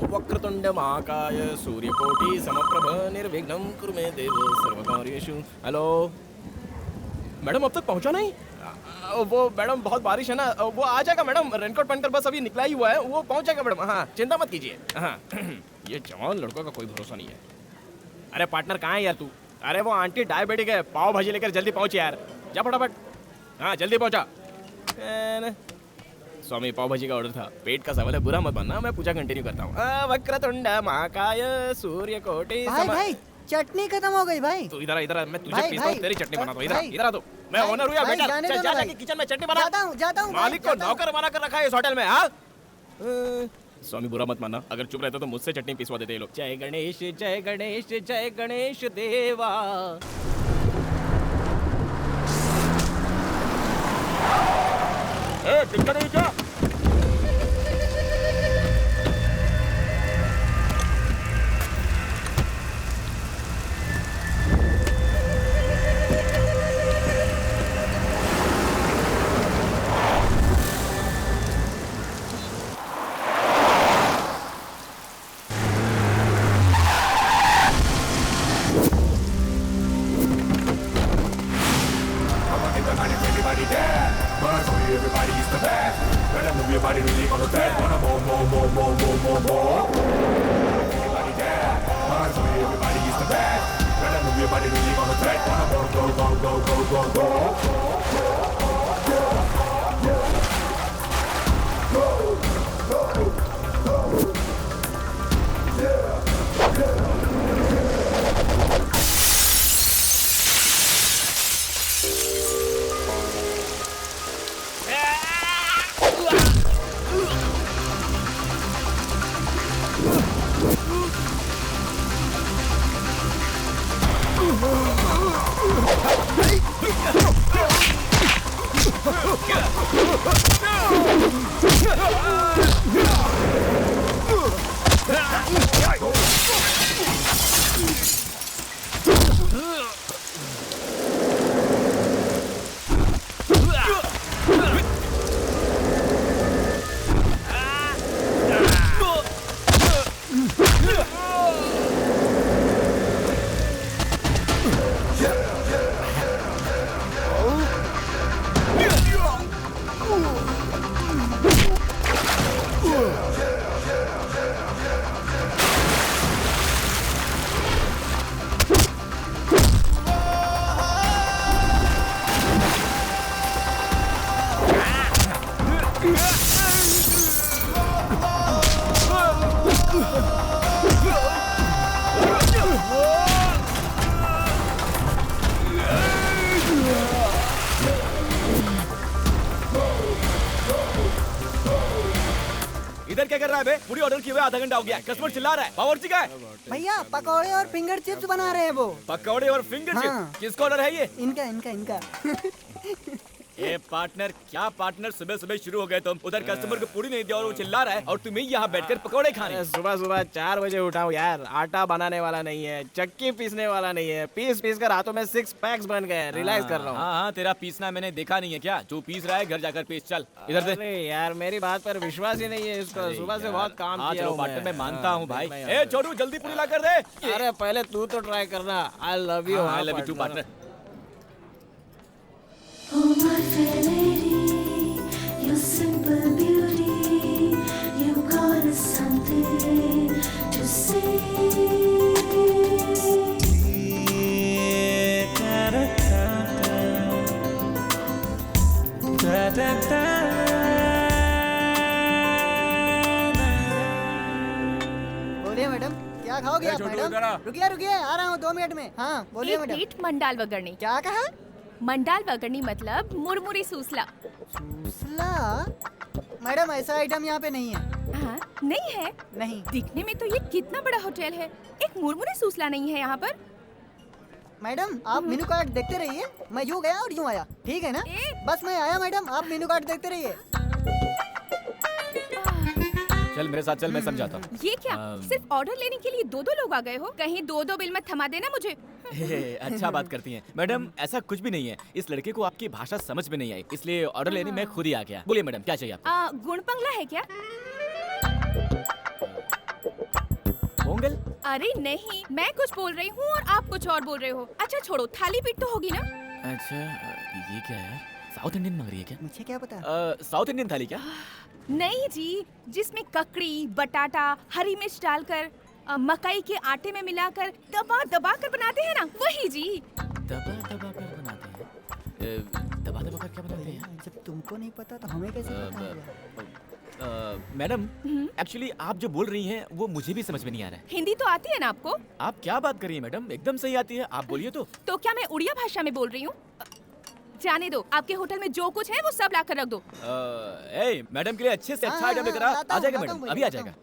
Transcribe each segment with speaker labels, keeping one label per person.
Speaker 1: वक्रतुंड महाकाय सूर्यकोटि समप्रभ निर्विघ्नं कुरु मे देव सर्वकार्येषु। हेलो मैडम, अब तक पहुंचा नहीं? वो मैडम बहुत बारिश है ना, वो आ जाएगा मैडम, रेनकोट पहनकर बस अभी निकला ही हुआ है, वो पहुंच जाएगा मैडम। हाँ चिंता मत कीजिए। हाँ ये जवान लड़कों का कोई भरोसा नहीं है। अरे पार्टनर कहाँ है यार तू? अरे वो आंटी डायबिटिक है, पाव भाजी लेकर जल्दी पहुंच यार, जा फटाफट। हाँ जल्दी पहुंचा। स्वामी पाव भाजी का ऑर्डर था, पेट का सवाल है, बुरा मत मानना, मैं पूजा कंटिन्यू करता हूँ। वक्रतुंड महाकाय सूर्यकोटि
Speaker 2: भाई चटनी खत्म हो गई भाई।
Speaker 1: तू इधर इधर, मैं तुझे पीसता हूँ, तेरी चटनी बनाता हूँ। इधर आ तू, मैं ओनर हूँ यार बेटा, चल जाके किचन में चटनी बना।
Speaker 2: जाता हूँ।
Speaker 1: मालिक को नौकर बना कर रखा है इस होटल में। हाँ स्वामी बुरा मत मानना, अगर चुप रहते तो मुझसे चटनी पिसवा देते ये लोग। जय गणेश जय गणेश जय गणेश देवा। दिक्कत नहीं क्या?
Speaker 3: Everybody's the best. Better move your body, really on the bed. Wanna more. Everybody there. Everybody's the best. Better move your body, really on the bed. Wanna go.
Speaker 1: इधर क्या कर रहा है बे? पूरी ऑर्डर किए हुए आधा घंटा हो गया, कस्टमर चिल्ला रहा है। बावर्ची का है?
Speaker 2: भैया पकौड़े और फिंगर चिप्स बना रहे हैं वो।
Speaker 1: पकौड़े और फिंगर चिप्स? किसका ऑर्डर है ये?
Speaker 2: इनका।
Speaker 1: ए पार्टनर, क्या पार्टनर, सुबह सुबह शुरू हो गए तुम। उधर कस्टमर को पूरी नहीं दिया और वो चिल्ला रहा है, और तुम्हें यहाँ बैठकर पकौड़े खाने। सुबह सुबह 4 बजे उठाऊं यार, आटा बनाने वाला नहीं है, चक्की पीसने वाला नहीं है, पीस कर हाथों में 6 पैक्स बन गए। रियलाइज कर रहा हूँ।
Speaker 4: हाँ, तेरा पीसना मैंने देखा नहीं है क्या? जो पीस रहा है घर जाकर पीस। चल इधर दे।
Speaker 1: अरे यार मेरी बात पर विश्वास ही नहीं है इसको, सुबह से बहुत काम किया हूँ
Speaker 4: पार्टनर मैं मानता हूँ भाई।
Speaker 1: ए छोटू जल्दी पूरी ला कर दे। अरे पहले तू तो ट्राई करना। I love you.
Speaker 4: I love you too partner.
Speaker 5: Oh my fair lady, your simple beauty, you got us something to say.
Speaker 2: बोलिए मैडम, क्या खाओगे आप मैडम? रुकिए आ रहा हूँ 2 मिनट में। हाँ बोलिए
Speaker 6: एक
Speaker 2: मैडम।
Speaker 6: प्लेट मंडाल वगरनी।
Speaker 2: क्या कहा?
Speaker 6: मंडाल वगरनी मतलब मुरमुरी सूसला।
Speaker 2: सूसला? मैडम ऐसा आइटम यहाँ पे नहीं है।
Speaker 6: हाँ, नहीं है?
Speaker 2: नहीं।
Speaker 6: दिखने में तो ये कितना बड़ा होटल है, एक मुरमुरी सूसला नहीं है यहाँ पर।
Speaker 2: मैडम आप मेनू कार्ड देखते रहिए, मैं यूँ गया और यूँ आया, ठीक है ना? बस मैं आया मैडम, आप मेनू कार्ड देखते रहिए।
Speaker 4: चल मेरे साथ चल, मैं समझाता हूँ।
Speaker 6: ये क्या? सिर्फ ऑर्डर लेने के लिए 2 लोग आ गए हो? कहीं 2 बिल में थमा देना मुझे।
Speaker 4: अच्छा बात करती हैं मैडम, ऐसा कुछ भी नहीं है। इस लड़के को आपकी भाषा समझ में नहीं आई, इसलिए ऑर्डर लेने मैं खुद ही आ गया। बोलिए मैडम क्या चाहिए आपको?
Speaker 6: गुणपंगला है क्या?
Speaker 4: पोंगल?
Speaker 6: अरे नहीं, मैं कुछ बोल रही हूँ और आप कुछ और बोल रहे हो। अच्छा छोड़ो, थाली पीठ तो होगी ना?
Speaker 4: अच्छा ये क्या है? साउथ इंडियन मांग रही है क्या?
Speaker 2: मुझे क्या पता।
Speaker 4: साउथ इंडियन थाली क्या?
Speaker 6: नहीं जी, जिसमें ककड़ी, बटाटा, हरी मिर्च डालकर मकई के आटे में मिलाकर दबा दबा कर बनाते हैं ना, वही जी।
Speaker 4: दबा दबा कर बनाते हैं? दबा दबा कर क्या बनाते हैं?
Speaker 2: जब तुमको नहीं पता तो हमें कैसे पता होगा?
Speaker 4: मैडम, एक्चुअली आप जो बोल रही हैं वो मुझे भी समझ में नहीं आ रहा है।
Speaker 6: हिंदी तो आती है ना आपको?
Speaker 4: आप क्या बात कर रही हैं मैडम? एकदम सही आती है, आप बोलिए तो।
Speaker 6: तो क्या मैं उड़िया भाषा में बोल रही हूँ? जाने दो, आपके होटल में जो कुछ है वो सब ला कर रख दो।
Speaker 4: ए, मैडम के लिए अच्छे से अच्छा
Speaker 2: हाँ,
Speaker 4: आइटम लेकर
Speaker 2: हाँ,
Speaker 4: आ
Speaker 2: लाता हूँ,
Speaker 4: जाएगा
Speaker 2: लाता
Speaker 4: मैडम,
Speaker 2: हूँ,
Speaker 4: अभी आ
Speaker 2: लाता
Speaker 4: जाएगा।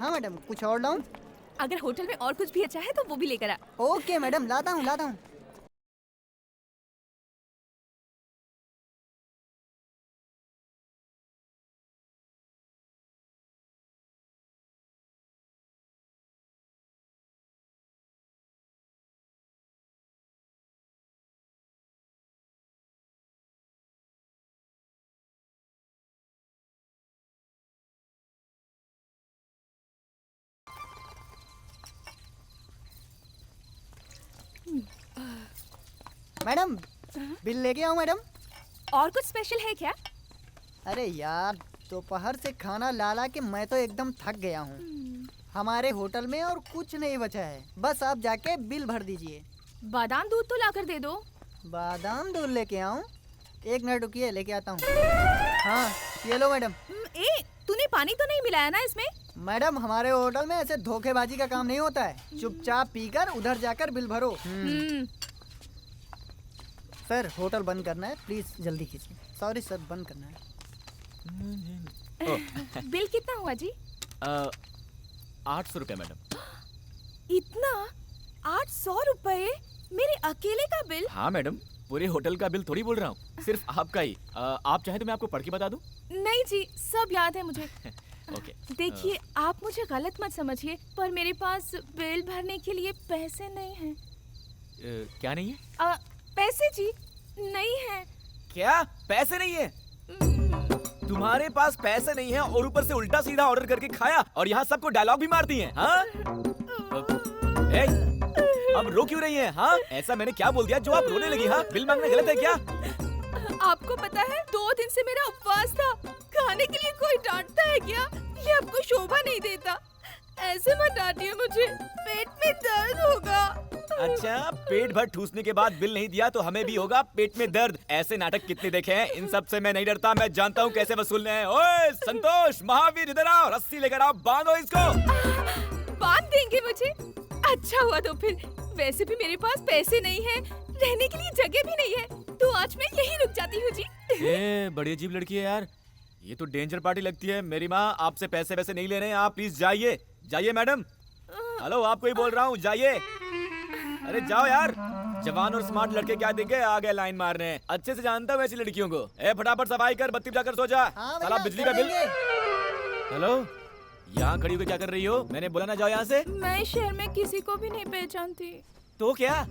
Speaker 2: हाँ मैडम, कुछ और लाऊं?
Speaker 6: अगर होटल में और कुछ भी अच्छा है तो वो भी लेकर आ।
Speaker 2: ओके मैडम, लाता हूँ लाता हूँ। मैडम, बिल लेके आओ मैडम।
Speaker 6: और कुछ स्पेशल है क्या?
Speaker 2: अरे यार, दोपहर से खाना ला ला के मैं तो एकदम थक गया हूँ। हमारे होटल में और कुछ नहीं बचा है, बस आप जाके बिल भर दीजिए।
Speaker 6: बादाम दूध तो लाकर दे दो।
Speaker 2: बादाम दूध लेके आऊं? एक मिनट रुकिए, लेके आता हूँ। हाँ, ये लो मैडम।
Speaker 6: ए, तूने पानी तो नहीं मिलाया ना इसमें?
Speaker 2: मैडम, हमारे होटल में ऐसे धोखेबाजी का काम नहीं होता है। चुपचाप पीकर उधर जाकर बिल भरो। सर, होटल बंद करना है, प्लीज जल्दी कीजिए। सॉरी सर, बंद करना है।
Speaker 6: बिल कितना हुआ जी?
Speaker 4: 800 रुपये मैडम।
Speaker 6: इतना? 800 रुपए? मेरे अकेले का बिल?
Speaker 4: हाँ मैडम, पूरे होटल का बिल थोड़ी बोल रहा हूँ, सिर्फ आपका ही। आप चाहे तो मैं आपको पढ़ के बता दूं?
Speaker 6: नहीं जी, सब याद है मुझे।
Speaker 4: ओके।
Speaker 6: देखिए, आप मुझे गलत मत समझिए, पर मेरे पास बिल भरने के लिए पैसे नहीं हैं।
Speaker 4: क्या नहीं है?
Speaker 6: पैसे जी नहीं है।
Speaker 4: क्या पैसे नहीं है? तुम्हारे पास पैसे नहीं है और ऊपर से उल्टा सीधा ऑर्डर करके खाया और यहाँ सबको डायलॉग भी मार दिए हैं, हाँ? अब रो क्यों रही हैं? हाँ, ऐसा मैंने क्या बोल दिया जो आप रोने लगी? हाँ, बिल मांगना गलत है क्या?
Speaker 6: आपको पता है, 2 दिन से मेरा उपवास था। खाने के लिए कोई डांटता है क्या? ये आपको शोभा नहीं देता। ऐसे मत डांटिए मुझे, पेट में दर्द होगा।
Speaker 4: अच्छा, पेट भर ठूसने के बाद बिल नहीं दिया तो हमें भी होगा पेट में दर्द। ऐसे नाटक कितने देखे हैं, इन सब से मैं नहीं डरता। मैं जानता हूँ कैसे वसूलने हैं। ओए संतोष, महावीर, इधर आओ, रस्सी लेकर आओ, बांधो इसको।
Speaker 6: बांध देंगे मुझे? अच्छा हुआ तो फिर। वैसे भी मेरे पास पैसे नहीं है, रहने के लिए जगह भी नहीं है, तो आज मैं यहीं रुक जाती हूँ जी।
Speaker 4: ये बड़ी अजीब लड़की है यार, ये तो डेंजर पार्टी लगती है। मेरी माँ आपसे पैसे वैसे नहीं ले रहे हैं, आप प्लीज जाइए। जाइए मैडम। हेलो, आपको ही बोल रहा हूँ, जाइए। अरे जाओ यार, जवान और स्मार्ट लड़के क्या देंगे, आ गए लाइन मारने। अच्छे से जानता हूँ ऐसी लड़कियों को। ए फटाफट सफाई कर, बत्ती जाकर सो जा।
Speaker 2: हाँ
Speaker 4: साला
Speaker 2: भैया,
Speaker 4: बिजली का बिल।
Speaker 2: चलेंगे।
Speaker 4: हेलो, यहाँ खड़ी होकर क्या कर रही हो? मैंने बोला ना जाओ यहाँ से।
Speaker 6: मैं शहर में किसी को भी नहीं पहचानती।
Speaker 4: तो क्या?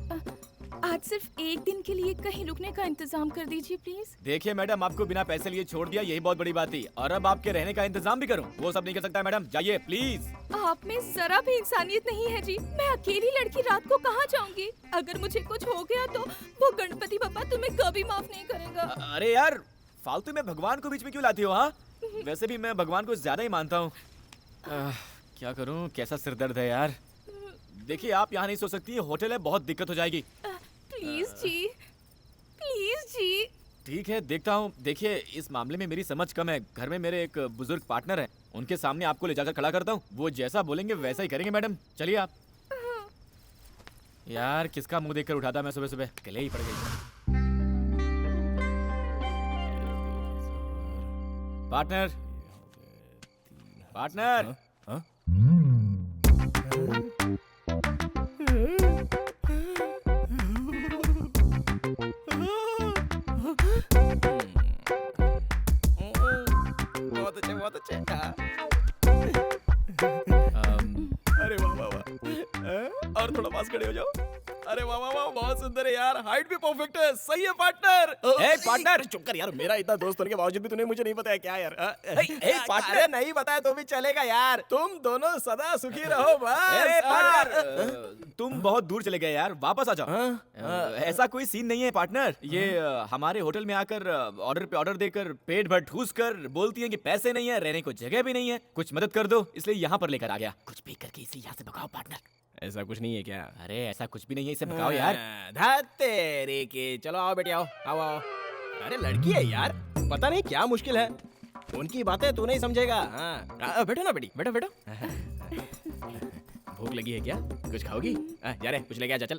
Speaker 6: आज सिर्फ एक दिन के लिए कहीं रुकने का इंतजाम कर दीजिए प्लीज।
Speaker 4: देखिए मैडम, आपको बिना पैसे लिए छोड़ दिया, यही बहुत बड़ी बात थी। और अब आपके रहने का इंतजाम भी करूं, वो सब नहीं कर सकता मैडम। जाइए प्लीज।
Speaker 6: आप में जरा भी इंसानियत नहीं है जी। मैं अकेली लड़की रात को कहाँ जाऊंगी? अगर मुझे कुछ हो गया तो वो गणपति पापा तुम्हें कभी माफ नहीं करेगा।
Speaker 4: अरे यार, फालतू में भगवान को बीच में क्यों लाती हो? हाँ, वैसे भी मैं भगवान को ज्यादा ही मानता हूँ। क्या करूँ, कैसा सिरदर्द है यार। देखिए, आप यहाँ नहीं सो सकती, होटल है, बहुत दिक्कत हो जाएगी।
Speaker 6: प्लीज जी, प्लीज जी।
Speaker 4: ठीक है, देखता हूँ। देखिए, इस मामले में मेरी समझ कम है। घर में मेरे एक बुजुर्ग पार्टनर है, उनके सामने आपको ले जाकर खड़ा करता हूँ। वो जैसा बोलेंगे वैसा ही करेंगे मैडम। चलिए आप। यार, किसका मुंह देखकर उठाता मैं सुबह सुबह, गले ही पड़ गई। Partner, partner.
Speaker 1: बहुत अच्छे। अरे वाह वाह वाह। और थोड़ा पास खड़े हो जाओ। अरे वाह वाह वाह, बहुत सुंदर है यार, हाइट भी परफेक्ट है, सही है पार्टनर।
Speaker 4: ए, पार्टनर!
Speaker 1: चुप कर यार, मेरा इतना दोस्त होने के बावजूद भी तूने मुझे नहीं बताया क्या यार?
Speaker 4: पार्टनर!
Speaker 1: अरे नहीं बताया तो भी चलेगा यार, तुम दोनों सदा सुखी रहो बस।
Speaker 4: ए, पार्टनर! तुम बहुत दूर चले गए यार, वापस आ जाओ। ऐसा कोई सीन नहीं है पार्टनर। ये हमारे होटल में आकर ऑर्डर पे ऑर्डर देकर पेट भर ठूस कर बोलती हैं कि पैसे नहीं है, रहने को जगह भी नहीं है, कुछ मदद कर दो, इसलिए यहाँ पर लेकर आ गया। कुछ भी करके इसे यहाँ से भगाओ पार्टनर।
Speaker 1: ऐसा कुछ नहीं है क्या?
Speaker 4: अरे ऐसा कुछ भी नहीं है, इसे भगाओ यार।
Speaker 1: तेरे के, चलो आओ बेटी, आओ आओ आओ। अरे लड़की है यार, पता नहीं क्या मुश्किल है, उनकी बातें तू नहीं समझेगा। हाँ बैठो ना बेटी, बैठो बैठो। भूख लगी है क्या? कुछ खाओगी? जा रे, कुछ लेके आ जा, चल।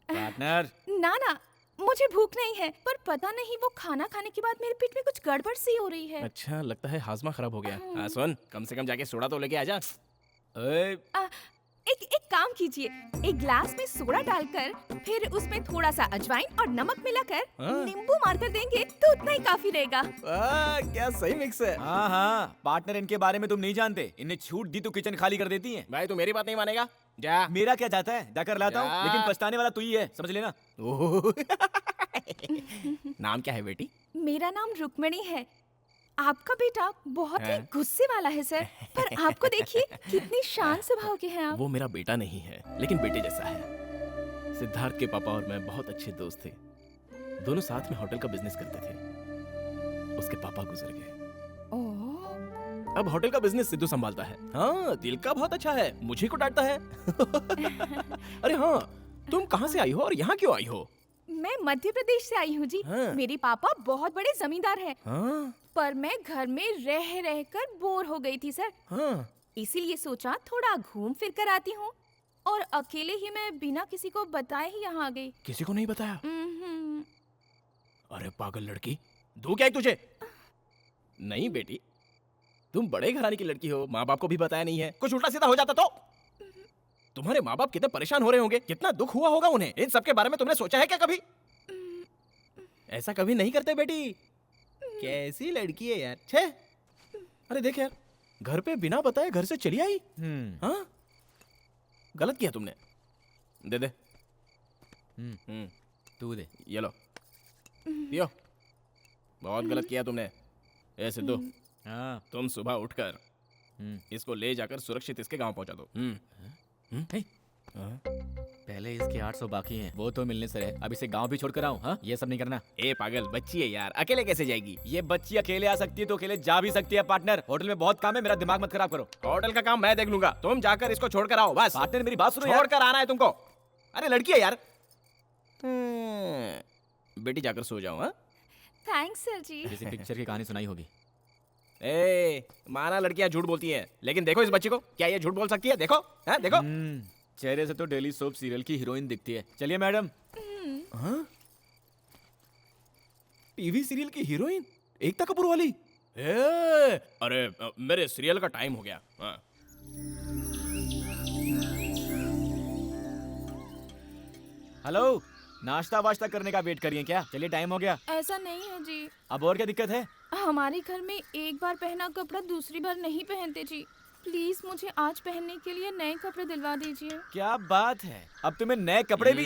Speaker 4: पार्टनर!
Speaker 6: ना ना, मुझे भूख नहीं है, पर पता नहीं वो खाना खाने के बाद मेरे पेट में कुछ गड़बड़ सी हो रही है।
Speaker 1: अच्छा, लगता है हाजमा खराब हो गया। सुन, कम से कम जाके सोडा तो लेके आ जा।
Speaker 6: एक काम कीजिए, एक ग्लास में सोडा डालकर फिर उसमें थोड़ा सा अजवाइन और नमक मिलाकर नींबू मारकर देंगे तो उतना ही काफी रहेगा।
Speaker 1: क्या सही मिक्स है।
Speaker 4: हाँ हाँ, पार्टनर इनके बारे में तुम नहीं जानते, इन्हें छूट दी तो किचन खाली कर देती हैं।
Speaker 1: भाई तू मेरी बात नहीं मानेगा, जा।
Speaker 4: मेरा क्या जाता है, जाकर लाता हूँ,
Speaker 1: जा।
Speaker 4: लेकिन पछताने वाला तू ही है, समझ लेना।
Speaker 1: नाम क्या है बेटी?
Speaker 6: मेरा नाम रुक्मणी है। आपका बेटा बहुत ही
Speaker 1: हैं?
Speaker 6: गुस्से वाला है सर, पर आपको देखिए कितनी शांत स्वभाव के हैं आप।
Speaker 1: वो मेरा बेटा नहीं है, लेकिन बेटे जैसा है। सिद्धार्थ के पापा और मैं बहुत अच्छे दोस्त थे, दोनों साथ में होटल का बिजनेस करते थे। उसके पापा गुजर गए,
Speaker 6: ओह,
Speaker 1: अब होटल का बिजनेस सिद्धू संभालता है। हाँ, दिल का बहुत अच्छा है, मुझे को डांटता है। अरे हाँ, तुम कहाँ से आई हो और यहाँ क्यों आई हो?
Speaker 6: मैं मध्य प्रदेश से आई हूँ जी।
Speaker 1: हाँ।
Speaker 6: मेरे पापा बहुत बड़े जमींदार हैं,
Speaker 1: हाँ
Speaker 6: पर मैं घर में रह रहकर बोर हो गई थी सर,
Speaker 1: हाँ,
Speaker 6: इसीलिए सोचा थोड़ा घूम फिर कर आती हूँ, और अकेले ही मैं बिना किसी को बताए ही यहाँ आ गई।
Speaker 1: किसी को नहीं बताया?
Speaker 6: हम्म,
Speaker 1: अरे पागल लड़की, दो क्या है तुझे? नहीं बेटी, तुम बड़े घराने की लड़की हो, माँ बाप को भी बताया नहीं है। कुछ उल्टा सीधा हो जाता तो? तुम्हारे माँ बाप कितने परेशान हो रहे होंगे, कितना दुख हुआ होगा उन्हें। इन सब के बारे में तुमने सोचा है क्या कभी? ऐसा कभी नहीं करते बेटी। कैसी लड़की है यार, छे। अरे देख यार, घर पे बिना बताए घर से चली आई। हाँ, गलत किया तुमने। दे दे।
Speaker 4: तू दे।
Speaker 1: ये लो, पियो। बहुत गलत किया तुमने। ए सिद्धू,
Speaker 4: हाँ।
Speaker 1: तुम सुबह उठकर इसको ले जाकर सुरक्षित इसके गांव पहुंचा दो।
Speaker 4: हे, पहले इसके 800 बाकी हैं, वो तो मिलने से रहे, अब इसे गांव भी छोड़कर आऊं? हाँ, ये सब नहीं करना।
Speaker 1: ए पागल, बच्ची है यार, अकेले कैसे जाएगी?
Speaker 4: ये बच्ची अकेले आ सकती है तो अकेले जा भी सकती है। पार्टनर, होटल में बहुत काम है, मेरा दिमाग मत खराब करो।
Speaker 1: होटल का काम मैं देख लूंगा, तुम जाकर इसको छोड़कर आओ बस।
Speaker 4: पार्टनर मेरी बात सुनो यार।
Speaker 1: छोड़कर आना है तुमको। अरे लड़की है यार। बेटी जाकर सो जाओ। हाँ,
Speaker 6: थैंक्स सर जी।
Speaker 4: किसी पिक्चर की कहानी सुनाई होगी।
Speaker 1: ए माना लड़कियां झूठ बोलती हैं, लेकिन देखो इस बच्ची को, क्या ये झूठ बोल सकती है? देखो, हाँ देखो।
Speaker 4: चेहरे से तो डेली सोप सीरियल की हीरोइन दिखती है। चलिए मैडम।
Speaker 1: हाँ? टीवी सीरियल की हीरोइन एकता कपूर वाली? अरे मेरे सीरियल का टाइम हो गया। हाँ।
Speaker 4: हेलो, नाश्ता वाश्ता करने का वेट करिए क्या? चलिए टाइम हो गया।
Speaker 6: ऐसा नहीं है जी,
Speaker 4: अब और क्या दिक्कत है?
Speaker 6: हमारे घर में एक बार पहना कपड़ा दूसरी बार नहीं पहनते जी। प्लीज मुझे आज पहनने के लिए नए कपड़े दिलवा दीजिए।
Speaker 4: क्या बात है, अब तुम्हें नए कपड़े भी?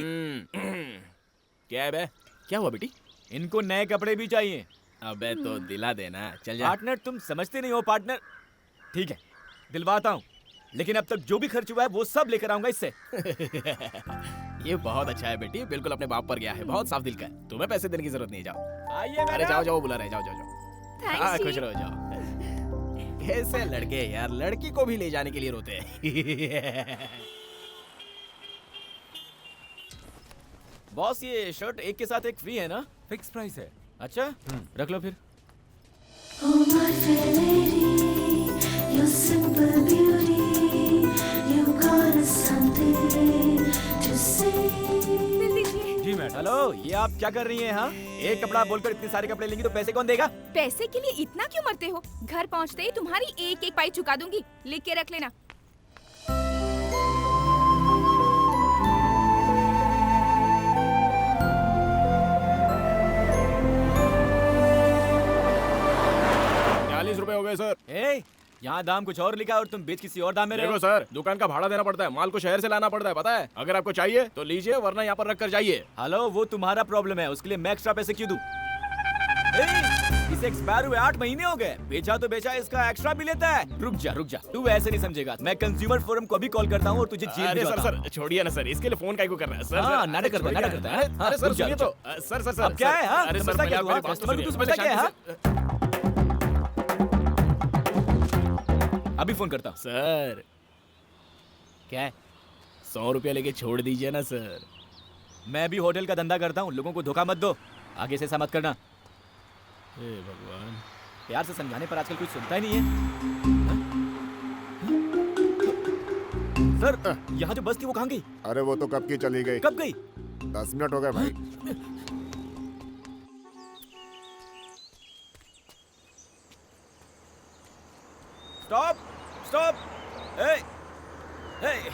Speaker 1: क्या है बे? क्या हुआ बेटी?
Speaker 4: इनको नए कपड़े भी चाहिए।
Speaker 1: अबे तो दिला देना, चल जा।
Speaker 4: पार्टनर तुम समझते नहीं हो पार्टनर। ठीक है, दिलवाता हूँ, लेकिन अब तक जो भी खर्च हुआ है वो सब लेकर आऊंगा इससे।
Speaker 1: ये बहुत अच्छा है बेटी, बिल्कुल अपने बाप पर गया है, बहुत साफ दिल का है। तुम्हें पैसे देने की जरूरत नहीं है, जाओ।
Speaker 4: आइए
Speaker 1: अरे
Speaker 4: मैडम।
Speaker 1: जाओ जाओ, बुला रहे, जाओ जाओ जाओ। हाँ,
Speaker 6: थैंक्स
Speaker 1: खुश
Speaker 6: जी।
Speaker 1: रहो, जाओ। कैसे लड़के यार, लड़की को भी ले जाने के लिए रोते हैं।
Speaker 4: बॉस, ये शर्ट एक के साथ एक फ्री है ना?
Speaker 7: फिक्स प्राइस है।
Speaker 4: अच्छा, रख लो फिर।
Speaker 5: Oh my fair lady, your simple beauty, you got something to say.
Speaker 6: दिल दीजिए।
Speaker 7: जी मैडम।
Speaker 4: हेलो, ये आप क्या कर रही हैं? हाँ, एक कपड़ा बोलकर इतने सारे कपड़े लेंगी तो पैसे कौन देगा?
Speaker 6: पैसे के लिए इतना क्यों मरते हो? घर पहुंचते ही तुम्हारी एक एक पाई चुका दूंगी, लिख के रख लेना।
Speaker 1: ₹40 हो गए सर।
Speaker 4: ए, यहाँ दाम कुछ और लिखा और तुम बेच किसी और दाम में रहे
Speaker 1: देखो
Speaker 4: हो।
Speaker 1: सर, दुकान का भाड़ा देना पड़ता है, माल को शहर से लाना पड़ता है, पता है। अगर आपको चाहिए तो लीजिए, वरना यहाँ पर रख कर जाइए।
Speaker 4: हेलो, वो तुम्हारा प्रॉब्लम है, उसके लिए मैं एक्स्ट्रा पैसे क्यों दूं? इसे एक्सपायर हुए 8 महीने हो गए, बेचा तो बेचा, इसका एक्स्ट्रा भी लेता है। रुक जा, तू ऐसे नहीं समझेगा। मैं कंज्यूमर फोरम को भी कॉल करता हूँ और तुझे जेल
Speaker 1: अरे
Speaker 4: भेजता हूँ।
Speaker 1: सर छोड़िए ना सर, इसके लिए फोन काहे को कर रहा है सर?
Speaker 4: हाँ,
Speaker 1: सर,
Speaker 4: नाटक करता है,
Speaker 1: छोड़िए
Speaker 4: नाटक करता है।
Speaker 1: ना। अरे सर
Speaker 4: रुक जा,
Speaker 1: सुनिए
Speaker 4: रुक
Speaker 1: तो, सर
Speaker 4: अब क्या है, हाँ?
Speaker 1: अरे सर,
Speaker 4: समझता क्या
Speaker 1: पहले
Speaker 4: तू,
Speaker 1: आप मेरी बात
Speaker 4: कस्टमर
Speaker 1: तो
Speaker 4: को तू
Speaker 1: सुनिए,
Speaker 4: समझता क्या है,
Speaker 1: पहले
Speaker 4: अभी फोन करता हूँ।
Speaker 1: सर
Speaker 4: क्या है?
Speaker 1: 100 रुपया लेके छोड़ दीजिए ना सर।
Speaker 4: मैं भी होटल का धंधा करता हूँ, लोगों को धोखा मत दो, आगे से ऐसा मत करना।
Speaker 1: हे भगवान।
Speaker 4: प्यार से समझाने पर आजकल कोई सुनता ही नहीं है। सर, यहाँ जो बस थी वो कहाँ गई?
Speaker 7: अरे वो तो कब की चली गई।
Speaker 4: कब गई?
Speaker 7: 10 मिनट हो गए भाई।
Speaker 4: Stop, stop, A, A.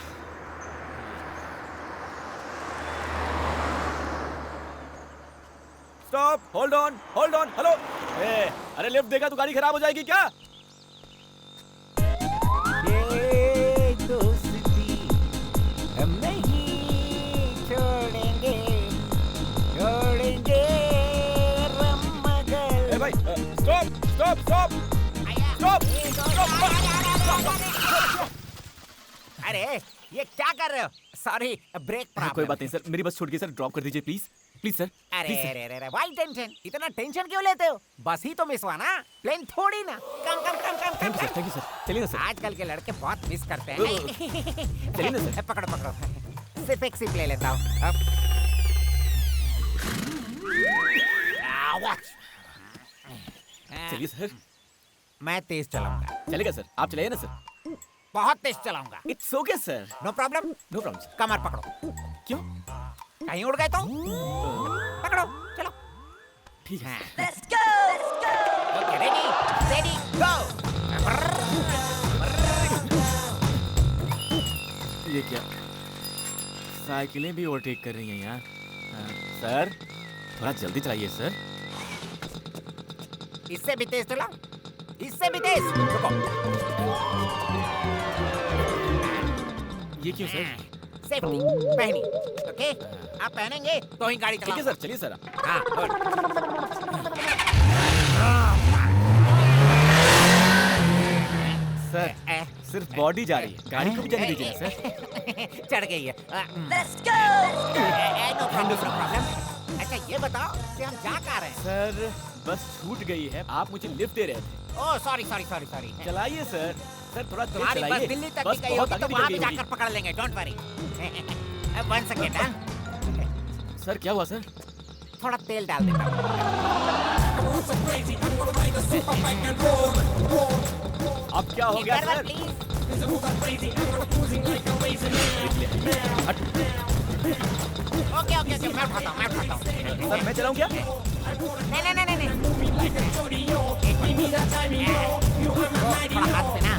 Speaker 4: Stop, hold on, hello. अरे लिफ्ट देगा तो गाड़ी खराब हो जाएगी क्या?
Speaker 8: ये दोस्ती हम नहीं छोड़ेंगे
Speaker 4: ए भाई, स्टॉप।
Speaker 8: अरे ये क्या कर रहे हो? सॉरी, ब्रेक
Speaker 4: कोई
Speaker 8: प्रॉब्लम।
Speaker 4: बात नहीं सर, मेरी बस छूट गई सर, ड्रॉप कर दीजिए प्लीज, प्लीज सर।
Speaker 8: अरे
Speaker 4: प्लीज सर।
Speaker 8: अरे अरे वाई टेंशन, इतना टेंशन क्यों लेते हो? बस ही तो मिस हुआ ना, प्लेन थोड़ी ना। कम
Speaker 4: थैंक यू सर, चलिए ना सर।
Speaker 8: आजकल के लड़के बहुत मिस करते हैं।
Speaker 4: चलिए ना सर।
Speaker 8: पकड़ो। सिर्फ एक सिप ले लेता हूँ।
Speaker 4: चलिए सर।
Speaker 8: मैं तेज चलाऊंगा,
Speaker 4: चलेगा सर, आप चलाइए ना सर।
Speaker 8: बहुत तेज चलाऊंगा।
Speaker 4: It's okay sir,
Speaker 8: no problem.
Speaker 4: No problem sir.
Speaker 8: कमर पकड़ो।
Speaker 4: क्यों?
Speaker 8: कहीं उड़ गए तो पकड़ो, चलो।
Speaker 4: ठीक है।
Speaker 8: ओके, रेडी, गो।
Speaker 4: ये क्या, साइकिलें भी ओवरटेक कर रही हैं यहाँ। सर, थोड़ा जल्दी चलाइए सर।
Speaker 8: इससे भी तेज चलाओ, इससे भी तेज। रुको।
Speaker 4: ये क्यों सर?
Speaker 8: सेफ्टी पहनी, ओके? आप पहनेंगे तो ही गाड़ी
Speaker 4: ठीक है
Speaker 8: चलाओ।
Speaker 4: सर, चलिए सर।
Speaker 8: हाँ, गुड।
Speaker 4: सर, सिर्फ बॉडी जा रही है, गाड़ी को भी जाने दीजिए ना सर।
Speaker 8: चढ़ गई है। No problem. अच्छा ये बताओ कि हम जा कहाँ रहे हैं?
Speaker 4: सर, बस छूट गई है, आप मुझे लिफ्ट दे रहे थे।
Speaker 8: Oh sorry.
Speaker 4: चलाइए सर, सर थोड़ा तेज
Speaker 8: तुम्हारी बस
Speaker 4: चलाइए।
Speaker 8: दिल्ली तक
Speaker 4: बस
Speaker 8: की गई
Speaker 4: बहुत
Speaker 8: होगी तो
Speaker 4: आगे
Speaker 8: वहाँ
Speaker 4: निकल
Speaker 8: भी
Speaker 4: गई
Speaker 8: जाकर
Speaker 4: होगी।
Speaker 8: पकड़ लेंगे, डोंट वरी। 1 सेकेंड, हाँ?
Speaker 4: सर क्या हुआ सर?
Speaker 8: थोड़ा तेल डाल देता हूँ।
Speaker 4: अब क्या हो गया सर?
Speaker 8: प्लीज। ओके, मैं उठाता हूँ।
Speaker 4: सर मैं चलाऊं क्या?
Speaker 8: नहीं। थोड़ा हाथ से ना।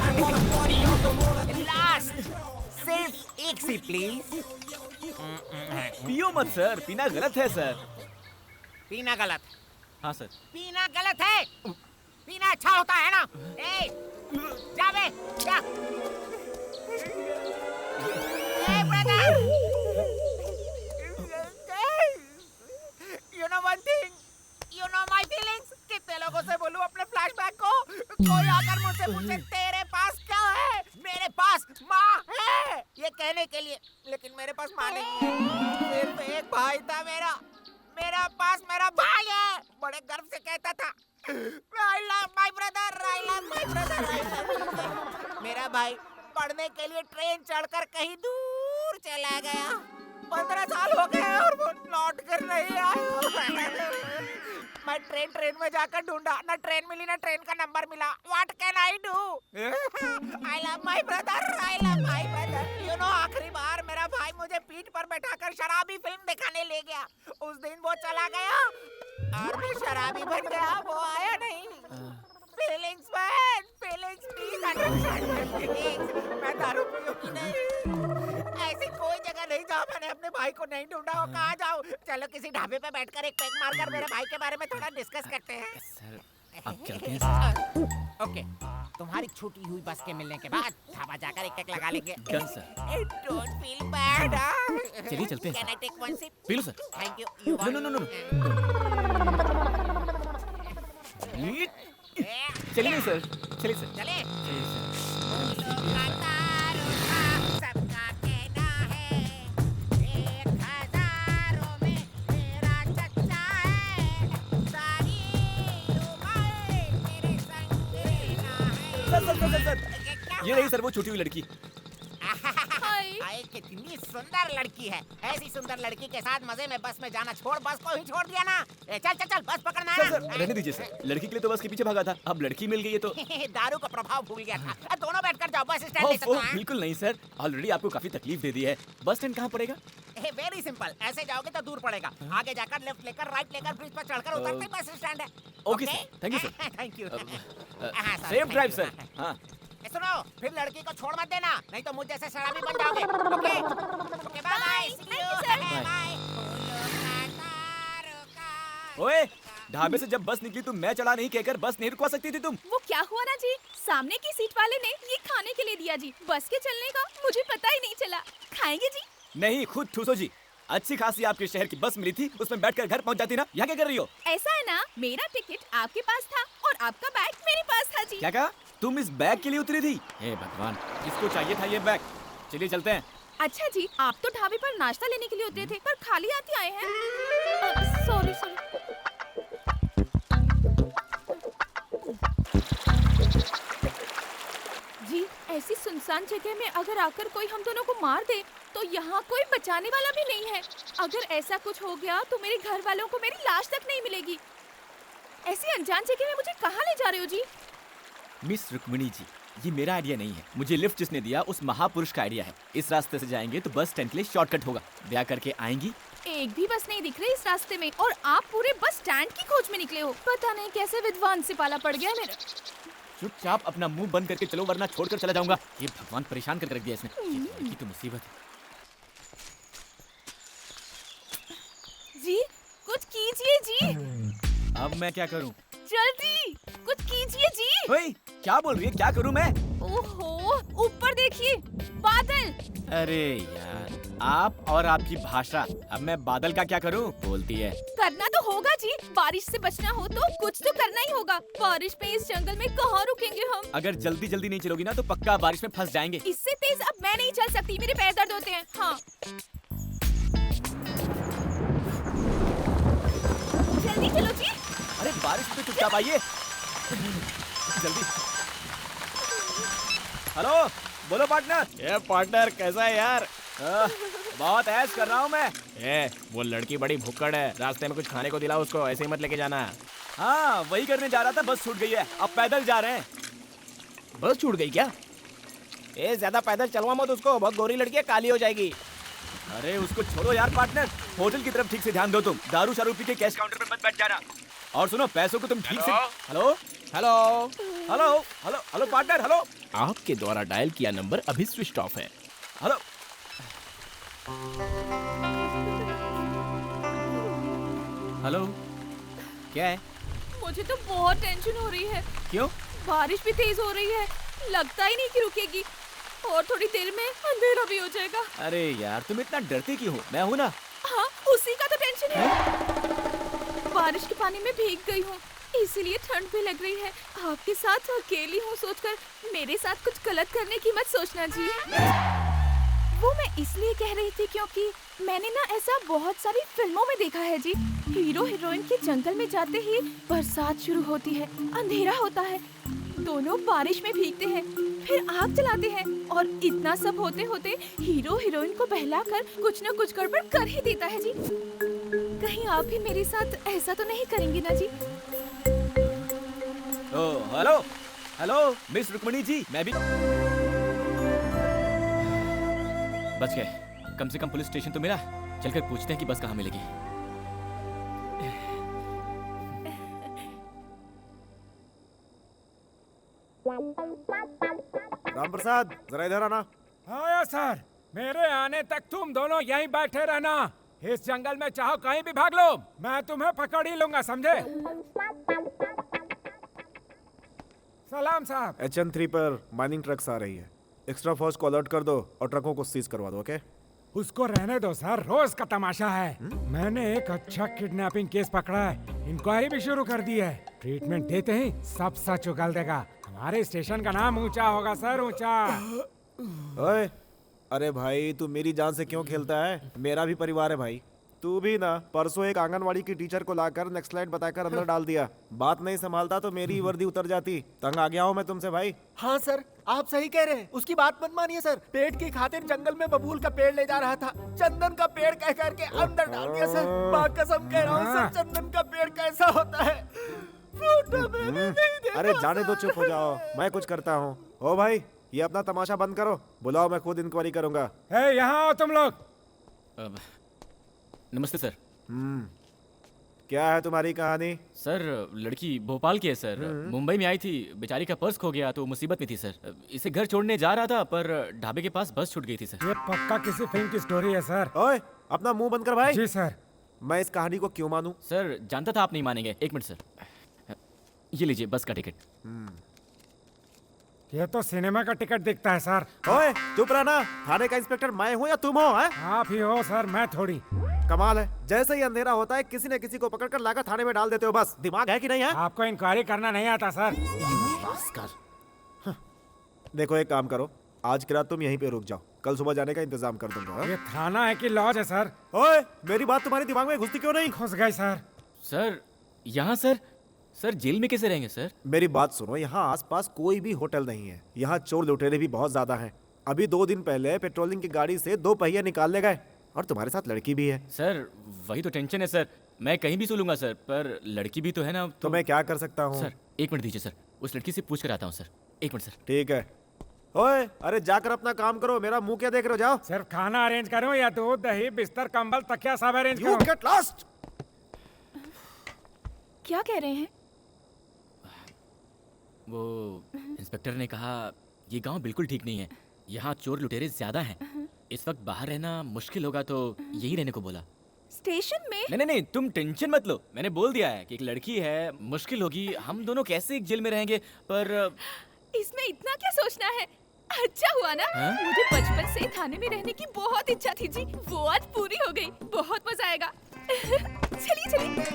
Speaker 8: लास्ट, सिर्फ एक सी प्लीज।
Speaker 4: पियो मत सर, पीना गलत है सर।
Speaker 8: पीना गलत,
Speaker 4: हाँ सर।
Speaker 8: पीना गलत है। पीना अच्छा होता है ना? ए, जा बे, जा। ए brother, you know one thing, you know my feelings. कितने लोगों से बोलूं अपने फ्लैशबैक को? कोई आकर मुझसे पूछे तेरे पास क्या है? मेरे पास माँ है ये कहने के लिए, लेकिन मेरे पास माँ नहीं है। सिर्फ एक भाई था मेरा पास मेरा भाई है। बड़े गर्व से कहता था, I love my brother, I love my brother, I love my brother। मेरा भाई पढ़ने के लिए ट्रेन चढ़कर कहीं दूर चला गया। 15 साल हो गए और वो लौट कर नहीं आया। मैं ट्रेन में जाकर ढूंढा, ना ट्रेन मिली ना ट्रेन का नंबर मिला। What can I do? I love my brother, I love my brother। You know, आखिरी बार मेरा भाई मुझे पीठ पर बैठाकर शराबी फिल्म दिखाने ले गया। उस दिन वो चला गया और मैं शराबी बन गया, वो आया नहीं। Feelings man, feelings please understand my feelings। मैं दारू पीऊंगी नहीं। ऐसी कोई जगह नहीं जहाँ मैंने अपने भाई को नहीं ढूंढा हो। कहाँ जाऊँ? चलो किसी ढाबे पे बैठकर एक पैक मारकर मेरे भाई के बारे में थोड़ा डिस्कस करते हैं।
Speaker 4: सर, आप चलते हैं।
Speaker 8: ओके। तुम्हारी छूटी हुई बस के मिलने के बाद ढाबा जाकर एक लगा लेंगे।
Speaker 4: Done sir.
Speaker 8: Don't feel bad.
Speaker 4: चलिए चलते हैं
Speaker 8: can I take one sip?
Speaker 4: पी लो sir.
Speaker 8: Thank you.
Speaker 4: No no no no चलिए सर, चलिए सर।
Speaker 8: चले।
Speaker 4: चलिए सर।
Speaker 8: सबका कहना है 1000 में मेरा चच्चा है, सारी उम्र मेरे संग रहना है।
Speaker 4: सर ये रही सर वो छूटी हुई लड़की।
Speaker 6: हाय।
Speaker 8: हाय, कितनी सुंदर लड़की है। ऐसी सुंदर लड़की के साथ मजे में बस में जाना छोड़ बस को ही छोड़ दिया ना। चल चल चल बस पकड़ना है
Speaker 4: सर
Speaker 8: ना।
Speaker 4: सर रहने दीजिए सर, लड़की के लिए तो बस के पीछे भागा था, अब लड़की मिल गई है तो।
Speaker 8: दारू का प्रभाव भूल गया था। दोनों बैठकर जाओ, बस स्टैंड ले
Speaker 4: ओह,
Speaker 8: सकते
Speaker 4: ओह,
Speaker 8: हैं।
Speaker 4: बिल्कुल नहीं सर, ऑलरेडी आपको काफी तकलीफ दे दी है। बस स्टैंड कहाँ पड़ेगा?
Speaker 8: वेरी सिंपल, ऐसे जाओगे तो दूर पड़ेगा। आगे जाकर लेफ्ट लेकर राइट लेकर ब्रिज पर चढ़कर उतरते ही बस स्टैंड है।
Speaker 4: Okay sir, thank you sir.
Speaker 8: Thank you.
Speaker 4: Safe drive sir. हाँ
Speaker 8: सुनो, फिर लड़की को छोड़ मत देना, नहीं तो मुझ जैसे शराबी बन जाओगे। Okay okay, bye bye, see you, bye.
Speaker 4: ओए, ढाबे से जब बस निकली तो मैं चला नहीं कहकर बस नहीं रुकवा सकती थी तुम?
Speaker 6: वो क्या हुआ ना जी, सामने की सीट वाले ने ये खाने के लिए दिया जी, बस के चलने का मुझे पता ही नहीं चला। खाएंगे जी?
Speaker 4: नहीं, खुद ठूसो जी। अच्छी खासी आपके शहर की बस मिली थी, उसमें बैठकर घर पहुंच जाती ना। यहाँ क्या कर रही हो?
Speaker 6: ऐसा है ना, मेरा टिकट आपके पास था और आपका बैग मेरे पास था जी।
Speaker 4: क्या कहा? तुम इस बैग के लिए उतरी थी? हे भगवान, किसको चाहिए था ये बैग? चलिए चलते हैं।
Speaker 6: अच्छा जी, आप तो ढाबे पर नाश्ता लेने के लिए उतरे थे, पर खाली हाथ ही आए हैं। Sorry sorry. जी, ऐसी सुनसान जगह में अगर आकर कोई हम दोनों को मार दे तो यहाँ कोई बचाने वाला भी नहीं है। अगर ऐसा कुछ हो गया तो मेरे घर वालों को मेरी लाश तक नहीं मिलेगी। ऐसी अनजान जगह में मुझे कहाँ ले जा रहे हो जी?
Speaker 4: मिस रुक्मिणी जी, ये मेरा आइडिया नहीं है, मुझे लिफ्ट जिसने दिया उस महापुरुष का आइडिया है। इस रास्ते से जाएंगे तो बस स्टैंड के लिए शॉर्टकट होगा, ब्याह करके आएंगी।
Speaker 6: एक भी बस नहीं दिख रही इस रास्ते में और आप पूरे बस स्टैंड की खोज में निकले हो। पता नहीं कैसे विद्वान से पाला पड़ गया मेरा।
Speaker 4: चुपचाप अपना मुंह बंद करके चलो वरना छोड़कर चला जाऊंगा। ये भगवान परेशान कर रख दिया इसने। ये लड़की तो मुसीबत है।
Speaker 6: जी, कुछ कीजिए जी।
Speaker 4: अब मैं क्या करूं?
Speaker 6: जल्दी कुछ कीजिए जी।
Speaker 4: ओए, क्या बोल रही है? क्या करूं मैं?
Speaker 6: ओहो, ऊपर देखिए, बादल।
Speaker 4: अरे यार, आप और आपकी भाषा। अब मैं बादल का क्या करूं? बोलती है।
Speaker 6: करना तो होगा जी, बारिश से बचना हो तो कुछ तो करना ही होगा। बारिश में इस जंगल में कहाँ रुकेंगे हम?
Speaker 4: अगर जल्दी जल्दी नहीं चलोगी ना तो पक्का बारिश में फंस जाएंगे।
Speaker 6: इससे तेज अब मैं नहीं चल सकती, मेरे पैर दर्द होते हैं। हाँ, जल्दी चलो जी।
Speaker 4: अरे बारिश में चुपचाप आइए जल्दी। हेलो, बोलो पार्टनर।
Speaker 1: ये पार्टनर कैसा है यार?
Speaker 4: बहुत ऐश कर रहा हूँ मैं।
Speaker 1: वो लड़की बड़ी भुक्कड़ है, रास्ते में कुछ खाने को दिलाओ उसको, ऐसे ही मत लेके जाना।
Speaker 4: हाँ, वही करने जा रहा था, बस छूट गई है, अब पैदल जा रहे हैं।
Speaker 1: बस छूट गई क्या? ज्यादा पैदल चलवा मत उसको, बहुत गोरी लड़की है, काली हो जाएगी।
Speaker 4: अरे उसको छोड़ो यार पार्टनर, होटल की तरफ ठीक से ध्यान दो तुम। दारू शारू पी के कैश काउंटर पे मत बैठ जाना। और सुनो, पैसों को तुम ठीक से। Hello
Speaker 1: hello
Speaker 4: hello hello hello partner, hello.
Speaker 1: आपके द्वारा डायल किया नंबर अभी स्विच ऑफ है।
Speaker 4: हेलो हेलो, क्या है?
Speaker 6: मुझे तो बहुत टेंशन हो रही है।
Speaker 4: क्यों?
Speaker 6: बारिश भी तेज हो रही है, लगता ही नहीं कि रुकेगी और थोड़ी देर में अंधेरा भी हो जाएगा।
Speaker 4: अरे यार, तुम इतना डरती क्यों हो? मैं हूँ ना।
Speaker 6: हाँ, उसी का तो टेंशन है। बारिश के पानी में भीग गई हूँ, इसीलिए ठंड भी लग रही है। आपके साथ अकेली हूँ सोचकर मेरे साथ कुछ गलत करने की मत सोचना जी। वो मैं इसलिए कह रही थी क्योंकि मैंने ना ऐसा बहुत सारी फिल्मों में देखा है जी। हीरो हीरोइन के जंगल में जाते ही बरसात शुरू होती है, अंधेरा होता है, दोनों बारिश में भीगते हैं, फिर आग जलाते हैं और इतना सब होते होते हीरो हीरोइन को बहलाकर कुछ न कुछ गड़बड़ कर ही देता है जी। कहीं आप भी मेरे साथ ऐसा तो नहीं करेंगे ना जी?
Speaker 4: ओह, hello hello miss Rukmini ji, मैं भी बच गए। कम से कम पुलिस स्टेशन तो मिला। चलकर पूछते हैं कि बस कहाँ मिलेगी।
Speaker 7: राम प्रसाद, जरा इधर आना।
Speaker 9: हाँ सर, मेरे आने तक तुम दोनों यहीं बैठे रहना। इस जंगल में चाहो कहीं भी भाग लो, मैं तुम्हें पकड़ ही लूंगा, समझे? सलाम साहब।
Speaker 7: HN3 पर माइनिंग ट्रक्स आ रही है। एक्स्ट्रा फोर्स को अलर्ट कर दो और ट्रकों को सीज करवा दो, ओके?
Speaker 9: उसको रहने दो सर, रोज का तमाशा है। मैंने एक अच्छा किडनैपिंग केस पकड़ा है, इंक्वायरी भी शुरू कर दी है। ट्रीटमेंट देते ही सब सच उगल देगा। हमारे स्टेशन का नाम ऊंचा होगा सर, ऊंचा।
Speaker 7: ओए, अरे भाई तू मेरी जान से क्यों खेलता है? मेरा भी परिवार है भाई। तू भी ना परसों एक आंगनवाड़ी की टीचर को लाकर नेक्स्ट स्लाइड बताकर अंदर डाल दिया। बात नहीं संभालता तो मेरी वर्दी उतर जाती। तंग आ गया हूँ मैं तुमसे भाई।
Speaker 8: हाँ सर, आप सही कह रहे हैं। उसकी बात मत मानिए सर। पेट की खातिर जंगल में बबूल का पेड़ ले जा रहा था, चंदन का पेड़ कह करके अंदर डाल दिया सर। माँ कसम कह रहा हूँ सर, चंदन का पेड़ कैसा होता है फोटो में भी नहीं देखा।
Speaker 7: अरे जाने दो, चुप हो जाओ, मैं कुछ करता हूँ। ओ भाई, ये अपना तमाशा बंद करो, बुलाओ, मैं खुद इंक्वायरी करूंगा।
Speaker 9: यहाँ आओ तुम लोग।
Speaker 4: नमस्ते सर।
Speaker 7: क्या है तुम्हारी कहानी?
Speaker 4: सर लड़की भोपाल की है सर, मुंबई में आई थी, बेचारी का पर्स खो गया तो मुसीबत में थी सर। इसे घर छोड़ने जा रहा था पर ढाबे के पास बस छूट गई थी सर।
Speaker 9: ये पक्का किसी फिल्म की स्टोरी है सर।
Speaker 7: ओए, अपना मुंह बंद कर भाई।
Speaker 9: जी सर।
Speaker 7: मैं इस कहानी को क्यों मानूं?
Speaker 4: सर जानता था आप नहीं मानेंगे। एक मिनट सर, ये लीजिए बस का टिकट।
Speaker 9: ये तो सिनेमा का टिकट दिखता है सर।
Speaker 7: ओए चुप रहना, थाने का इंस्पेक्टर मैं हूँ या तुम हो? हैं?
Speaker 9: आप ही हो सर, मैं थोड़ी।
Speaker 7: कमाल है, जैसे ही अंधेरा होता है किसी न किसी को पकड़कर लाकर थाने में डाल देते हो। बस दिमाग है कि नहीं है?
Speaker 9: आपको इंक्वायरी करना नहीं आता सर।
Speaker 7: देखो एक काम करो, आज की रात तुम यहीं पे रुक जाओ, कल सुबह जाने का इंतजाम कर दूंगा। हाँ?
Speaker 9: ये थाना है कि लॉज है सर?
Speaker 7: ओए, मेरी बात तुम्हारे दिमाग में घुसती क्यों नहीं?
Speaker 9: घुस गई सर।
Speaker 4: सर यहाँ सर जेल में कैसे रहेंगे सर?
Speaker 7: मेरी बात सुनो, यहाँ आसपास कोई भी होटल नहीं है। यहाँ चोर लुटेरे भी बहुत ज्यादा हैं। अभी 2 दिन पहले पेट्रोलिंग की गाड़ी से 2 पहिए निकाल ले गए और तुम्हारे साथ लड़की भी है।
Speaker 4: सर वही तो टेंशन है सर, मैं कहीं भी सो लूंगा सर, पर लड़की भी तो है ना।
Speaker 7: तो मैं क्या कर सकता हूँ?
Speaker 4: सर 1 मिनट दीजिए सर, उस लड़की से पूछ कर आता हूँ सर। 1 minute sir.
Speaker 7: ठीक है। ओए, अरे जाकर अपना काम करो, मेरा मुंह क्या देख रहे हो? जाओ।
Speaker 9: सिर्फ खाना अरेंज करूं या दूध दही बिस्तर कंबल तकिया सब अरेंज
Speaker 7: You
Speaker 9: करूं?
Speaker 7: get lost!
Speaker 6: क्या कह रहे हैं?
Speaker 4: वो इंस्पेक्टर ने कहा ये गांव बिल्कुल ठीक नहीं है, यहाँ चोर लुटेरे ज्यादा हैं, इस वक्त बाहर रहना मुश्किल होगा तो यही रहने को बोला।
Speaker 6: स्टेशन में?
Speaker 4: नहीं, तुम टेंशन मत लो, मैंने बोल दिया है कि एक लड़की है, मुश्किल होगी, हम दोनों कैसे एक जेल में रहेंगे। पर
Speaker 6: इसमें इतना क्या सोचना है? अच्छा हुआ ना, मुझे बचपन से थाने में रहने की बहुत इच्छा थी जी, वो आज पूरी हो गई। बहुत मजा आएगा। चलिए।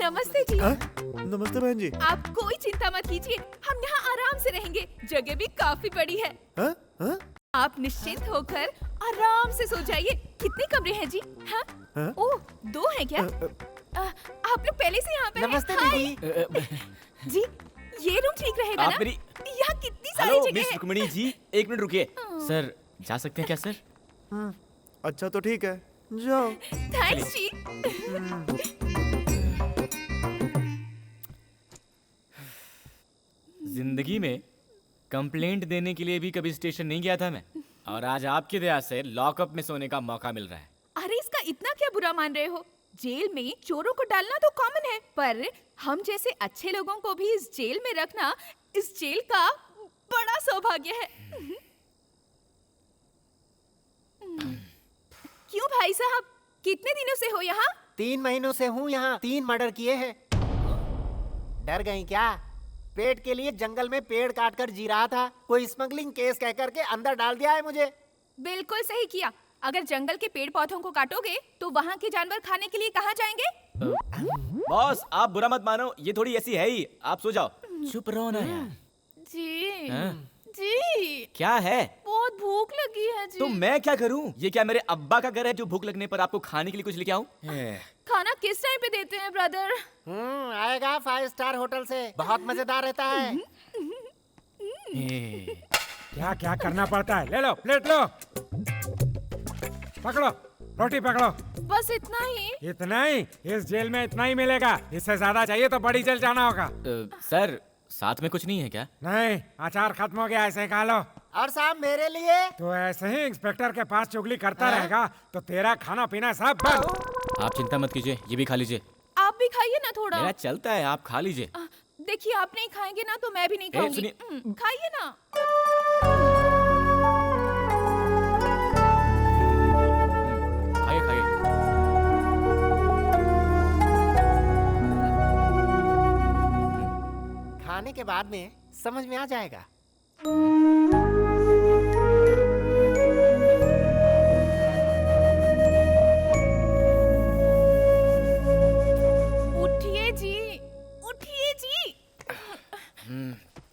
Speaker 6: नमस्ते जी।
Speaker 7: नमस्ते बहन जी।
Speaker 6: आप कोई चिंता मत कीजिए, हम यहाँ आराम से रहेंगे, जगह भी काफी बड़ी है।
Speaker 7: हाँ? हाँ?
Speaker 6: आप निश्चिंत होकर आराम से सो जाइए। कितने कमरे हैं जी? हाँ?
Speaker 7: हाँ?
Speaker 6: ओह, 2 हैं क्या? आप लोग पहले से यहाँ पे हैं?
Speaker 8: नमस्ते
Speaker 6: हाय।
Speaker 8: दीदी।
Speaker 6: जी, ये रूम ठीक रहेगा
Speaker 4: आप
Speaker 6: ना?
Speaker 4: मेरी
Speaker 6: यहाँ कितनी सारी
Speaker 4: हेलो
Speaker 6: जगह
Speaker 4: मिस
Speaker 6: है।
Speaker 4: रुक्मिणी जी, 1 मिनट रुकिए। सर जा सकते हैं क्या सर?
Speaker 7: अच्छा तो ठीक है, जाओ।
Speaker 6: थैंक्स जी।
Speaker 4: जिंदगी में कंप्लेंट देने के लिए भी कभी स्टेशन नहीं गया था मैं, और आज आपकी दया से लॉकअप में सोने का मौका मिल रहा है।
Speaker 6: अरे इसका इतना क्या बुरा मान रहे हो? जेल में चोरों को डालना तो कॉमन है, पर हम जैसे अच्छे लोगों को भी इस जेल में रखना इस जेल का बड़ा सौभाग्य है। क्यों भाई साहब, कितने दिनों से हो यहाँ?
Speaker 8: 3 महीनों से हूँ यहाँ। 3 मर्डर किए हैं। डर गई क्या? पेट के लिए जंगल में पेड़ काट कर जी रहा था, कोई स्मगलिंग केस कह करके अंदर डाल दिया है मुझे।
Speaker 6: बिल्कुल सही किया। अगर जंगल के पेड़ पौधों को काटोगे तो वहाँ के जानवर खाने के लिए कहाँ जाएंगे?
Speaker 4: बॉस आप बुरा मत मानो, ये थोड़ी ऐसी है ही, आप सो जाओ। चुप रहो ना यार।
Speaker 6: जी
Speaker 4: हाँ?
Speaker 6: जी,
Speaker 4: क्या है?
Speaker 6: बहुत भूख लगी है जी।
Speaker 4: तो मैं क्या करूं? ये क्या मेरे अब्बा का घर है जो भूख लगने पर आपको खाने के लिए कुछ लेके आऊं?
Speaker 6: खाना किस टाइम पे देते हैं ब्रदर?
Speaker 8: आएगा 5 स्टार होटल से, बहुत मजेदार रहता है।
Speaker 9: क्या क्या करना पड़ता है? ले लो, प्लेट लो, पकड़ो, रोटी पकड़ो।
Speaker 6: बस इतना ही?
Speaker 9: इतना ही? इस जेल में इतना ही मिलेगा, इससे ज्यादा चाहिए तो बड़ी जेल जाना होगा।
Speaker 4: सर साथ में कुछ नहीं है क्या?
Speaker 9: नहीं, अचार खत्म हो गया, ऐसे खा लो।
Speaker 8: और साहब मेरे लिए?
Speaker 9: तो ऐसे ही इंस्पेक्टर के पास चुगली करता रहेगा तो तेरा खाना पीना सब बंद।
Speaker 4: आप चिंता मत कीजिए, ये भी खा लीजिए।
Speaker 6: आप भी खाइए ना थोड़ा।
Speaker 4: मेरा चलता है, आप खा लीजिए।
Speaker 6: देखिए आप नहीं खाएंगे ना तो मैं भी नहीं खाऊंगी। खाइए ना।
Speaker 8: खाने के बाद में समझ में आ जाएगा।
Speaker 6: उठिए जी, उठिए जी।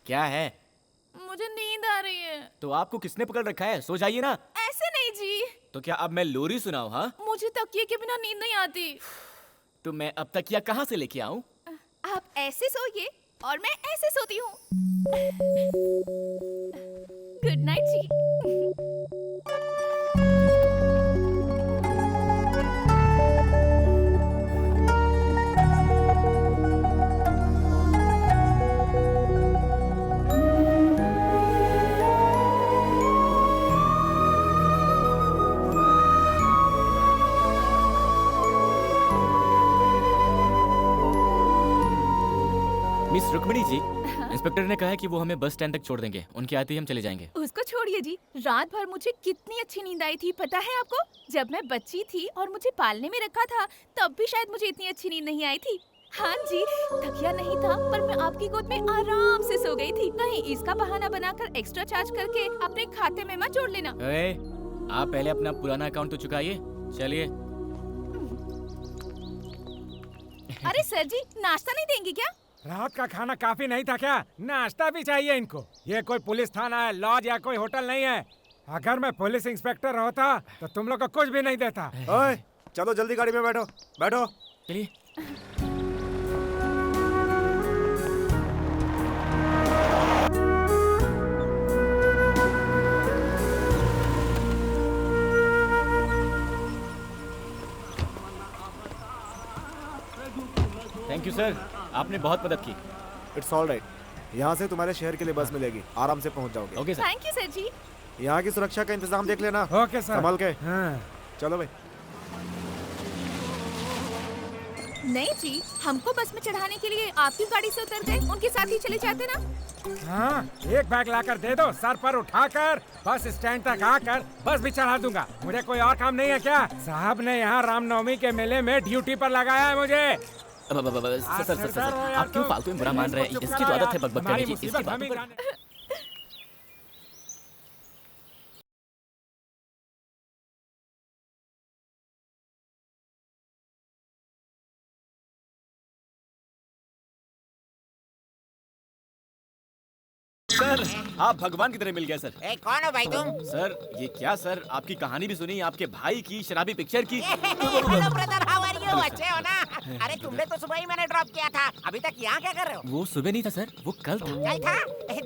Speaker 4: क्या है?
Speaker 6: मुझे नींद आ रही है।
Speaker 4: तो आपको किसने पकड़ रखा है? सो जाइए ना।
Speaker 6: ऐसे नहीं जी,
Speaker 4: तो क्या अब मैं लोरी सुनाऊं? हाँ,
Speaker 6: मुझे तकिए के बिना नींद नहीं आती।
Speaker 4: तो मैं अब तक या कहाँ से लेके आऊं?
Speaker 6: आप ऐसे सोइए और मैं ऐसे सोती हूँ। गुड नाइट जी।
Speaker 4: मिस रुक्मिणी जी, इंस्पेक्टर ने कहा है कि वो हमें बस स्टैंड तक छोड़ देंगे। उनके आते ही हम चले जाएंगे।
Speaker 6: उसको छोड़िए जी, रात भर मुझे कितनी अच्छी नींद आई थी पता है आपको? जब मैं बच्ची थी और मुझे पालने में रखा था तब भी शायद मुझे इतनी अच्छी नींद नहीं आई थी। हाँ जी, तकिया नहीं था पर मैं आपकी गोद में आराम से सो गई थी। कहीं इसका बहाना बनाकर एक्स्ट्रा चार्ज करके अपने खाते में मत जोड़ लेना।
Speaker 4: ए, आप पहले अपना पुराना अकाउंट तो चुकाइए। चलिए।
Speaker 6: अरे सर जी, नाश्ता नहीं देंगे क्या?
Speaker 9: रात का खाना काफी नहीं था क्या? नाश्ता भी चाहिए इनको। ये कोई पुलिस थाना है, लॉज या कोई होटल नहीं है। अगर मैं पुलिस इंस्पेक्टर होता तो तुम लोग को कुछ भी नहीं देता।
Speaker 7: ओए, चलो जल्दी गाड़ी में बैठो, बैठो।
Speaker 4: चलिए। थैंक यू सर, आपने बहुत मदद की।
Speaker 7: It's all right. यहाँ से तुम्हारे शहर के लिए बस मिलेगी, आराम से पहुँच जाओगे।
Speaker 4: Okay sir.
Speaker 6: Thank you sir ji.
Speaker 7: यहाँ की सुरक्षा का इंतजाम देख लेना।
Speaker 9: Okay sir.
Speaker 7: संभाल के।
Speaker 9: हाँ।
Speaker 7: चलो भाई।
Speaker 6: नहीं जी, हमको बस में चढ़ाने के लिए आपकी गाड़ी से उतर गए, उनके साथ ही चले जाते ना।
Speaker 9: हाँ, एक बैग लाकर दे दो, सर पर उठाकर बस स्टैंड तक आकर बस भी चढ़ा दूंगा। मुझे कोई और काम नहीं है क्या? साहब ने यहाँ रामनवमी के मेले में ड्यूटी पर लगाया है मुझे।
Speaker 4: सर, आप क्यों फालतू में बुरा मान रहे हैं? इसकी तो आदत है बकबक करने की। इसकी बातों पर सर, आप भगवान की तरह मिल गए सर।
Speaker 8: ए, कौन हो भाई तुम?
Speaker 4: सर, ये क्या सर, आपकी कहानी भी सुनी, आपके भाई की शराबी पिक्चर की।
Speaker 8: Hello brother, how are you? अच्छे हो ना? अरे तुमने तो सुबह ही मैंने ड्रॉप किया था। अभी तक यहाँ क्या कर रहे हो?
Speaker 4: वो सुबह नहीं था सर, वो कल था।
Speaker 8: कल था?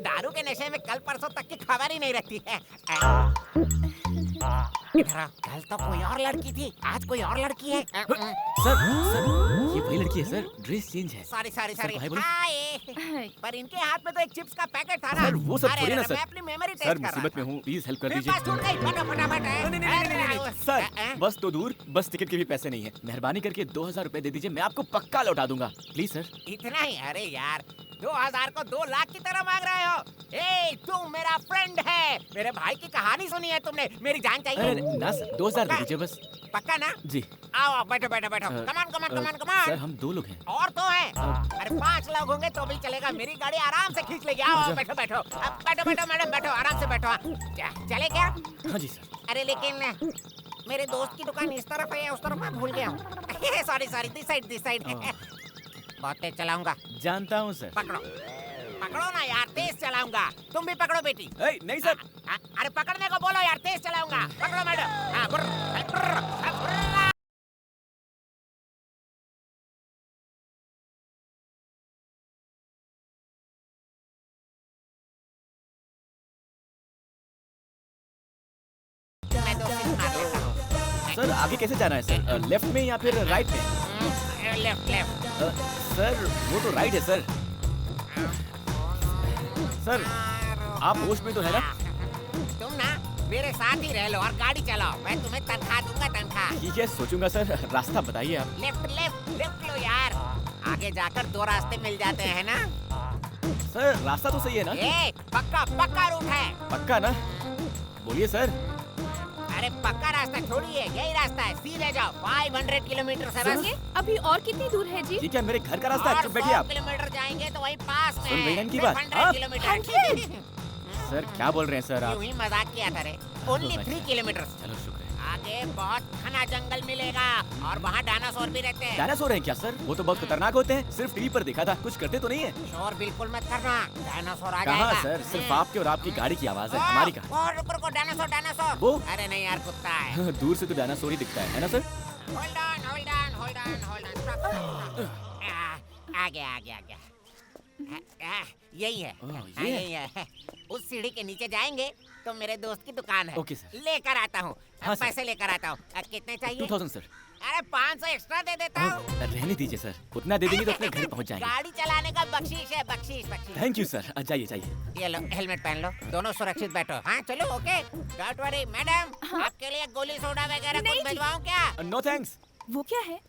Speaker 8: दारू के नशे में कल परसों तक की खबर ही नहीं रहती है। इधर आओ, कल तो कोई और लड़की थी, आज कोई और लड़की है।
Speaker 4: सर, ये वही लड़की है सर, ड्रेस चेंज है।
Speaker 8: Sorry sorry
Speaker 4: sir,
Speaker 8: sorry.
Speaker 4: भाई बोलो।
Speaker 8: हाय। पर इनके हाथ में तो एक चिप्स का पैकेट था ना।
Speaker 4: सर, वो सब
Speaker 8: अरे,
Speaker 4: थोड़ी ना
Speaker 8: अरे,
Speaker 4: सर।
Speaker 8: मैं अपनी मेमोरी टेस्ट
Speaker 4: सर,
Speaker 8: कर रहा
Speaker 4: मुसीबत
Speaker 8: था।
Speaker 4: में हूँ, प्लीज हेल्प कर
Speaker 8: मेरे
Speaker 4: दीजिए।
Speaker 8: पास छूट गई, फटाफट।
Speaker 4: नहीं, सर, बस तो दूर, बस टिकट के भी पैसे नहीं है। मेहरबानी करके 2000 रुपए दे दीजिए, मैं आपको पक्का लौटा दूंगा। Please sir.
Speaker 8: इतना ही? अरे यार, 2000 को 2 लाख की तरह मांग रहे हो? ए, तुम मेरा फ्रेंड है। मेरे भाई की कहानी सुनी है तुमने? मेरी जान चाहिए।
Speaker 4: अरे ना सर, 2000 दे दीजिए बस।
Speaker 8: पक्का ना?
Speaker 4: जी।
Speaker 8: आओ, बैठो बैठो बैठो। कमान।
Speaker 4: सर, हम 2 लोग हैं।
Speaker 8: और तो है। अरे 5 लोग होंगे तो भी चलेगा। मेरी गाड़ी आराम से खींच लेगी। आओ, बैठो बैठो। अब बैठो मैडम, बैठो, आराम से बैठो। चले क्या?
Speaker 4: हाँ जी सर।
Speaker 8: अरे लेकिन मेरे दोस्त की दुकान इस तरफ है, उस तरफ मैं भूल गया हूँ। Sorry, this side. बहुत तेज चलाऊंगा।
Speaker 4: जानता हूँ सर।
Speaker 8: पकड़ो ना यार, तेज चलाऊंगा। तुम भी पकड़ो बेटी।
Speaker 4: नहीं सर।
Speaker 8: अरे पकड़ने को बोलो यार, तेज चलाऊंगा। पकड़ो मैडम। हाँ, बुर्र। मैं 2 सीट मार लेता हूँ।
Speaker 4: सर, आगे कैसे जाना है सर? लेफ्ट में या फिर राइट में?
Speaker 8: लेफ्ट।
Speaker 4: सर, वो तो राइट है सर। सर, आप होश में तो है ना?
Speaker 8: तुम ना मेरे साथ ही रह लो और गाड़ी चलाओ। मैं तुम्हें तनख्वाह दूंगा, तनख्वाह।
Speaker 4: ठीक है, सोचूंगा सर। रास्ता बताइए आप।
Speaker 8: लेफ्ट लो यार। आगे जाकर 2 रास्ते मिल जाते हैं ना।
Speaker 4: सर, रास्ता तो सही है ना?
Speaker 8: पक्का रूट है।
Speaker 4: पक्का ना? बोलिए सर।
Speaker 8: अरे पक्का रास्ता थोड़ी है, यही रास्ता है। सीधे जाओ, 500 किलोमीटर से बस।
Speaker 6: अभी और कितनी दूर है जी?
Speaker 4: ठीक है, मेरे घर का रास्ता है।
Speaker 8: और
Speaker 4: चुप बैठिए
Speaker 8: 100
Speaker 4: आप।
Speaker 8: किलोमीटर जाएंगे तो वही पास में
Speaker 4: सुन रही हैं इनकी बात?
Speaker 8: 500
Speaker 4: हाँ?
Speaker 8: किलोमीटर।
Speaker 4: सर क्या बोल रहे हैं सर आप?
Speaker 8: यूं ही मजाक किया था रे। Only 3 kilometre.
Speaker 4: चलो शुक्र है।
Speaker 8: आगे बहुत घना जंगल मिलेगा और वहाँ डायनासोर भी रहते हैं।
Speaker 4: डायनासोर हैं क्या सर? वो तो बहुत खतरनाक होते हैं। सिर्फ टीवी पर देखा था, कुछ करते तो नहीं है।
Speaker 8: शोर बिल्कुल मत करना, डायनासोर आ
Speaker 4: कहाँ
Speaker 8: जाएगा।
Speaker 4: सर? सिर्फ आपके और आपकी गाड़ी की आवाज है, हमारी कहाँ?
Speaker 8: और रुको रुको, डायनासोर डायनासोर।
Speaker 4: वो?
Speaker 8: अरे नहीं यार, कुत्ता है।
Speaker 4: दूर से तो डायनासोर ही दिखता है ना sir?
Speaker 8: Hold on hold on hold on hold on. आ गया आ गया आ गया। यही है।
Speaker 4: ओह,
Speaker 8: हाँ,
Speaker 4: ये है।
Speaker 8: यही है। उस सीढ़ी के नीचे जाएंगे तो मेरे दोस्त की दुकान है।
Speaker 4: Okay, sir.
Speaker 8: लेकर आता हूँ।
Speaker 4: हाँ, सर।
Speaker 8: पैसे लेकर आता हूँ। कितने चाहिए?
Speaker 4: 2000 सर।
Speaker 8: अरे 500 एक्स्ट्रा दे देता हूँ।
Speaker 4: रहने दीजिए सर, उतना दे देंगे तो अपने घर पहुंच जाएंगे।
Speaker 8: गाड़ी चलाने का बख्शीश है, बख्शीश बख्शीश।
Speaker 4: Thank you sir. जाइए जाइए।
Speaker 8: ये लो, हेलमेट पहन लो, दोनों सुरक्षित बैठो। हाँ चलो, ओके। डोंट वरी मैडम, आपके लिए गोली सोडा वगैरह
Speaker 6: नहीं
Speaker 8: कुछ
Speaker 6: जी।
Speaker 8: भिजवाऊं क्या?
Speaker 4: No thanks.
Speaker 6: वो क्या है?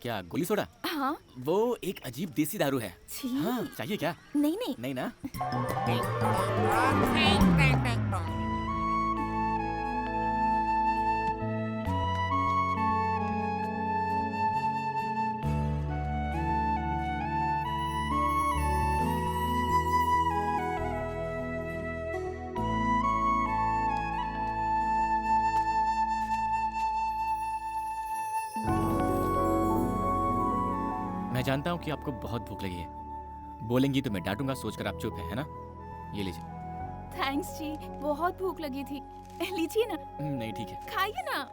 Speaker 4: क्या गोली सोडा?
Speaker 6: हाँ।
Speaker 4: वो एक अजीब देसी दारू है।
Speaker 6: छी।
Speaker 4: हाँ, चाहिए क्या?
Speaker 6: नहीं नहीं।
Speaker 4: नहीं ना? मैं जानता हूँ कि आपको बहुत भूख लगी है। बोलेंगी तो मैं डांटूंगा, सोचकर आप चुप है ना? ये लीजिए।
Speaker 6: थैंक्स जी, बहुत भूख लगी थी। लीजिए ना,
Speaker 4: नहीं ठीक है।
Speaker 6: खाइए ना।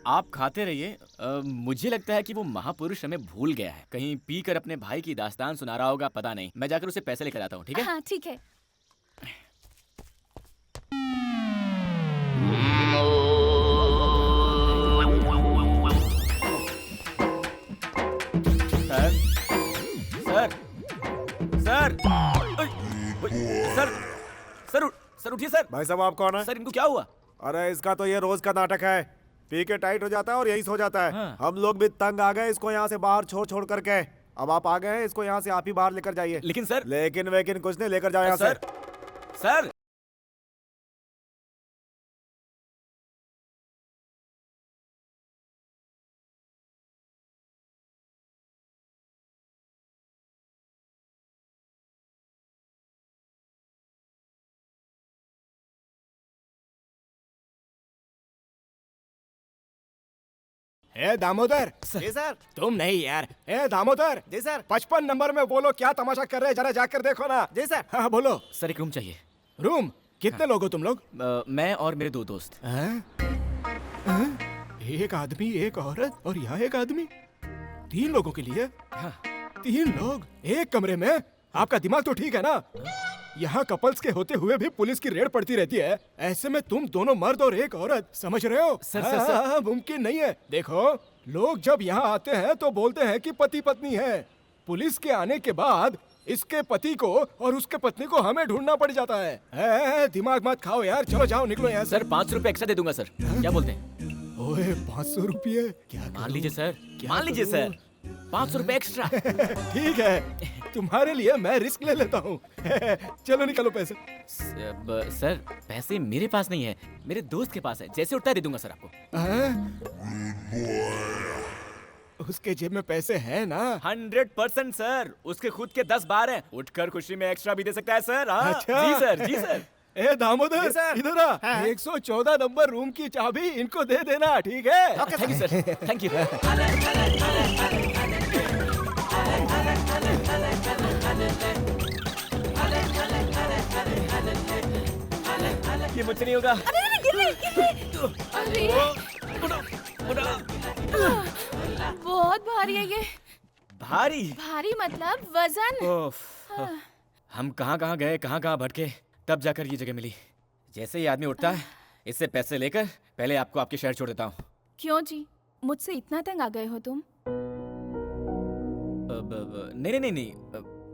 Speaker 4: आप खाते रहिए। मुझे लगता है कि वो महापुरुष हमें भूल गया है। कहीं पी कर अपने भाई की दास्तान सुना रहा होगा, पता नहीं। मैं जाकर उसे पैसे लेकर आता हूँ, ठीक है?
Speaker 6: हाँ ठीक है।
Speaker 4: Sir sir sir sir sir उठिए सर।
Speaker 7: भाई साहब, आप कौन है?
Speaker 4: सर इनको क्या हुआ?
Speaker 7: अरे इसका तो ये रोज का नाटक है। पी के टाइट हो जाता है और यहीं सो जाता है।
Speaker 4: हाँ।
Speaker 7: हम लोग भी तंग आ गए इसको यहाँ से बाहर छोड़ छोड़ करके। अब आप आ गए हैं, इसको यहाँ से आप ही बाहर लेकर जाइए।
Speaker 4: लेकिन सर।
Speaker 7: लेकिन वेकिन कुछ नहीं, लेकर जाओ यहाँ से।
Speaker 4: सर सर
Speaker 9: ए दामोदर।
Speaker 7: जी सर।
Speaker 1: तुम नहीं यार।
Speaker 9: ए दामोदर।
Speaker 7: जी सर।
Speaker 9: 55 नंबर में बोलो, क्या तमाशा कर रहे हैं, जरा जाकर देखो ना।
Speaker 7: जी सर।
Speaker 9: हाँ बोलो।
Speaker 4: सर एक रूम चाहिए।
Speaker 9: रूम? कितने लोग हो तुम लोग?
Speaker 4: मैं और मेरे 2 दोस्त।
Speaker 9: एक आदमी, एक औरत और यहाँ एक आदमी, 3 लोगों के लिए?
Speaker 4: हाँ।
Speaker 9: 3 लोग एक कमरे में? आपका दिमाग तो ठीक है ना? यहाँ कपल्स के होते हुए भी पुलिस की रेड पड़ती रहती है, ऐसे में तुम दोनों मर्द और एक औरत, समझ रहे हो?
Speaker 4: Sir, sir, sir.
Speaker 9: हाँ, मुमकिन नहीं है। देखो, लोग जब यहाँ आते हैं तो बोलते हैं कि पति पत्नी है। पुलिस के आने के बाद इसके पति को और उसके पत्नी को हमें ढूंढना पड़ जाता है। दिमाग मत खाओ यार, चलो जाओ, निकलो यहाँ से।
Speaker 4: सर 5 रुपए एक्स्ट्रा दे दूंगा सर। क्या बोलते हैं?
Speaker 9: ओए 500 रुपये? क्या
Speaker 4: मान लीजिए सर, मान लीजिए सर, 500 रुपए एक्स्ट्रा।
Speaker 9: ठीक है, तुम्हारे लिए मैं रिस्क ले लेता हूँ। चलो निकालो पैसे।
Speaker 4: सर पैसे मेरे पास नहीं है, मेरे दोस्त के पास है। जैसे उठता है दे दूंगा सर आपको।
Speaker 9: उसके जेब में पैसे हैं ना?
Speaker 4: 100% सर, उसके खुद के 10 बार हैं। उठकर खुशी में एक्स्ट्रा भी दे सकता है सर। हाँ।
Speaker 9: अच्छा।
Speaker 4: जी सर, जी सर।
Speaker 9: ए दामोदर, इधर आ। 114 नंबर रूम की चाबी इनको दे देना, ठीक है?
Speaker 4: Thank you sir, thank you. ये मुझसे नहीं होगा।
Speaker 6: अरे बहुत भारी है ये।
Speaker 4: भारी?
Speaker 6: भारी मतलब वजन।
Speaker 4: ओफ, हम कहाँ कहाँ गए, कहाँ कहाँ भटके, तब जाकर ये जगह मिली। जैसे ही आदमी उठता है, इससे पैसे लेकर पहले आपको आपके शहर छोड़ देता हूँ।
Speaker 6: क्यों जी, मुझसे इतना तंग आ गए हो तुम?
Speaker 4: नहीं नहीं नहीं नहीं,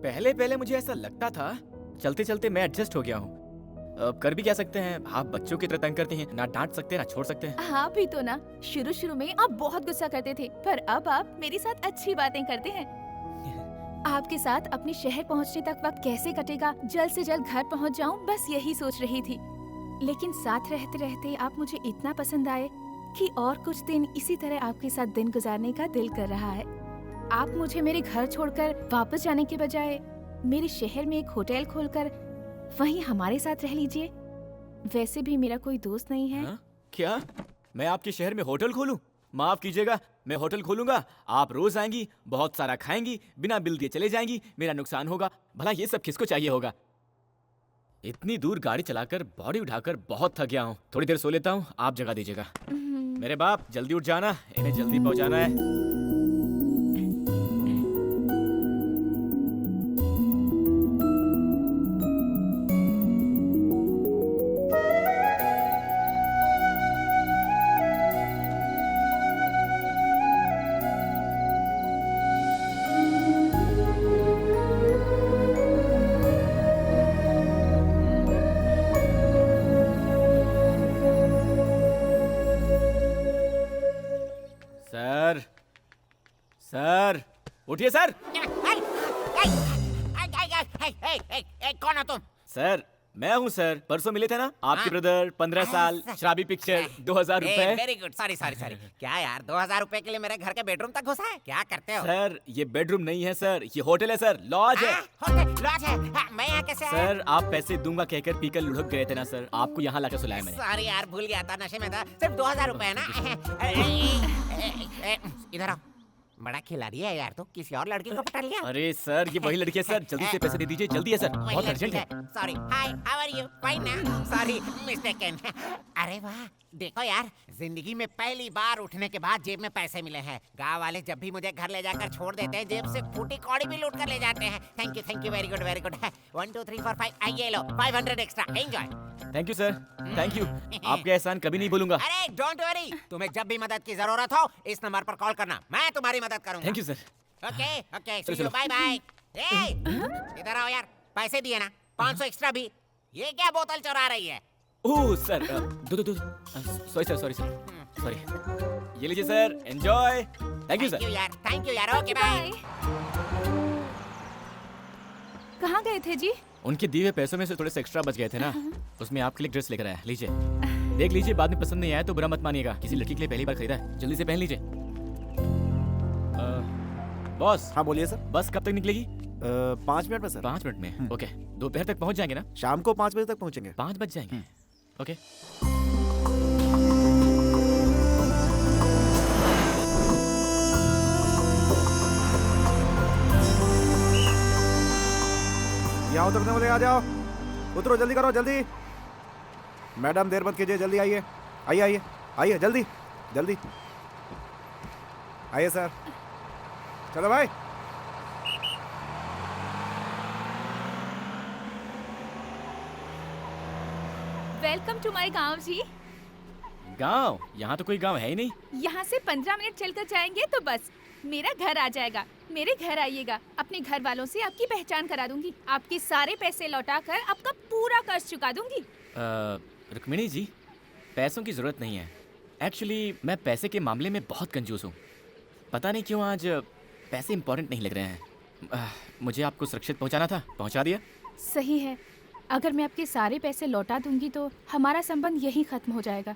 Speaker 4: पहले पहले मुझे ऐसा लगता था, चलते चलते मैं एडजस्ट हो गया हूँ। कर भी क्या सकते हैं, आप बच्चों की तरह तंग करते हैं, ना डांट सकते ना छोड़ सकते हैं।
Speaker 6: हाँ भी तो ना, शुरू शुरू में आप बहुत गुस्सा करते थे, पर अब आप मेरे साथ अच्छी बातें करते हैं। आपके साथ अपने शहर पहुंचने तक वक्त कैसे कटेगा, जल्द से जल्द घर पहुंच जाऊं, बस यही सोच रही थी। लेकिन साथ रहते रहते आप मुझे इतना पसंद आए कि और कुछ दिन इसी तरह आपके साथ दिन गुजारने का दिल कर रहा है। आप मुझे मेरे घर छोड़कर वापस जाने के बजाय मेरे शहर में एक होटल खोलकर वहीं हमारे साथ रह लीजिए। वैसे भी मेरा कोई दोस्त नहीं है।
Speaker 4: हाँ? क्या मैं आपके शहर में होटल खोलूं? माफ कीजिएगा, मैं होटल खोलूंगा, आप रोज आएंगी, बहुत सारा खाएंगी, बिना बिल दिए चले जाएंगी, मेरा नुकसान होगा। भला ये सब किसको चाहिए होगा? इतनी दूर गाड़ी चलाकर बॉडी उठाकर बहुत थक गया हूँ, थोड़ी देर सो लेता हूँ, आप जगा दीजिएगा। मेरे बाप जल्दी उठ जाना, इन्हें जल्दी पहुँचाना है। सर उठिए सर।
Speaker 8: कौन हो तुम?
Speaker 4: सर मैं हूँ सर, परसों मिले थे ना आपके ब्रदर, 15 साल, शराबी पिक्चर, 2000 रुपए।
Speaker 8: Very good, sorry sorry sorry. क्या यार 2000 रुपए के लिए मेरे घर के बेडरूम तक घुसा है? क्या करते हो?
Speaker 4: सर ये बेडरूम नहीं है सर, ये होटल है सर, लॉज है।
Speaker 8: होटल लॉज है? मैं यहाँ कैसे आया?
Speaker 4: सर आप पैसे दूंगा कहकर पीकर लुढ़क गए थे ना सर, आपको यहाँ लाकर सुलाया मैंने।
Speaker 8: सॉरी यार, भूल गया था, नशे में था। सिर्फ 2000 रुपए है ना? इधर आओ। बड़ा खिलाड़ी है यार, तो किसी और लड़की को पटा लिया?
Speaker 4: अरे सर ये वही लड़की है सर, जल्दी से पैसे दे दीजिए, जल्दी है सर, बहुत अर्जेंट है।
Speaker 8: Sorry, hi, how are you? Fine ना? Sorry, mistaken. अरे वाह, देखो यार, जिंदगी में पहली बार उठने के बाद जेब में पैसे मिले हैं। गांव वाले जब भी मुझे घर ले जाकर छोड़ देते हैं, जेब से फूटी कौड़ी भी लूट कर ले जाते हैं। Thank you, very good, very good. 1 2 3 4 5, ये लो 500 extra, enjoy.
Speaker 4: Thank you sir, thank you, आपके एहसान कभी नहीं भूलूंगा।
Speaker 8: अरे डोंट वरी, तुम्हें जब भी मदद की जरूरत हो इस नंबर पर कॉल करना, मैं तुम्हारी मदद करूंगा।
Speaker 4: Thank you sir.
Speaker 8: Okay okay, see you, bye bye. इधर आओ यार, पैसे दिए ना, 500 एक्स्ट्रा भी। ये क्या बोतल चुरा रही है?
Speaker 4: ओह सर, दो सॉरी सर, ये लीजिए sir, enjoy. Thank you sir.
Speaker 8: Thank you यार, ओके बाय।
Speaker 6: कहाँ गए थे जी?
Speaker 4: उनके दिए हुए पैसों में से थोड़े से एक्स्ट्रा बच गए थे ना, उसमें आपके लिए ड्रेस लेकर आया, लीजिए देख लीजिए, बाद में पसंद नहीं आया तो बुरा मत मानिएगा, किसी लड़की के लिए पहली बार खरीदा है, जल्दी से पहन लीजिए। बॉस।
Speaker 7: हाँ बोलिए सर।
Speaker 4: बस कब तक निकलेगी?
Speaker 7: 5 मिनट में सर।
Speaker 4: 5 मिनट में? ओके, दोपहर तक पहुंच जाएंगे ना?
Speaker 7: शाम को 5 बजे तक पहुंचेंगे।
Speaker 4: 5 बज जाएंगे? ओके।
Speaker 7: यहाँ उतरने वाले आ जाओ, उतरो, जल्दी करो, जल्दी। मैडम देर मत कीजिए, जल्दी आइए, आइए जल्दी जल्दी आइए सर। चलो भाई।
Speaker 6: वेलकम टू माय गांव जी।
Speaker 4: गांव? यहाँ तो कोई गांव है ही नहीं।
Speaker 6: यहाँ से 15 मिनट चलकर जाएंगे तो बस मेरा घर आ जाएगा। मेरे घर आइएगा, अपने घर वालों से आपकी पहचान करा दूंगी, आपके सारे पैसे लौटाकर आपका पूरा कर्ज चुका दूंगी।
Speaker 4: रुक्मिणी जी, पैसों की जरूरत नहीं है। एक्चुअली मैं पैसे के मामले में बहुत कंजूस हूँ, पता नहीं क्यों आज पैसे इंपॉर्टेंट नहीं लग रहे हैं। मुझे आपको सुरक्षित पहुँचाना था, पहुँचा दिया।
Speaker 6: सही है, अगर मैं आपके सारे पैसे लौटा दूंगी तो हमारा संबंध यहीं खत्म हो जाएगा।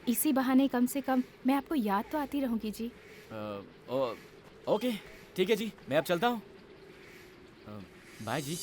Speaker 6: इसी बहाने कम से कम मैं आपको याद तो आती रहूंगी जी।
Speaker 4: ओके ठीक है जी, मैं अब चलता हूँ। बाय जी।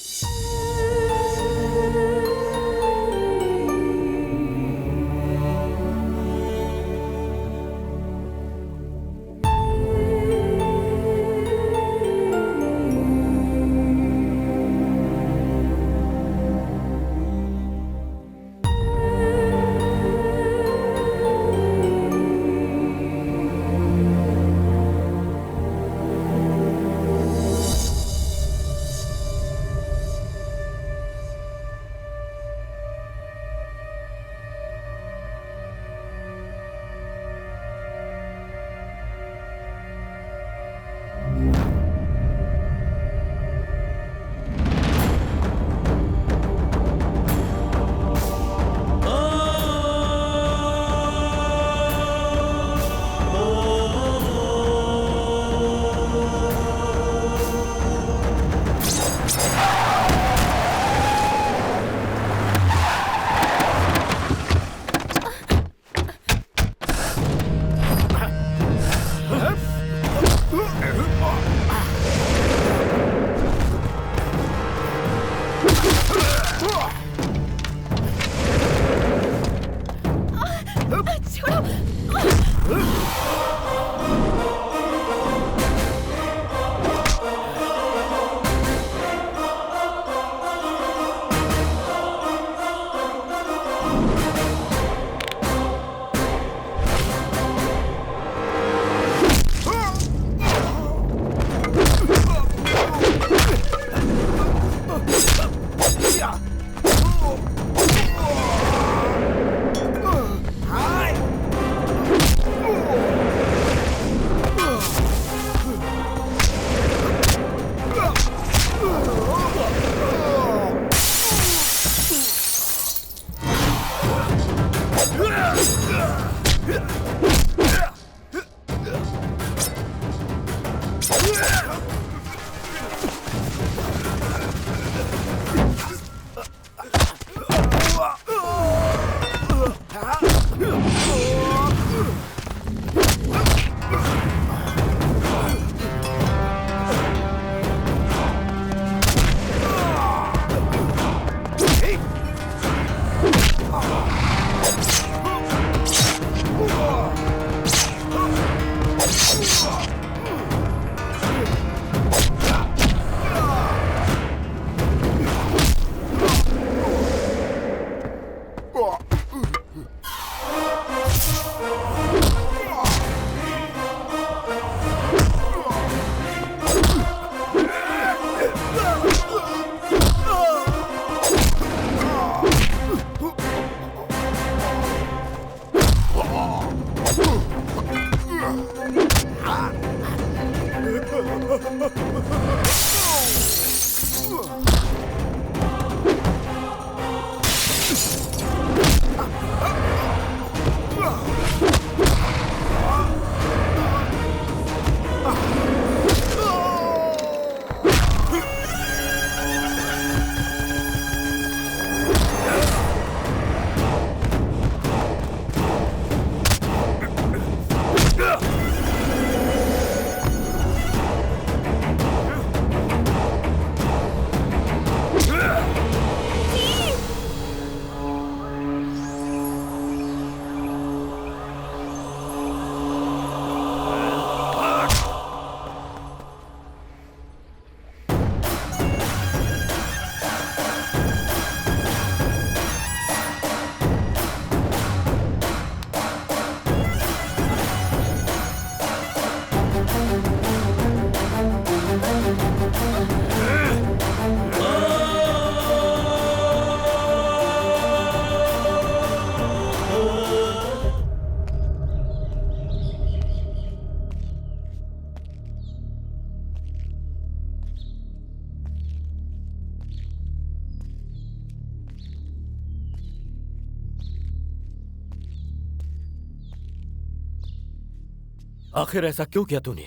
Speaker 10: आखिर ऐसा क्यों किया तूने?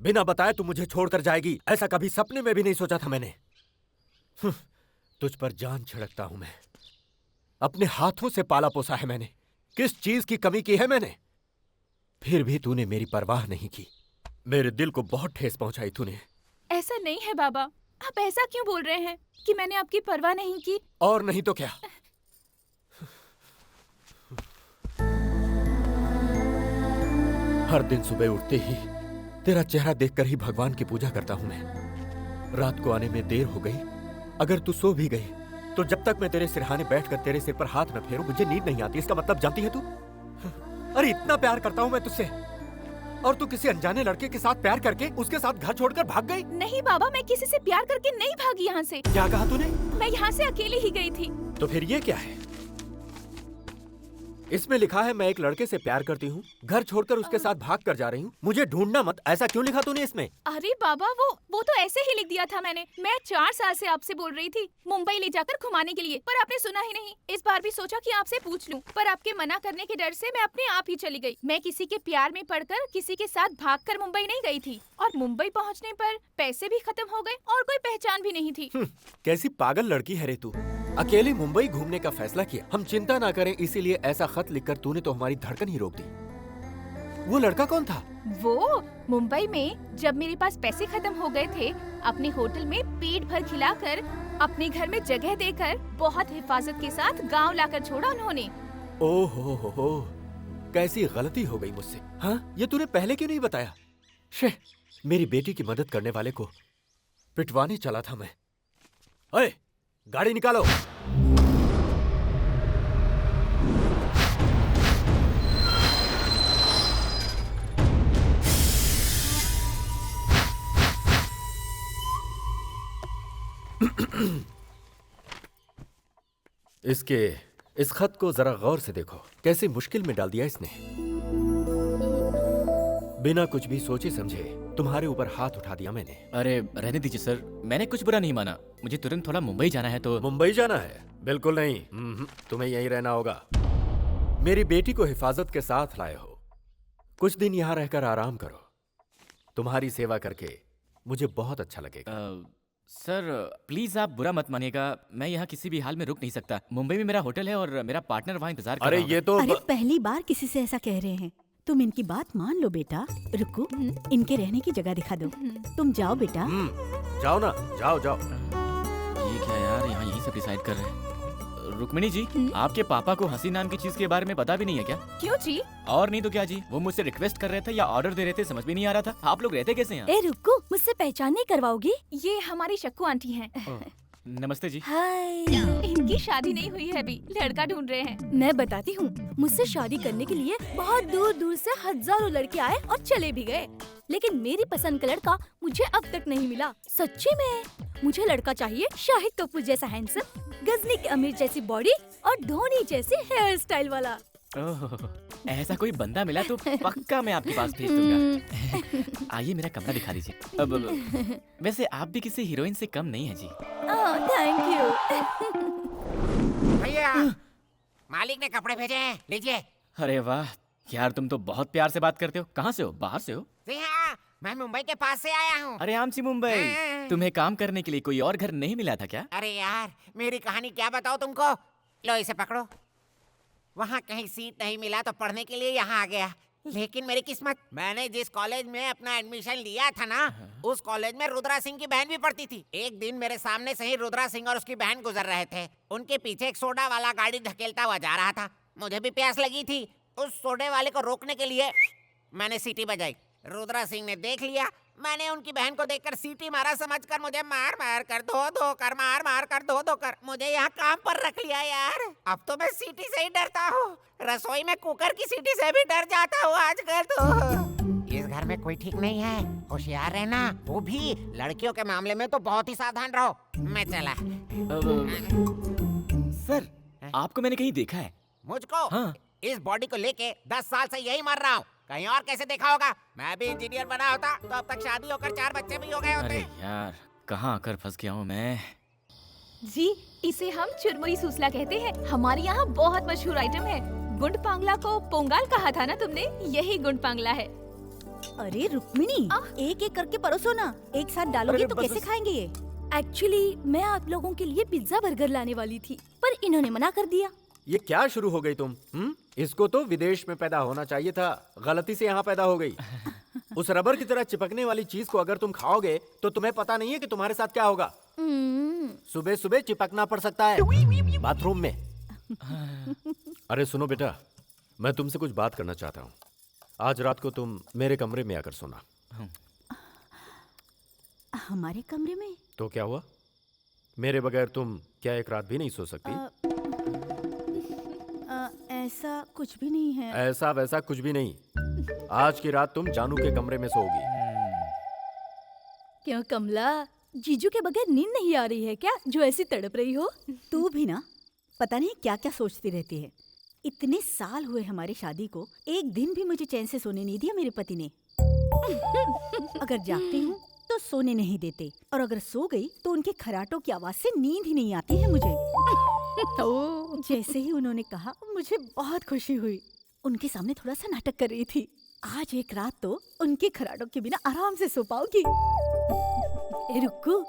Speaker 10: बिना बताए तू मुझे छोड़कर जाएगी, ऐसा कभी सपने में भी नहीं सोचा था मैंने। तुझ पर जान छिड़कता हूं मैं। अपने हाथों से पाला पोसा है मैंने। किस चीज की कमी की है मैंने? फिर भी तूने मेरी परवाह नहीं की। मेरे दिल को बहुत ठेस पहुंचाई तूने।
Speaker 6: ऐसा नहीं है बाबा, आप ऐसा क्यों बोल रहे हैं कि मैंने आपकी परवाह नहीं की?
Speaker 10: और नहीं तो क्या। हर दिन सुबह उठते ही तेरा चेहरा देखकर ही भगवान की पूजा करता हूं मैं। रात को आने में देर हो गई, अगर तू सो भी गई तो जब तक मैं तेरे सिरहाने बैठकर तेरे सिर पर हाथ न फेरूं मुझे नींद नहीं आती। इसका मतलब जानती है तू? अरे इतना प्यार करता हूं मैं तुझसे और तू किसी अनजाने लड़के के साथ प्यार करके उसके साथ घर छोड़कर भाग गई।
Speaker 6: नहीं बाबा, मैं किसी से प्यार करके नहीं भागी यहाँ से।
Speaker 10: क्या कहा तूने?
Speaker 6: मैं यहाँ से अकेली ही गई थी।
Speaker 10: तो फिर ये क्या है? इसमें लिखा है मैं एक लड़के से प्यार करती हूँ, घर छोड़कर उसके साथ भाग कर जा रही हूँ, मुझे ढूंढना मत। ऐसा क्यों लिखा तूने इसमें?
Speaker 6: अरे बाबा, वो तो ऐसे ही लिख दिया था मैंने। मैं 4 साल से आपसे बोल रही थी मुंबई ले जाकर घुमाने के लिए, पर आपने सुना ही नहीं। इस बार भी सोचा कि आपसे पूछ लूं, पर आपके मना करने के डर से मैं अपने आप ही चली गई। मैं किसी के प्यार में पड़कर किसी के साथ भागकर मुंबई नहीं गई थी, और मुंबई पहुँचने पर पैसे भी खत्म हो गए और कोई पहचान भी नहीं थी।
Speaker 10: कैसी पागल लड़की है रे तू। अकेले मुंबई घूमने का फैसला किया, हम चिंता ना करें इसीलिए ऐसा खत लिखकर तूने तो हमारी धड़कन ही रोक दी। वो लड़का कौन था?
Speaker 6: वो मुंबई में जब मेरे पास पैसे खत्म हो गए थे, अपने होटल में पेट भर खिलाकर, अपने घर में जगह देकर, बहुत हिफाजत के साथ गांव लाकर छोड़ा उन्होंने।
Speaker 10: ओहो हो, कैसी गलती हो गई मुझसे। हाँ, ये तूने पहले क्यों नहीं बताया? शे, मेरी बेटी की मदद करने वाले को पिटवाने चला था मैं। ओए, गाड़ी निकालो। इस खत को जरा गौर से देखो, कैसी मुश्किल में डाल दिया इसने। बिना कुछ भी सोचे समझे तुम्हारे ऊपर हाथ उठा दिया मैंने।
Speaker 4: अरे रहने दीजिए सर, मैंने कुछ बुरा नहीं माना। मुझे तुरंत थोड़ा मुंबई जाना है तो।
Speaker 10: मुंबई जाना है? बिल्कुल नहीं, तुम्हें यहीं रहना होगा। मेरी बेटी को हिफाजत के साथ लाए हो। कुछ दिन यहाँ रहकर आराम करो। तुम्हारी सेवा करके मुझे बहुत अच्छा लगेगा।
Speaker 4: सर प्लीज आप बुरा मत मानिएगा, मैं यहाँ किसी भी हाल में रुक नहीं सकता। मुंबई में मेरा होटल है और मेरा पार्टनर वहाँ इंतजार कर
Speaker 10: अरे
Speaker 4: रहा
Speaker 10: ये तो
Speaker 11: अरे पहली बार किसी से ऐसा कह रहे हैं। तुम इनकी बात मान लो बेटा। रुको, इनके रहने की जगह दिखा दो। तुम जाओ बेटा।
Speaker 10: जाओ ना, जाओ जाओ।
Speaker 4: ये क्या यार, यहाँ यही सब डिसाइड कर रहे हैं। रुक्मिणी जी, आपके पापा को हंसी नाम की चीज के बारे में पता भी नहीं है क्या?
Speaker 6: क्यों जी?
Speaker 4: और नहीं तो क्या जी, वो मुझसे रिक्वेस्ट कर रहे थे या ऑर्डर दे रहे थे, समझ भी नहीं आ रहा था। आप लोग रहते कैसे यहाँ?
Speaker 11: ए रुको, मुझसे पहचान नहीं करवाओगी?
Speaker 6: ये हमारी शक्कू आंटी हैं।
Speaker 4: नमस्ते जी।
Speaker 11: हाय।
Speaker 6: इनकी शादी नहीं हुई है अभी, लड़का ढूंढ रहे हैं।
Speaker 11: मैं बताती हूँ, मुझसे शादी करने के लिए बहुत दूर दूर से हजारों लड़के आए और चले भी गए, लेकिन मेरी पसंद का लड़का मुझे अब तक नहीं मिला। सच्ची में मुझे लड़का चाहिए शाहिद कपूर जैसा हैंडसम, गजनी की अमीर जैसी बॉडी और धोनी जैसी हेयर स्टाइल वाला।
Speaker 4: ओह, ऐसा कोई बंदा मिला तो पक्का मैं आपके पास भेज दूंगा। आइए मेरा कमरा दिखा दीजिए। अब वैसे आप भी किसी हीरोइन से कम नहीं है जी।
Speaker 11: Thank you.
Speaker 8: भैया, मालिक ने कपड़े भेजे हैं, लीजिए।
Speaker 4: अरे वाह यार, तुम तो बहुत प्यार से बात करते हो। कहाँ से हो? बाहर से हो?
Speaker 8: जी हाँ, मैं मुंबई के पास से आया हूँ।
Speaker 4: अरे आम सी मुंबई, तुम्हें काम करने के लिए कोई और घर नहीं मिला था क्या?
Speaker 8: अरे यार, मेरी कहानी क्या बताओ तुमको। लो इसे पकड़ो। वहाँ कहीं सीट नहीं मिला तो पढ़ने के लिए यहाँ आ गया। लेकिन मेरी किस्मत, मैंने जिस कॉलेज में अपना एडमिशन लिया था ना, उस कॉलेज में रुद्रा सिंह की बहन भी पढ़ती थी। एक दिन मेरे सामने से ही रुद्रा सिंह और उसकी बहन गुजर रहे थे। उनके पीछे एक सोडा वाला गाड़ी धकेलता हुआ जा रहा था। मुझे भी प्यास लगी थी। उस सोडे वाले को रोकने के लिए मैंने सीटी बजाई। रुद्रा सिंह ने देख लिया। मैंने उनकी बहन को देखकर सीटी मारा, समझकर मुझे मार मार कर धो कर मार मार कर धो कर मुझे यहाँ काम पर रख लिया यार। अब तो मैं सीटी से ही डरता हूँ। रसोई में कुकर की सीटी से भी डर जाता हूँ आजकल तो। इस घर में कोई ठीक नहीं है, होशियार रहना। वो भी लड़कियों के मामले में तो बहुत ही सावधान रहो। मैं चला।
Speaker 4: सर, आपको मैंने कहीं देखा है।
Speaker 8: मुझको?
Speaker 4: हाँ।
Speaker 8: इस बॉडी को लेके 10 साल से यही मर रहा हूँ। कहीं और कैसे देखा होगा? मैं भी इंजीनियर बना होता तो अब तक शादी होकर 4 बच्चे भी हो गए होते।
Speaker 4: अरे यार, कहाँ आकर फंस गया हूँ मैं।
Speaker 6: जी, इसे हम चुरमुरी सूसला कहते हैं। हमारे यहाँ बहुत मशहूर आइटम है। गुंड पांगला को पोंगाल कहा था ना तुमने, यही गुंड पांगला है।
Speaker 11: अरे रुक्मिणी, एक एक करके परोसो ना। एक साथ डालोगी तो कैसे खाएंगे ये? एक्चुअली मैं आप लोगों के लिए पिज्जा बर्गर लाने वाली थी, पर इन्होंने मना कर दिया।
Speaker 10: ये क्या शुरू हो गई तुम? इसको तो विदेश में पैदा होना चाहिए था, गलती से यहाँ पैदा हो गई। उस रबर की तरह चिपकने वाली चीज को अगर तुम खाओगे तो तुम्हें पता नहीं है कि तुम्हारे साथ क्या होगा। सुबह सुबह चिपकना पड़ सकता है बाथरूम में। अरे सुनो बेटा, मैं तुमसे कुछ बात करना चाहता हूँ। आज रात को तुम मेरे कमरे में आकर सोना।
Speaker 11: हमारे कमरे में?
Speaker 10: तो क्या हुआ? मेरे बगैर तुम क्या एक रात भी नहीं सो सकती?
Speaker 11: ऐसा कुछ भी नहीं है।
Speaker 10: ऐसा वैसा कुछ भी नहीं। आज की रात तुम जानू के कमरे में सोओगी।
Speaker 11: क्यों कमला, जीजू के बगैर नींद नहीं आ रही है क्या, जो ऐसी तड़प रही हो? तू भी ना पता नहीं क्या क्या सोचती रहती है। इतने साल हुए हमारी शादी को, एक दिन भी मुझे चैन से सोने नहीं दिया मेरे पति ने। अगर जागती हूँ तो सोने नहीं देते, और अगर सो गई तो उनके खराटों की आवाज से नींद ही नहीं आती है मुझे। तो जैसे ही उन्होंने कहा, मुझे बहुत खुशी हुई। उनके सामने थोड़ा सा नाटक कर रही थी। आज एक रात तो उनके खराटों के बिना आराम से सो पाओगी। रुको,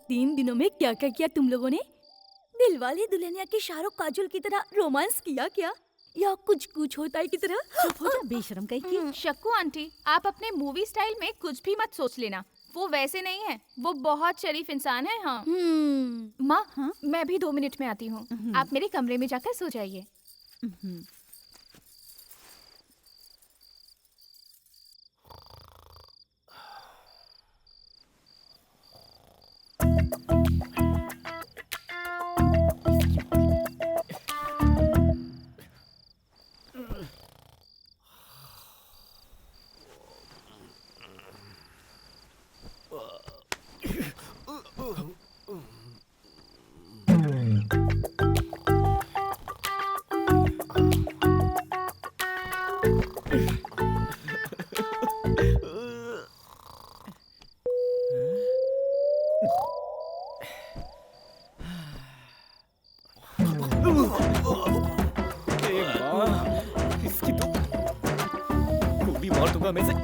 Speaker 11: 3 दिनों में क्या क्या किया तुम लोगों ने? दिलवाले दुल्हनिया के शाहरुख काजोल की तरह रोमांस किया क्या, या कुछ कुछ होता है की तरह? चुप हो जा बेशरम कहीं की।
Speaker 6: शक्कू आंटी, आप अपने मूवी स्टाइल में कुछ भी मत सोच लेना। वो वैसे नहीं है, वो बहुत शरीफ इंसान है। हाँ माँ, मैं भी 2 मिनट में आती हूँ। आप मेरे कमरे में जाकर सो जाइए।
Speaker 4: दूंगा मैं इसे।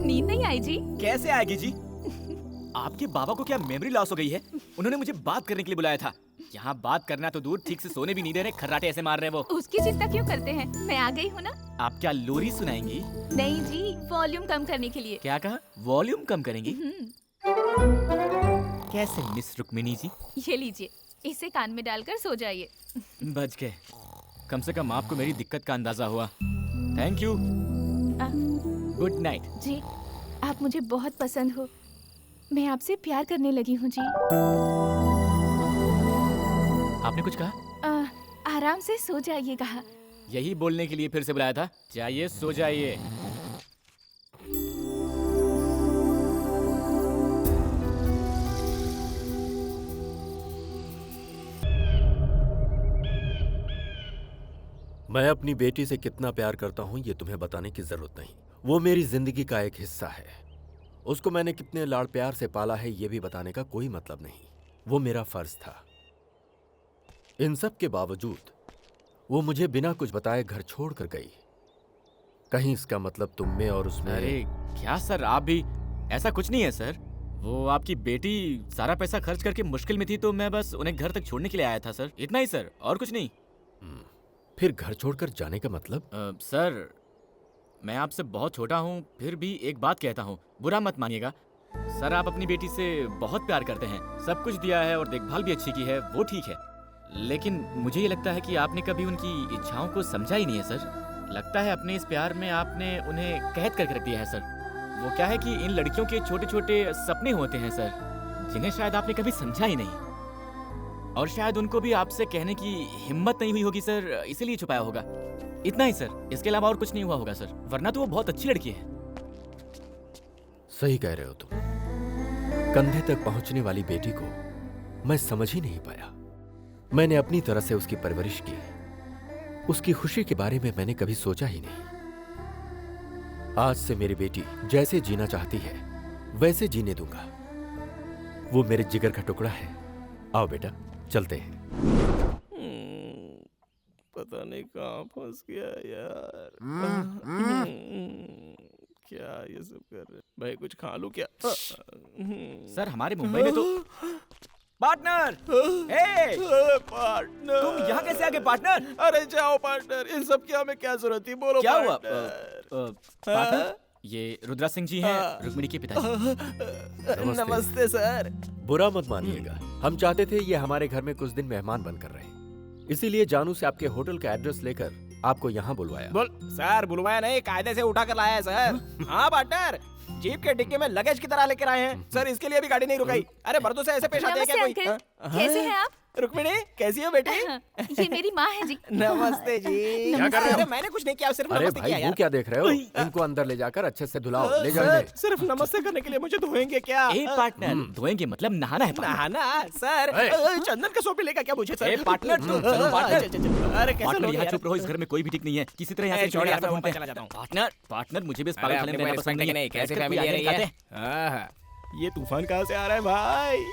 Speaker 6: नींद नहीं आई जी?
Speaker 4: कैसे आएगी जी? आपके बाबा को क्या मेमोरी लॉस हो गई है? उन्होंने मुझे बात करने के लिए बुलाया था। यहाँ बात करना तो दूर, ठीक से सोने भी नहीं दे रहे, खर्राटे ऐसे मार रहे हैं वो।
Speaker 6: उसकी चिंता क्यों करते हैं? मैं आ गई हूँ ना।
Speaker 4: आप क्या लोरी सुनाएंगी?
Speaker 6: नहीं जी, वॉल्यूम कम करने के लिए।
Speaker 4: क्या कहा? वॉल्यूम कम करेंगी? कैसे मिस रुक्मिणी जी?
Speaker 6: ये लीजिए, इसे कान में डालकर सो जाइए।
Speaker 4: बच गए। कम से कम आपको मेरी दिक्कत का अंदाजा हुआ। Thank you. Good night.
Speaker 6: जी, आप मुझे बहुत पसंद हो। मैं आपसे प्यार करने लगी हूँ जी।
Speaker 4: आपने कुछ कहा?
Speaker 6: आराम से सो जाइए कहा।
Speaker 4: यही बोलने के लिए फिर से बुलाया था। जाइए सो जाइए।
Speaker 10: मैं अपनी बेटी से कितना प्यार करता हूं ये तुम्हें बताने की जरूरत नहीं। वो मेरी जिंदगी का एक हिस्सा है। उसको मैंने कितने लाड़ प्यार से पाला है ये भी बताने का कोई मतलब नहीं। वो मेरा फर्ज था। इन सब के बावजूद वो मुझे बिना कुछ बताए घर छोड़कर गई। कहीं इसका मतलब तुम में और उसमें?
Speaker 4: अरे क्या सर, आप भी? ऐसा कुछ नहीं है सर। वो आपकी बेटी सारा पैसा खर्च करके मुश्किल में थी तो मैं बस उन्हें घर तक छोड़ने के लिए आया था सर। इतना ही सर, और कुछ नहीं।
Speaker 10: फिर घर छोड़कर जाने का मतलब?
Speaker 4: सर मैं आपसे बहुत छोटा हूँ, फिर भी एक बात कहता हूँ, बुरा मत मानिएगा। सर आप अपनी बेटी से बहुत प्यार करते हैं, सब कुछ दिया है और देखभाल भी अच्छी की है, वो ठीक है। लेकिन मुझे ये लगता है कि आपने कभी उनकी इच्छाओं को समझा ही नहीं है सर। लगता है अपने इस प्यार में आपने उन्हें कैद करके रख दिया है सर। वो क्या है कि इन लड़कियों के छोटे छोटे सपने होते हैं सर, जिन्हें शायद आपने कभी समझा ही नहीं। और शायद उनको भी आपसे कहने की हिम्मत नहीं हुई होगी सर, इसीलिए छुपाया होगा। इतना ही सर, इसके अलावा और कुछ नहीं हुआ होगा सर, वरना तो वो बहुत अच्छी लड़की है।
Speaker 10: सही कह रहे हो तुम। कंधे तक पहुंचने वाली बेटी को मैं समझ ही नहीं पाया। मैंने अपनी तरह से उसकी परवरिश की। उसकी खुशी के बारे में मैंने कभी सोचा ही नहीं। आज से मेरी बेटी जैसे जीना चाहती है वैसे जीने दूंगा। वो मेरे जिगर का टुकड़ा है। आओ बेटा चलते हैं।
Speaker 1: पता नहीं कहाँ फंस गया यार। क्या ये सब कर रहे भाई? कुछ खा लूं क्या?
Speaker 4: सर हमारे मुंबई में तो पार्टनर,
Speaker 1: पार्टनर
Speaker 4: तुम यहाँ कैसे आ गए पार्टनर?
Speaker 1: अरे जाओ पार्टनर, इन सब की हमें क्या जरूरत थी? बोलो
Speaker 4: क्या हुआ?
Speaker 1: पार्टनर।
Speaker 4: ये रुद्रा सिंह जी हैं, रुक्मिणी के पिताजी।
Speaker 1: नमस्ते सर।
Speaker 10: बुरा मत मानिएगा, हम चाहते थे ये हमारे घर में कुछ दिन मेहमान बनकर रहे, इसीलिए जानू से आपके होटल का एड्रेस लेकर आपको यहाँ बुलवाया।
Speaker 1: बोल सर, बुलवाया नहीं, कायदे से उठा कर लाया है सर। हाँ पार्टनर, जीप के डिक्की में लगेज की तरह लेकर आए हैं सर, इसके लिए भी गाड़ी नहीं रुकाई। अरे मर्दों से ऐसे पेश आते हैं क्या कोई?
Speaker 6: कैसे हैं आप?
Speaker 1: रुक्मिणी कैसी हो बेटी?
Speaker 6: ये मेरी माँ है जी।
Speaker 1: नमस्ते जी।
Speaker 10: क्या कर रहे हो?
Speaker 1: अरे मैंने कुछ नहीं किया, सिर्फ
Speaker 10: अरे
Speaker 1: नमस्ते
Speaker 10: भाई
Speaker 1: किया
Speaker 10: वो
Speaker 1: यार।
Speaker 10: क्या देख रहे हो? इनको अंदर ले जाकर अच्छे से धुलाओ, ले जाओ इन्हें।
Speaker 1: सिर्फ नमस्ते करने के लिए मुझे धोएंगे क्या?
Speaker 4: पार्टनर, धोएंगे मतलब नहाना है पार्टनर।
Speaker 1: नहाना सर? चंदन का सोपी लेगा क्या मुझे सर?
Speaker 4: पार्टनर चलो पार्टनर।
Speaker 1: अरे कैसे
Speaker 4: पार्टनर
Speaker 1: लोग
Speaker 4: यहाँ
Speaker 1: यार?
Speaker 4: चुप रहो, इस घर में कोई भी ठीक नहीं है। किसी तरह यहाँ से
Speaker 1: छोड़ यार,
Speaker 4: रास्ता
Speaker 1: मैं
Speaker 4: ढूंढते
Speaker 1: चला जाता
Speaker 4: हैं।
Speaker 1: हूँ।
Speaker 4: पार्टनर पार्टनर मुझे भी इस पागल खाने में रहना पसंद नहीं है।
Speaker 1: कैसे
Speaker 4: बैठकर
Speaker 1: फैमिली
Speaker 4: कोई
Speaker 1: आ रही
Speaker 4: आगे
Speaker 1: है?
Speaker 4: दिखाते हैं।
Speaker 1: ये तूफान कहाँ से आ रहा है भाई?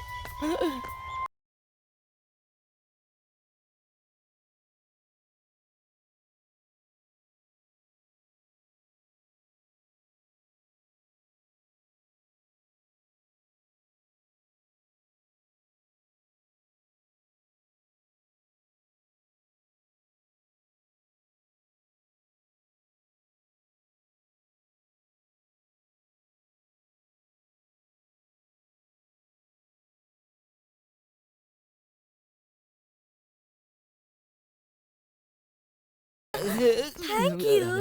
Speaker 11: Thank you.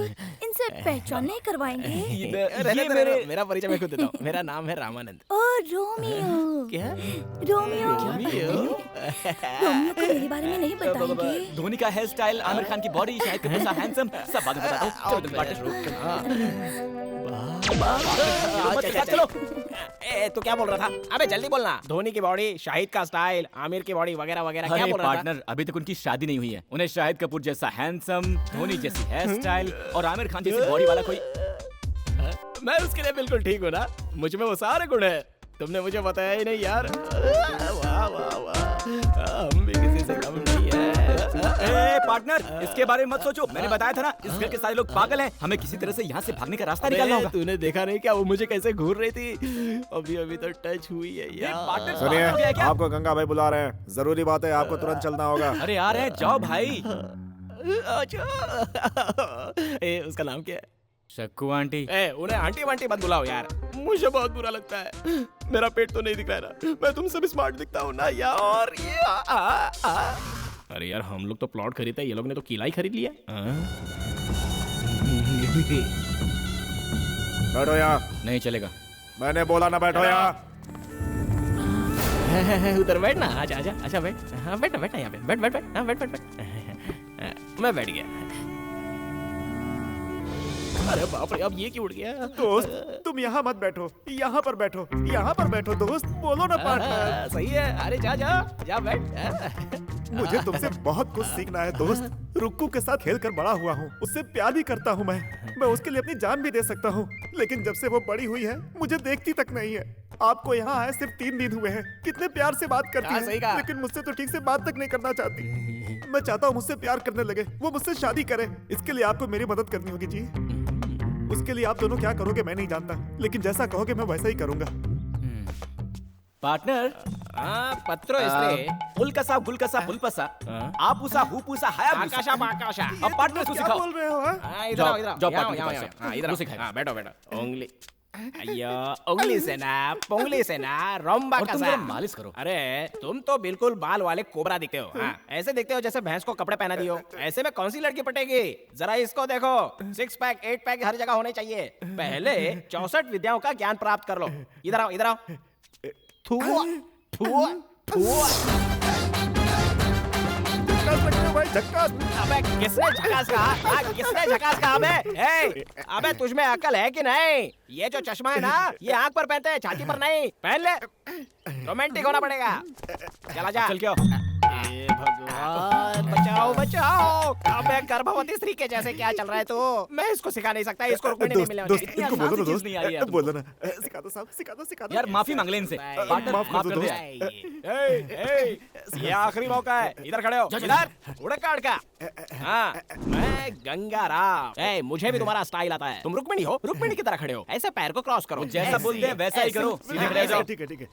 Speaker 11: इनसे पहचान नहीं करवाएंगे?
Speaker 1: ये मेरा परिचय मैं खुद देता हूँ। मेरा नाम है रामानंद।
Speaker 11: ओ रोमियो।
Speaker 1: क्या?
Speaker 11: रोमियो।
Speaker 1: रोमियो?
Speaker 11: रोमियो को मेरे बारे में नहीं बताएंगे?
Speaker 4: धोनी का हेयर स्टाइल, आमिर खान की बॉडी, शाहिद कपूर सा हैंडसम, सब बाद में बताता हूँ। चलो तुम पार्टनर। चलो।
Speaker 1: तू क्या बोल रहा था? अबे जल्दी बोलना। धोनी की बॉडी, शाहिद का स्टाइल, आमिर की बॉडी वगैरह वगैरह क्या बोल रहा था?
Speaker 4: पार्टनर अभी तक उनकी शादी नहीं हुई है। उन्हें शाहिद कपूर जैसा हैंडसम, धोनी जैसी हेयर स्टाइल और आमिर खान जैसी बॉडी वाला कोई।
Speaker 1: मैं उसके लिए बिल्कुल ठीक हूँ ना, मुझ में वो सारे गुण है। तुमने मुझे बताया ही नहीं यार। वाह वाह वाह, हम भी किसी से कम नहीं है।
Speaker 4: ए पार्टनर, इसके बारे में मत सोचो, मैंने बताया था ना इस घर के सारे लोग पागल हैं, हमें किसी तरह से यहाँ से भागने का रास्ता निकालना होगा।
Speaker 1: तूने देखा नहीं क्या वो मुझे कैसे घूर रही थी? अभी अभी तो टच हुई है यार।
Speaker 7: सुनिए, आपको गंगा भाई बुला रहे हैं, जरूरी बात है, आपको तुरंत चलना होगा।
Speaker 4: अरे यार है, जाओ भाई।
Speaker 1: उसका नाम क्या है?
Speaker 4: शक्कू आंटी।
Speaker 1: उन्हें आंटी वांटी मत बुलाओ यार, मुझे बहुत बुरा लगता है। मेरा पेट तो नहीं दिख रहा है ना, मैं तुमसे भी स्मार्ट दिखता हूँ ना यार। अरे यार हम लोग तो प्लॉट खरीदते हैं, ये लोग ने तो किला ही खरीद लिया।
Speaker 7: बैठो यहाँ।
Speaker 4: नहीं चलेगा।
Speaker 7: मैंने बोला ना बैठो यहाँ।
Speaker 1: उधर बैठ ना, आजा आजा, अच्छा बैठ। हाँ बैठ ना, बैठ ना यहाँ पे, बैठ बैठ बैठ, हाँ बैठ बैठ बैठ। मैं बैठ गया। अरे बाप रे, अब ये क्यों उड़ गया?
Speaker 7: दोस्त तुम यहाँ मत बैठो, यहाँ पर बैठो, यहाँ पर बैठो दोस्त, बोलो ना पार्टनर।
Speaker 1: सही है, अरे जा जा जा बैठ।
Speaker 7: मुझे तुमसे बहुत कुछ सीखना है दोस्त। रुक्कू के साथ खेल कर बड़ा हुआ हूँ, उससे प्यार भी करता हूँ मैं उसके लिए अपनी जान भी दे सकता हूँ, लेकिन जब से वो बड़ी हुई है मुझे देखती तक नहीं है। आपको यहाँ आए सिर्फ 3 दिन हुए हैं, कितने प्यार से बात करती है, लेकिन मुझसे तो ठीक से बात तक नहीं करना चाहती। मैं चाहता हूँ मुझसे प्यार करने लगे, वो मुझसे शादी करे। इसके लिए आपको मेरी मदद करनी होगी जी। उसके लिए आप दोनों क्या करोगे मैं नहीं जानता, लेकिन जैसा कहोगे मैं वैसा ही करूंगा।
Speaker 4: पार्टनर,
Speaker 1: पत्रो इसलिए
Speaker 4: उल्कसा गुलकसा पुलपसा, आपूसा हुपूसा
Speaker 1: आकाशा आकाशा।
Speaker 4: अब पार्टनर को
Speaker 7: क्या
Speaker 4: सिखाओ।
Speaker 7: बोल रहे हो?
Speaker 1: इधर आओ,
Speaker 4: जाओ
Speaker 1: यहाँ,
Speaker 4: पार्टनर
Speaker 1: यहाँ,
Speaker 4: के
Speaker 1: यहाँ,
Speaker 4: पास।
Speaker 1: हाँ, इधर
Speaker 4: वो
Speaker 1: आओ।
Speaker 4: सिखाएगा।
Speaker 1: हाँ, बैठो बैठो। उंगली अय्यो, उंगली से ना, पोंगली से ना, रोम्बा
Speaker 4: और
Speaker 1: का
Speaker 4: तुम
Speaker 1: सा।
Speaker 4: जरा मालिश करो।
Speaker 1: अरे तुम तो बिल्कुल बाल वाले कोबरा दिखते हो। हाँ, ऐसे दिखते हो जैसे भैंस को कपड़े पहना दियो। ऐसे में कौन सी लड़की पटेगी? जरा इसको देखो, 6 पैक 8 पैक हर जगह होने चाहिए। पहले 64 विद्याओं का ज्ञान प्राप्त कर लो। इधर आओ, इधर आओ। थुआ थुआ थुआ।
Speaker 7: भाई झक्कास।
Speaker 1: अबे किसने झकास कहा? किसने झकास कहा? अबे तुझमें अकल है कि नहीं? ये जो चश्मा है ना, ये आंख पर पहनते हैं, छाती पर नहीं। पहन ले, रोमांटिक होना पड़ेगा। चला जा।
Speaker 4: चल क्या?
Speaker 1: हे भगवान, बचाओ बचाओ। अबे गर्भवती स्त्री के जैसे क्या चल रहा है तू? मैं इसको सिखा नहीं सकता, इसको रुकने नहीं मिलेगा।
Speaker 7: दोस्त इनको बोलो ना दोस्त,
Speaker 4: नहीं आ रही है
Speaker 7: बोलो ना, सिखा दो साहब, सिखा दो सिखा दो।
Speaker 4: यार माफी मांग ले इनसे। पार्टनर
Speaker 7: माफ कर दो
Speaker 1: ये आखिरी मौका है, इधर खड़े हो। इधर उड़ काट का। हाँ, मैं गंगा राम। मुझे भी तुम्हारा स्टाइल आता है। तुम रुक्मिणी हो, रुक्मिणी की तरह खड़े हो। ऐसे पैर को क्रॉस करो।
Speaker 4: जैसा बोलते हैं वैसा ही करो, सीधे खड़े हो जाओ।
Speaker 7: ठीक है ठीक है।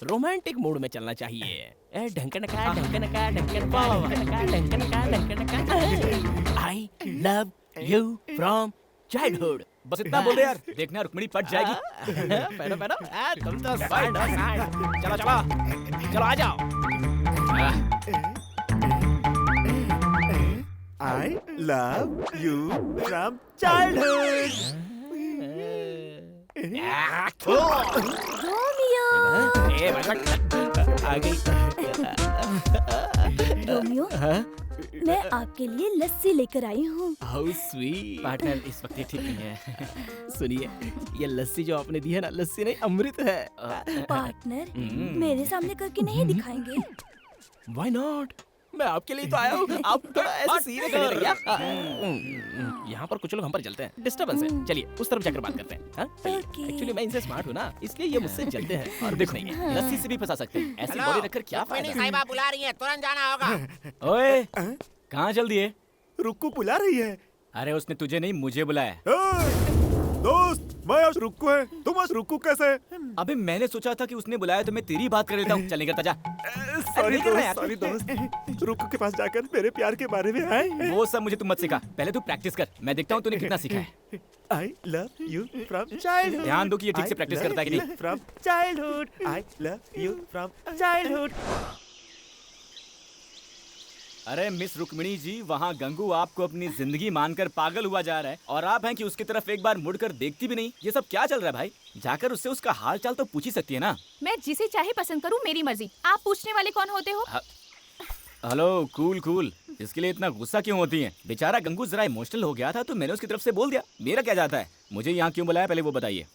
Speaker 1: रोमांटिक मूड में चलना चाहिए। ढंकन का ढंकन का ढंकन का ढंकन का ढंकन का। आई लव यू फ्रॉम चाइल्डहुड।
Speaker 4: बस इतना बोल दे यार, देखना रुक्मिणी पट जाएगी।
Speaker 1: पहनो पहनो, तुम तो साइड साइड। चलो चलो चलो, आ जाओ।
Speaker 7: I love you from childhood.
Speaker 11: Romeo.
Speaker 1: आ गई।
Speaker 11: रोमियो, मैं आपके लिए लस्सी लेकर आई हूँ।
Speaker 1: How sweet.
Speaker 4: पार्टनर इस वक्त ये ठीक नहीं है।
Speaker 1: सुनिए, ये लस्सी जो आपने दी है ना, लस्सी नहीं अमृत है।
Speaker 11: पार्टनर, मेरे सामने करके नहीं दिखाएंगे?
Speaker 1: Why not? मैं आपके लिए तो आया हूँ। आप थोड़ा ऐसे सीधे खड़े रहिए। यहाँ पर कुछ लोग हम पर जलते हैं, डिस्टर्बेंस है। चलिए उस तरफ जाकर बात करते हैं।
Speaker 11: Okay.
Speaker 1: एक्चुअली मैं इनसे स्मार्ट हूँ ना, इसलिए ये मुझसे जलते हैं। और
Speaker 4: देखो लस्सी से भी फंसा सकते हैं, ऐसी बॉडी रखकर क्या
Speaker 8: रुक्मिणी
Speaker 4: फायदा?
Speaker 8: साहिबा बुला रही है, तुरंत जाना होगा।
Speaker 4: ओए, कहाँ चल दिए?
Speaker 7: रुक्कू बुला रही है।
Speaker 4: अरे उसने तुझे नहीं मुझे बुलाया।
Speaker 7: दोस्त मैं आज रुक्कू है, तुम आज रुक्कू कैसे?
Speaker 4: अबे मैंने सोचा था कि उसने बुलाया तो मैं तेरी बात कर लेता हूँ। चल निकलता जा।
Speaker 7: सॉरी दोस्त, रुक्कू के पास जाकर मेरे प्यार के बारे में आए।
Speaker 4: वो सब मुझे तुम मत सिखा, पहले तू प्रैक्टिस कर, मैं देखता हूँ तूने कितना सीखा है।
Speaker 7: I love you from childhood.
Speaker 4: ध्यान दो कि ये ठीक से प्रैक्टिस करता है कि नहीं।
Speaker 7: From childhood. I love you from childhood.
Speaker 4: अरे मिस रुक्मिणी जी, वहाँ गंगू आपको अपनी जिंदगी मानकर पागल हुआ जा रहा है और आप हैं कि उसकी तरफ एक बार मुड़कर देखती भी नहीं। ये सब क्या चल रहा है भाई? जाकर उससे उसका हाल चाल तो पूछ ही सकती है ना।
Speaker 6: मैं जिसे चाहे पसंद करूं, मेरी मर्जी। आप पूछने वाले कौन होते हो?
Speaker 4: हेलो कूल कूल, इसके लिए इतना गुस्सा क्यों होती हैं? बेचारा गंगू जरा इमोशनल हो गया था तो मैंने उसकी तरफ से बोल दिया। मेरा क्या जाता है? मुझे यहाँ क्यों बुलाया पहले वो बताइए।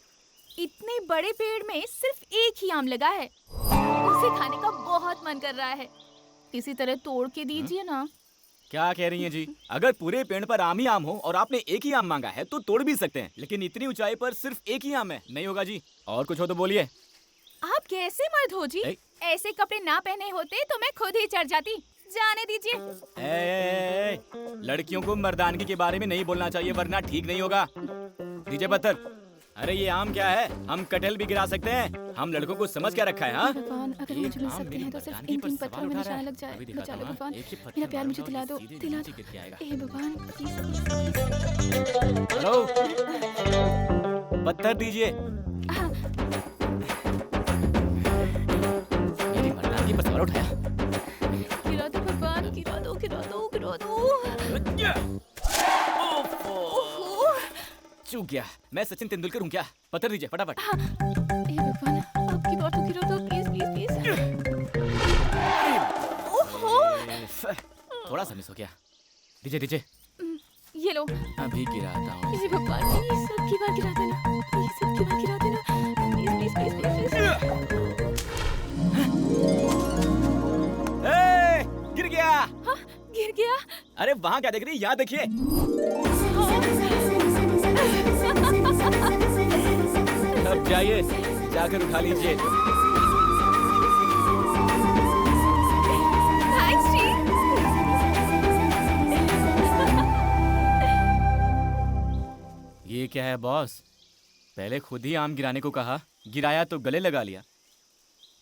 Speaker 6: इतने बड़े पेड़ में सिर्फ एक ही आम लगा है, उसे खाने का बहुत मन कर रहा है। इसी तरह तोड़ के दीजिए ना।
Speaker 4: क्या कह रही हैं जी? अगर पूरे पेड़ पर आम ही आम हो और आपने एक ही आम मांगा है तो तोड़ भी सकते हैं, लेकिन इतनी ऊंचाई पर सिर्फ एक ही आम है, नहीं होगा जी। और कुछ हो तो बोलिए।
Speaker 6: कैसे मर्द हो जी? ऐसे कपड़े ना पहने होते तो मैं खुद ही चढ़ जाती। जाने दीजिए।
Speaker 4: लड़कियों को मर्दानगी के बारे में नहीं बोलना चाहिए वरना ठीक नहीं होगा। डीजे पत्थर, अरे ये आम क्या है? हम कटहल भी गिरा सकते हैं। हम लड़कों को समझ क्या रखा है? हाँ,
Speaker 6: भगवान अगर मुझे मिल सकते हैं तो सिर्फ इन 3 पत्थरों में निशाना लग जाए। बचा लो भगवान, मेरा प्यार मुझे दिला दो, दिला दो। हे भगवान प्लीज।
Speaker 4: हेलो, पत्थर दीजिए। मेरी मर्दानगी पर सवाल उठाया।
Speaker 6: गिरा दो भगवान, गिरा दो, गिरा दो, गिरा दो।
Speaker 4: चूक गया। मैं सचिन तेंदुलकर हूँ क्या? पत्थर दीजिए फटाफट।
Speaker 6: हे भगवान, आपकी बात को गिरा दो प्लीज प्लीज प्लीज। ओहो,
Speaker 4: थोड़ा सा मिस हो गया। दीजिए दीजिए।
Speaker 6: ये लो।
Speaker 4: अभी गिराता हूँ।
Speaker 6: हे भगवान, प्लीज सबकी बात गिरा देना, प्लीज सबकी बात गिरा देना, प्लीज प्लीज प्लीज प्लीज।
Speaker 4: गिर गया।
Speaker 6: हाँ, गिर गया।
Speaker 4: अरे वहाँ क्या देख रही है? यहाँ देखिए। अब जाइए, जाकर उठा लीजिए।
Speaker 6: थैंक्स जी।
Speaker 4: ये क्या है बॉस? पहले खुद ही आम गिराने को कहा, गिराया तो गले लगा लिया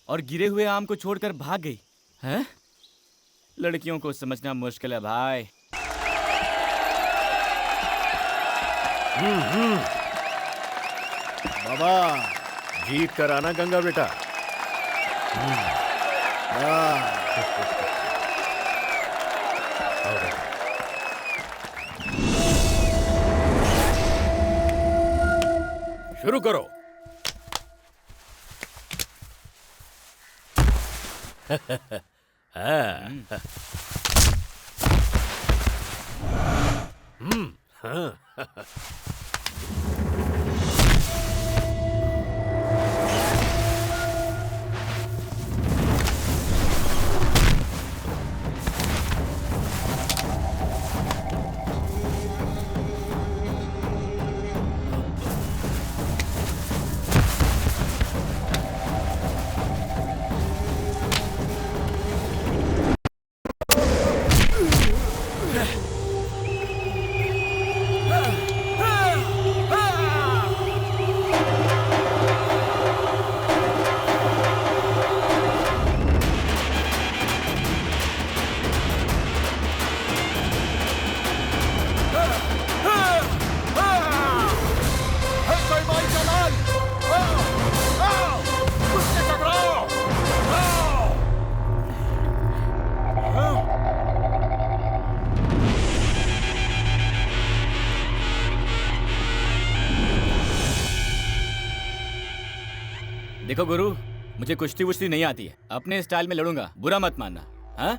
Speaker 4: और गिरे हुए आम को छोड़कर भाग गई। हैं? लड़कियों को समझना मुश्किल है भाई।
Speaker 10: बाबा जीत कर आना गंगा बेटा। शुरू करो।
Speaker 4: देखो गुरु, मुझे कुश्ती वुश्ती नहीं आती है। अपने स्टाइल में लड़ूंगा, बुरा मत मानना। हाँ?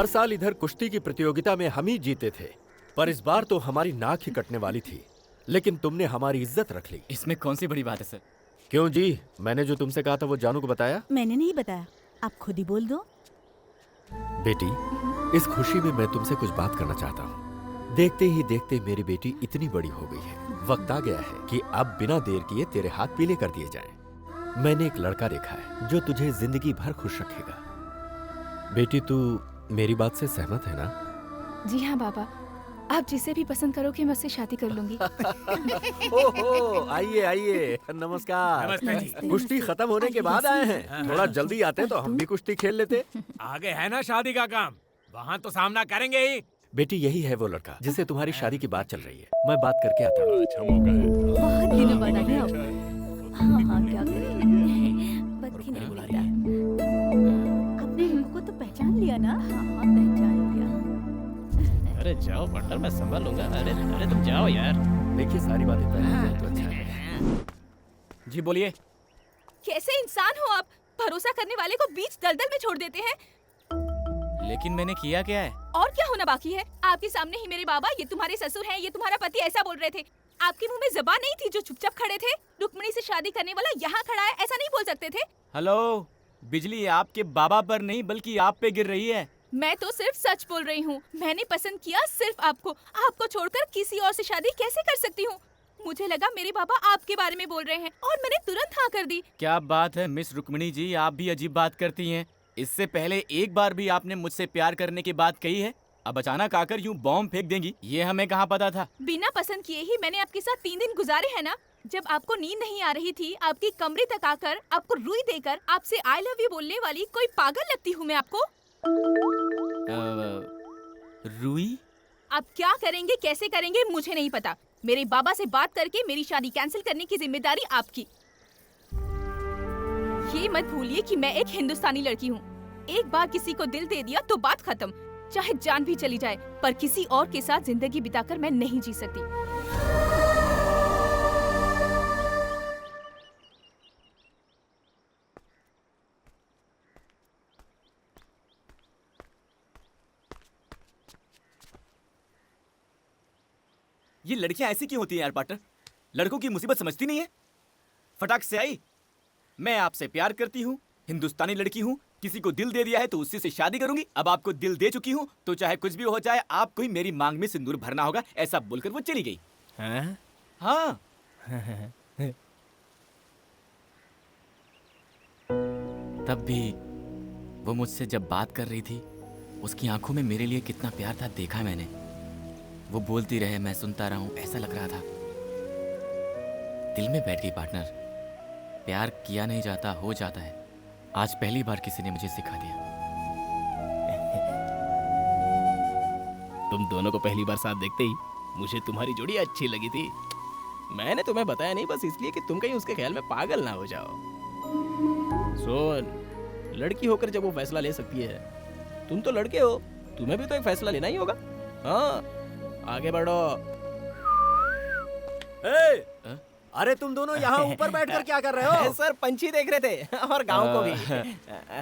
Speaker 10: हर साल इधर कुश्ती की प्रतियोगिता में हम ही जीते थे, पर इस बार तो हमारी नाक ही कटने वाली थी, लेकिन तुमने हमारी इज्जत रख ली।
Speaker 4: इसमें कौन सी बड़ी बात है सर?
Speaker 10: क्यों जी, मैंने जो तुमसे कहा था वो जानू को बताया?
Speaker 11: मैंने नहीं बताया, आप खुद ही बोल दो।
Speaker 10: बेटी, इस खुशी में मैं तुमसे कुछ बात करना चाहता हूँ। देखते ही देखते मेरी बेटी इतनी बड़ी हो गई है, वक्त आ गया है कि अब बिना देर किए तेरे हाथ पीले कर दिए जाएं। मैंने एक लड़का देखा है जो तुझे जिंदगी भर खुश रखेगा। बेटी, तू मेरी बात से सहमत है ना?
Speaker 6: जी हाँ बाबा, आप जिसे भी पसंद करोगे मैं उससे शादी कर लूंगी।
Speaker 10: ओहो, आइए आइए, नमस्कार।
Speaker 9: नमस्ते जी।
Speaker 10: कुश्ती खत्म होने के बाद आए हैं। थोड़ा जल्दी आते तो हम भी कुश्ती खेल लेते।
Speaker 9: आगे है ना शादी का काम, वहाँ तो सामना करेंगे ही।
Speaker 10: बेटी, यही है वो लड़का जिससे तुम्हारी शादी की बात चल रही है। मैं बात करके आता हूँ।
Speaker 3: अच्छा मौका है।
Speaker 11: बहुत दिनों बाद आ गया। हाँ हाँ, क्या करें, बस ही नहीं मिलता। अपने लोगों को तो पहचान लिया ना? हाँ हाँ, पहचान लिया।
Speaker 1: अरे जाओ पार्टनर, मैं संभाल लूंगा। अरे अरे तुम जाओ यार।
Speaker 10: देखिए, सारी बातें तय हो जाए तो अच्छा है।
Speaker 4: जी बोलिए।
Speaker 6: कैसे इंसान हो आप, भरोसा करने वाले को बीच दलदल में छोड़ देते हैं।
Speaker 4: लेकिन मैंने किया क्या है?
Speaker 6: और क्या होना बाकी है? आपके सामने ही मेरे बाबा, ये तुम्हारे ससुर हैं, ये तुम्हारा पति, ऐसा बोल रहे थे। आपके मुंह में ज़बान नहीं थी जो चुपचाप खड़े थे? रुक्मिणी से शादी करने वाला यहाँ खड़ा है, ऐसा नहीं बोल सकते थे?
Speaker 4: हेलो, बिजली आपके बाबा पर नहीं बल्कि आप पे गिर रही है।
Speaker 6: मैं तो सिर्फ सच बोल रही हूँ। मैंने पसंद किया सिर्फ आपको। आपको छोड़कर किसी और से शादी कैसे कर सकती हूँ? मुझे लगा मेरे बाबा आपके बारे में बोल रहे हैं और मैंने तुरंत हाँ कर दी।
Speaker 4: क्या बात है मिस रुक्मिणी जी, आप भी अजीब बात करती हैं। इससे पहले एक बार भी आपने मुझसे प्यार करने की बात कही है, अब अचानक आकर यूं बॉम्ब फेंक देंगी, ये हमें कहाँ पता था।
Speaker 6: बिना पसंद किए ही मैंने आपके साथ 3 दिन गुजारे हैं ना। जब आपको नींद नहीं आ रही थी, आपकी कमरे तक आकर आपको रुई देकर आपसे आई लव यू बोलने वाली कोई पागल लगती हूँ मैं आपको?
Speaker 4: रुई?
Speaker 6: आप क्या करेंगे, कैसे करेंगे, मुझे नहीं पता। मेरे बाबा से बात करके मेरी शादी कैंसिल करने की जिम्मेदारी आपकी। ये मत भूलिए कि मैं एक हिंदुस्तानी लड़की हूँ। एक बार किसी को दिल दे दिया तो बात खत्म, चाहे जान भी चली जाए, पर किसी और के साथ जिंदगी बिताकर मैं नहीं जी सकती।
Speaker 4: ये लड़कियां ऐसी क्यों होती हैं यार पार्टनर? लड़कों की मुसीबत समझती नहीं है। फटाक से आई, मैं आपसे प्यार करती हूँ, हिंदुस्तानी लड़की हूँ, किसी को दिल दे दिया है तो उसी से शादी करूंगी। अब आपको दिल दे चुकी हूँ तो चाहे कुछ भी हो जाए, आपको ही मेरी मांग में सिंदूर भरना होगा, ऐसा बोलकर वो चली गई।
Speaker 1: हाँ?
Speaker 4: हाँ। तब भी वो मुझसे जब बात कर रही थी, उसकी आंखों में मेरे लिए कितना प्यार था देखा मैंने। वो बोलती रहे, मैं सुनता रहा हूँ, ऐसा लग रहा था दिल में बैठ गई। पार्टनर, प्यार किया नहीं जाता, हो जाता है। आज पहली बार किसी ने मुझे सिखा दिया।
Speaker 1: तुम दोनों को पहली बार साथ देखते ही मुझे तुम्हारी जोड़ी अच्छी लगी थी। मैंने तुम्हें बताया नहीं बस इसलिए कि तुम कहीं उसके ख्याल में पागल ना हो जाओ। सुन, लड़की होकर जब वो फैसला ले सकती है, तुम तो लड़के हो, तुम्हें भी तो एक फैसला लेना ही होगा। हाँ, आगे बढ़ो।
Speaker 10: अरे तुम दोनों यहाँ ऊपर बैठकर क्या कर रहे हो?
Speaker 1: सर, पंछी देख रहे थे और गांव को भी।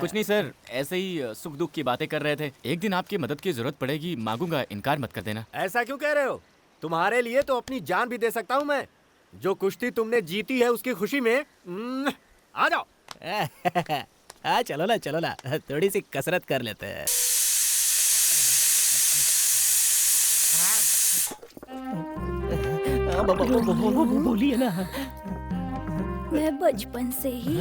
Speaker 4: कुछ नहीं सर, ऐसे ही सुख दुख की बातें कर रहे थे। एक दिन आपकी मदद की जरूरत पड़ेगी, मांगूंगा, इनकार मत कर देना।
Speaker 10: ऐसा क्यों कह रहे हो? तुम्हारे लिए तो अपनी जान भी दे सकता हूँ मैं। जो कुश्ती तुमने जीती है उसकी खुशी में आ जाओ।
Speaker 1: चलो ना, थोड़ी सी कसरत कर लेते हैं। बोलिए ना।
Speaker 11: मैं बचपन से ही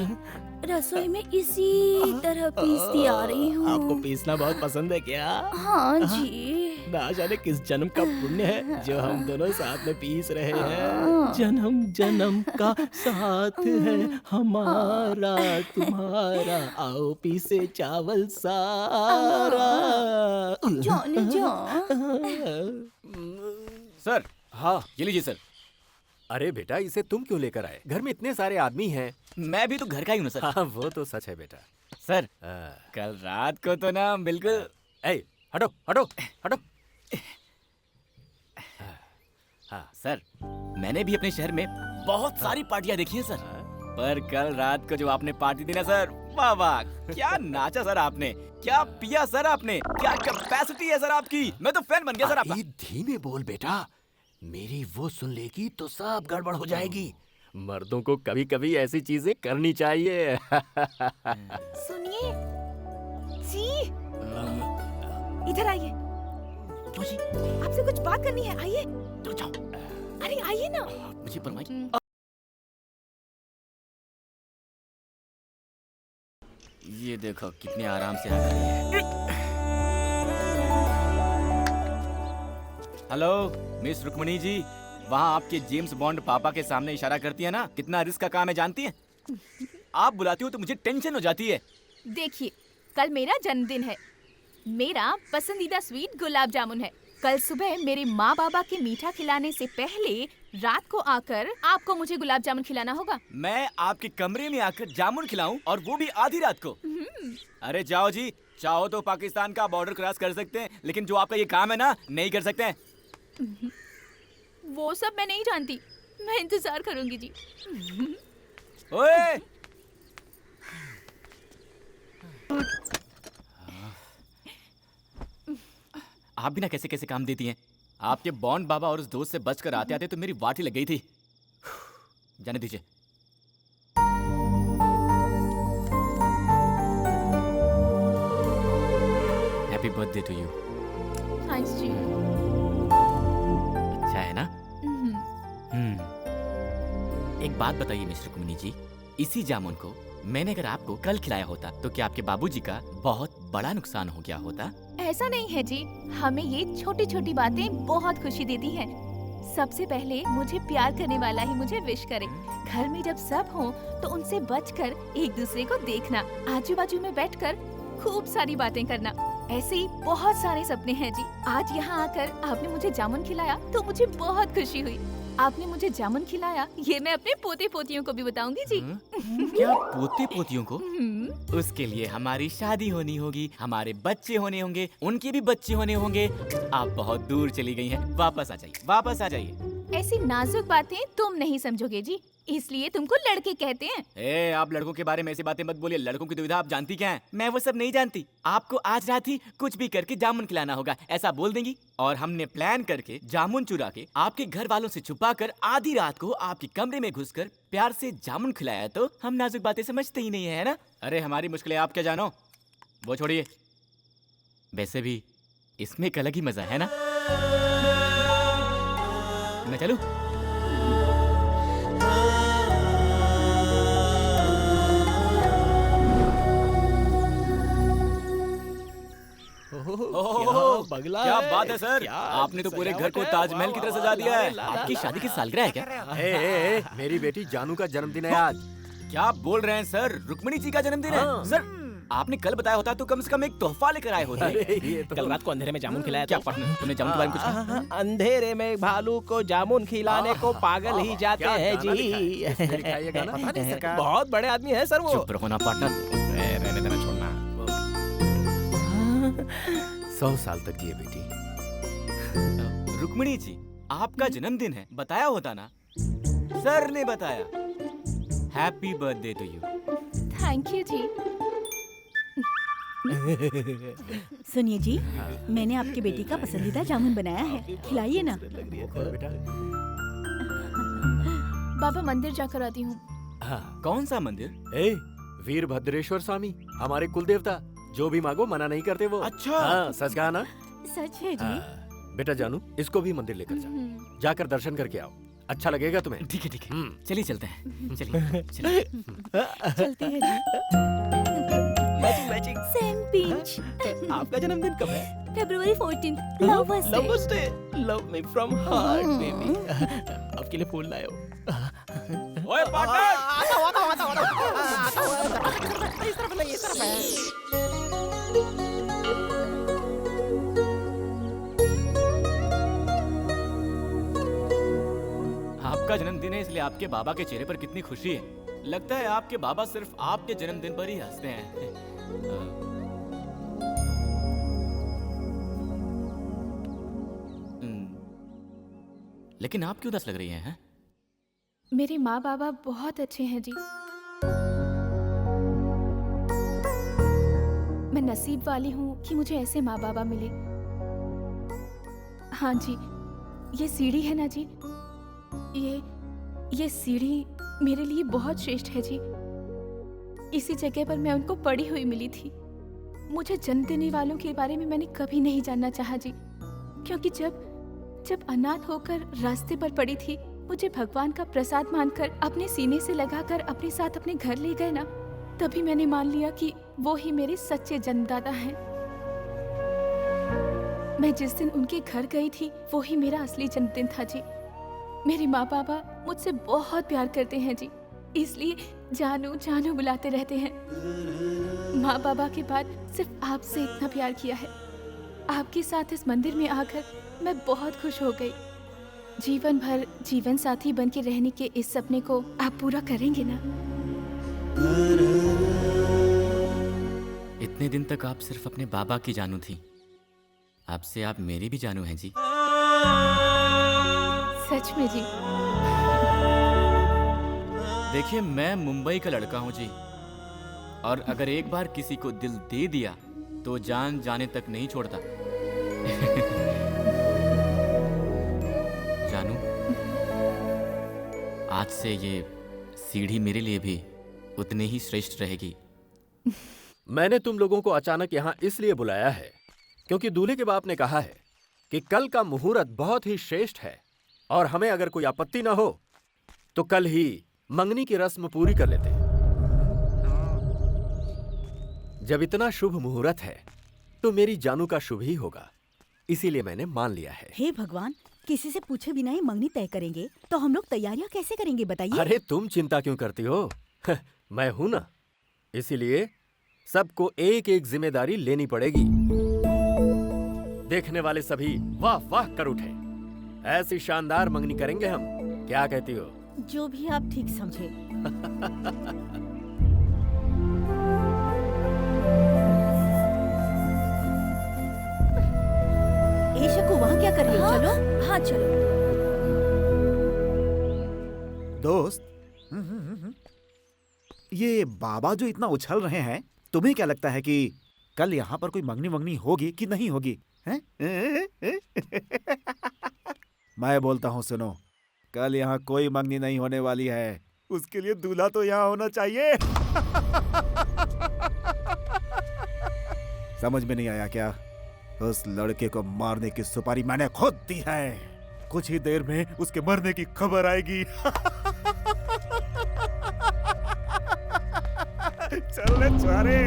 Speaker 11: रसोई में इसी तरह पीसती आ रही हूँ।
Speaker 1: आपको पीसना बहुत पसंद है क्या?
Speaker 11: हाँ जी।
Speaker 1: ना जाने किस जन्म का पुण्य है जो हम दोनों साथ में पीस रहे हैं। जन्म जन्म का साथ है हमारा तुम्हारा, आओ पीसे चावल सारा।
Speaker 11: जान जा।
Speaker 4: सर,
Speaker 10: हाँ,
Speaker 4: ये लीजिए सर।
Speaker 10: अरे बेटा, इसे तुम क्यों लेकर आए? घर में इतने सारे आदमी हैं।
Speaker 4: मैं भी तो घर का ही हूँ सर।
Speaker 10: हाँ, वो तो सच है बेटा।
Speaker 4: सर, कल रात को तो ना बिल्कुल।
Speaker 10: हटो हटो हटो।
Speaker 4: हाँ सर, मैंने भी अपने शहर में बहुत सारी पार्टियां देखी हैं सर। पर कल रात को जो आपने पार्टी दी ना सर, वाह वाह, क्या नाचा सर आपने, क्या पिया सर आपने, क्या कैपेसिटी है सर आपकी, मैं तो फैन बन गया सर आपका।
Speaker 10: धीमे बोल बेटा, मेरी वो सुन लेगी तो सब गड़बड़ हो जाएगी। मर्दों को कभी कभी ऐसी चीजें करनी चाहिए।
Speaker 6: सुनिए जी, इधर आइए। आपसे कुछ बात करनी है, आइए।
Speaker 4: तो जाओ।
Speaker 6: अरे आइए ना।
Speaker 4: मुझे परवाही। ये देखो कितने आराम से आ गई है। हेलो मिस रुक्मणी जी, वहाँ आपके जेम्स बॉन्ड पापा के सामने इशारा करती है ना, कितना रिस्क का काम है जानती है? आप बुलाती हो तो मुझे टेंशन हो जाती है।
Speaker 6: देखिए, कल मेरा जन्मदिन है। मेरा पसंदीदा स्वीट गुलाब जामुन है। कल सुबह मेरे माँ बाबा के मीठा खिलाने से पहले रात को आकर आपको मुझे गुलाब जामुन खिलाना होगा।
Speaker 4: मैं आपके कमरे में आकर जामुन खिलाऊं, और वो भी आधी रात को? अरे जाओ जी, चाहो तो पाकिस्तान का बॉर्डर क्रॉस कर सकते हैं, लेकिन जो आपका ये काम है ना, नहीं कर सकते हैं।
Speaker 6: वो सब मैं नहीं जानती, मैं इंतजार करूंगी जी।
Speaker 4: ओए! आप भी ना कैसे कैसे काम देती हैं। आपके बॉन्ड बाबा और उस दोस्त से बचकर आते आते तो मेरी वाट ही लग गई थी। जाने दीजिए। Happy birthday to you.
Speaker 6: Thanks ji.
Speaker 4: अच्छा है ना? एक बात बताइए मिस्टर कुमनी जी, इसी जामुन को मैंने अगर आपको कल खिलाया होता तो क्या आपके बाबूजी का बहुत बड़ा नुकसान हो गया होता?
Speaker 6: ऐसा नहीं है जी, हमें ये छोटी छोटी बातें बहुत खुशी देती हैं। सबसे पहले मुझे प्यार करने वाला ही मुझे विश करे। घर में जब सब हो तो उनसे बचकर एक दूसरे को देखना, आजू बाजू में बैठकर खूब सारी बातें करना। ऐसे ही बहुत सारे सपने हैं जी। आज यहाँ आकर आपने मुझे जामुन खिलाया तो मुझे बहुत खुशी हुई। आपने मुझे जामुन खिलाया, ये मैं अपने पोते पोतियों को भी बताऊंगी जी।
Speaker 4: क्या पोते पोतियों को? उसके लिए हमारी शादी होनी होगी, हमारे बच्चे होने होंगे, उनके भी बच्चे होने होंगे। आप बहुत दूर चली गई हैं, वापस आ जाइए, वापस आ जाइए।
Speaker 6: ऐसी नाजुक बातें तुम नहीं समझोगे जी, इसलिए तुमको लड़के कहते हैं।
Speaker 4: ए, आप लड़कों के बारे में ऐसी बातें मत बोलिए। लड़कों की दुविधा आप जानती क्या है? मैं वो सब नहीं जानती। आपको आज रात ही कुछ भी करके जामुन खिलाना होगा, ऐसा बोल देंगी, और हमने प्लान करके जामुन चुरा के आपके घर वालों से छुपाकर आधी रात को आपके कमरे में घुसकर प्यार से जामुन खिलाया तो हम नाजुक बातें समझते ही नहीं है ना? अरे हमारी मुश्किलें आप क्या जानो, वो छोड़िए। वैसे भी इसमें एक अलग ही मजा है ना? मैं चलूं?
Speaker 1: बगला
Speaker 4: क्या
Speaker 1: है,
Speaker 4: बात है सर,
Speaker 1: क्या
Speaker 4: आपने तो पूरे घर को
Speaker 1: सजावट है,
Speaker 4: ताजमहल की तरह सजा दिया है।
Speaker 1: ला,
Speaker 4: आपकी
Speaker 1: ला,
Speaker 4: शादी की सालगिरह है क्या?
Speaker 10: मेरी बेटी जानू का जन्मदिन है आज।
Speaker 4: क्या बोल रहे हैं सर, रुक्मणी जी का जन्मदिन है? सर आपने कल बताया होता तो कम से कम एक तोहफा लेकर आए होते।
Speaker 1: कल रात को अंधेरे में जामुन खिलाया।
Speaker 4: क्या पार्टनर, तुमने जामुन के बारे में कुछ कहा?
Speaker 1: अंधेरे में भालू को जामुन खिलाने को पागल ही जाते हैं जी। बहुत बड़े आदमी है सर वो।
Speaker 4: चुप रहो ना पार्टनर।
Speaker 1: रहने देना, छोड़ना।
Speaker 10: 100 साल तक जिए बेटी।
Speaker 4: रुक्मणी जी, आपका जन्मदिन है, बताया होता ना। सर ने बताया। Happy birthday to you.
Speaker 6: Thank you ji.
Speaker 11: सुनिए जी, मैंने आपकी बेटी का पसंदीदा जामुन बनाया है, खिलाइए ना।
Speaker 6: बाबा मंदिर जाकर आती हूँ।
Speaker 4: कौन सा मंदिर?
Speaker 10: वीरभद्रेश्वर स्वामी, हमारे कुल देवता। जो भी मांगो मना नहीं करते वो।
Speaker 4: अच्छा।
Speaker 10: हाँ, सच कहा ना?
Speaker 11: सच है जी।
Speaker 10: बेटा जानू, इसको भी मंदिर लेकर जा, जाकर दर्शन करके आओ, अच्छा लगेगा तुम्हें।
Speaker 4: ठीक है ठीक है, चलिए चलते हैं। चलिए चलिए।
Speaker 11: चलते हैं जी।
Speaker 1: मैचिंग।
Speaker 11: Same pinch.
Speaker 1: आपका जन्मदिन कब है?
Speaker 11: February 14th, Lovers Day।
Speaker 1: Lovers Day। Love me from heart, baby। आपके लिए फूल लाया हूँ।
Speaker 4: ओए पार्टनर!
Speaker 1: इस तरफ नहीं, इस तरफ है।
Speaker 4: आपका जन्मदिन है इसलिए आपके बाबा के चेहरे पर कितनी खुशी है। लगता है आपके बाबा सिर्फ आपके जन्मदिन पर ही हंसते हैं। लेकिन आप क्यों उदास लग रही हैं?
Speaker 6: मेरे माँ बाबा बहुत अच्छे हैं जी। मैं नसीब वाली हूँ कि मुझे ऐसे माँ बाबा मिले। हाँ जी, ये सीढ़ी है ना जी, ये सीढ़ी मेरे लिए बहुत श्रेष्ठ है जी। इसी जगह पर मैं उनको पड़ी हुई मिली थी। मुझे जन्म देने वालों के बारे में मैंने कभी नहीं जानना चाहा जी, क्योंकि जब अनाथ होकर रास्ते पर पड़ी थी, मुझे भगवान का प्रसाद मानकर अपने सीने से लगाकर अपने साथ अपने घर ले गए ना, तभी मैंने मान लिया कि वो ही मेरे सच्चे जन्मदाता हैं। मैं जिस दिन उनके घर गई थी, वो ही मेरा असली जन्मदिन था जी। मेरे माँ बाबा मुझसे बहुत प्यार करते हैं जी, इसलिए जानू जानू बुलाते रहते हैं। माँ बाबा के बाद सिर्फ आपसे इतना प्यार किया है। आपके साथ इस मंदिर में आकर मैं बहुत खुश हो गई। जीवन भर जीवन साथी बन के रहने के इस सपने को आप पूरा करेंगे ना?
Speaker 12: इतने दिन तक आप सिर्फ अपने बाबा की जानू थी, आपसे आप मेरी भी जानू हैं जी।
Speaker 6: सच में जी?
Speaker 12: देखिए, मैं मुंबई का लड़का हूँ जी, और अगर एक बार किसी को दिल दे दिया तो जान जाने तक नहीं छोड़ता। जानू, आज से ये सीढ़ी मेरे लिए भी उतने ही श्रेष्ठ रहेगी।
Speaker 10: मैंने तुम लोगों को अचानक यहाँ इसलिए बुलाया है क्योंकि दूल्हे के बाप ने कहा है कि कल का मुहूर्त बहुत ही श्रेष्ठ है, और हमें अगर कोई आपत्ति ना हो तो कल ही मंगनी की रस्म पूरी कर लेते। जब इतना शुभ मुहूर्त है तो मेरी जानू का शुभ ही होगा, इसीलिए मैंने मान लिया है।
Speaker 11: हे भगवान, किसी से पूछे बिना ही मंगनी तय करेंगे तो हम लोग तैयारियां कैसे करेंगे बताइए?
Speaker 10: अरे तुम चिंता क्यों करती हो? मैं हूं ना, इसीलिए सबको एक एक जिम्मेदारी लेनी पड़ेगी। देखने वाले सभी वाह वाह कर उठे। ऐसी शानदार मंगनी करेंगे हम, क्या कहती हो?
Speaker 11: जो भी आप ठीक समझे। ए शकु, वहाँ क्या कर रही हो? चलो। हाँ चलो।
Speaker 7: दोस्त, ये बाबा जो इतना उछल रहे हैं, तुम्हें क्या लगता है कि कल यहाँ पर कोई मंगनी वंगनी होगी कि नहीं होगी? हैं? मैं बोलता हूँ, सुनो, कल यहाँ कोई मंगनी नहीं होने वाली है। उसके लिए दूल्हा तो यहाँ होना चाहिए। समझ में नहीं आया क्या? उस लड़के को मारने की सुपारी मैंने खुद दी है। कुछ ही देर में उसके मरने की खबर आएगी। चल ले चारे।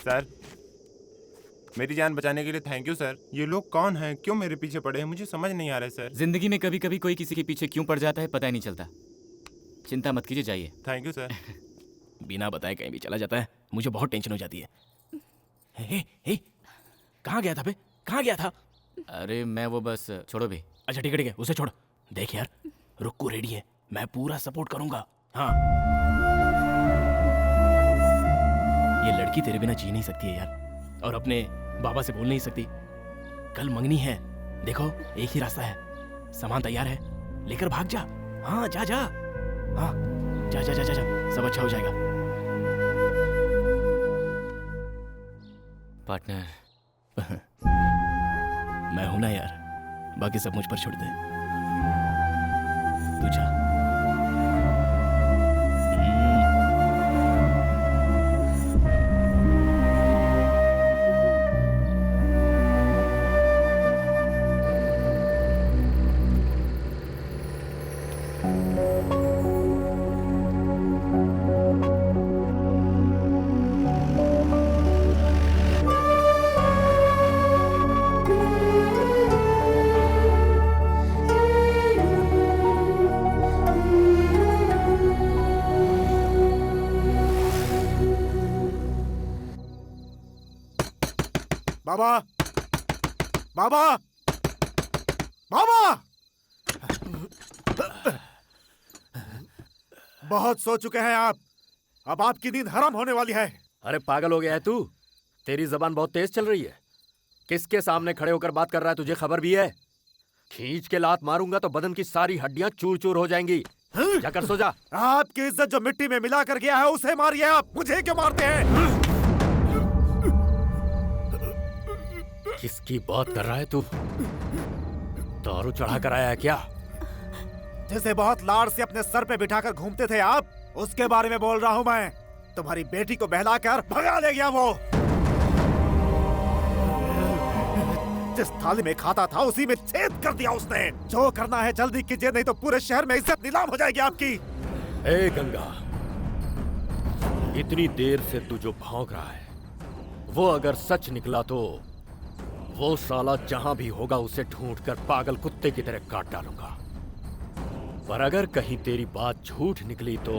Speaker 13: सर, मेरी जान बचाने के लिए थैंक यू सर। ये लोग कौन हैं, क्यों मेरे पीछे पड़े हैं, मुझे समझ नहीं आ रहा है सर।
Speaker 12: जिंदगी में कभी कभी कोई किसी के पीछे क्यों पड़ जाता है पता ही नहीं चलता। चिंता मत कीजिए, जाइए।
Speaker 13: Thank you sir.
Speaker 1: बिना बताए कहीं भी चला जाता है, मुझे बहुत टेंशन हो जाती है। हे, कहाँ गया था बे? कहाँ गया था?
Speaker 12: अरे मैं वो बस, छोड़ो भी।
Speaker 1: अच्छा ठीक है, उसे छोड़। देख यार, रुक्कू रेडी है, मैं पूरा सपोर्ट करूंगा। हाँ, ये लड़की तेरे बिना जी नहीं सकती है यार, और अपने बाबा से बोल नहीं सकती। कल मंगनी है, देखो एक ही रास्ता है, सामान तैयार है, लेकर भाग जा। हाँ जा जा, हाँ जा जा जा जा, जा। सब अच्छा हो जाएगा।
Speaker 12: पार्टनर
Speaker 1: मैं हूं ना यार, बाकी सब मुझ पर छोड़ दे। तू जा।
Speaker 7: बाबा, बाबा, बाबा! बहुत सो चुके हैं आप, अब आपकी नींद हराम होने वाली है।
Speaker 10: अरे पागल हो गया है तू? तेरी जबान बहुत तेज चल रही है। किसके सामने खड़े होकर बात कर रहा है, तुझे खबर भी है? खींच के लात मारूंगा तो बदन की सारी हड्डियां चूर चूर हो जाएंगी। जाकर सो जा।
Speaker 7: आपकी इज्जत जो मिट्टी में मिला कर गया है उसे मारिए आप, मुझे क्यों मारते हैं?
Speaker 10: किसकी बात कर रहा है तू? दारू चढ़ा कर आया है क्या?
Speaker 7: जिसे बहुत लाड़ से अपने सर पे बिठाकर घूमते थे आप, उसके बारे में बोल रहा हूँ मैं। तुम्हारी बेटी को बहलाकर भगा ले गया वो। जिस थाली में खाता था उसी में छेद कर दिया उसने। जो करना है जल्दी कीजिए, नहीं तो पूरे शहर में इज्जत नीलाम हो जाएगी आपकी।
Speaker 10: ए गंगा, इतनी देर से तू जो भौंक रहा है वो अगर सच निकला तो वो साला जहां भी होगा उसे ढूंढकर पागल कुत्ते की तरह काट डालूंगा। पर अगर कहीं तेरी बात झूठ निकली तो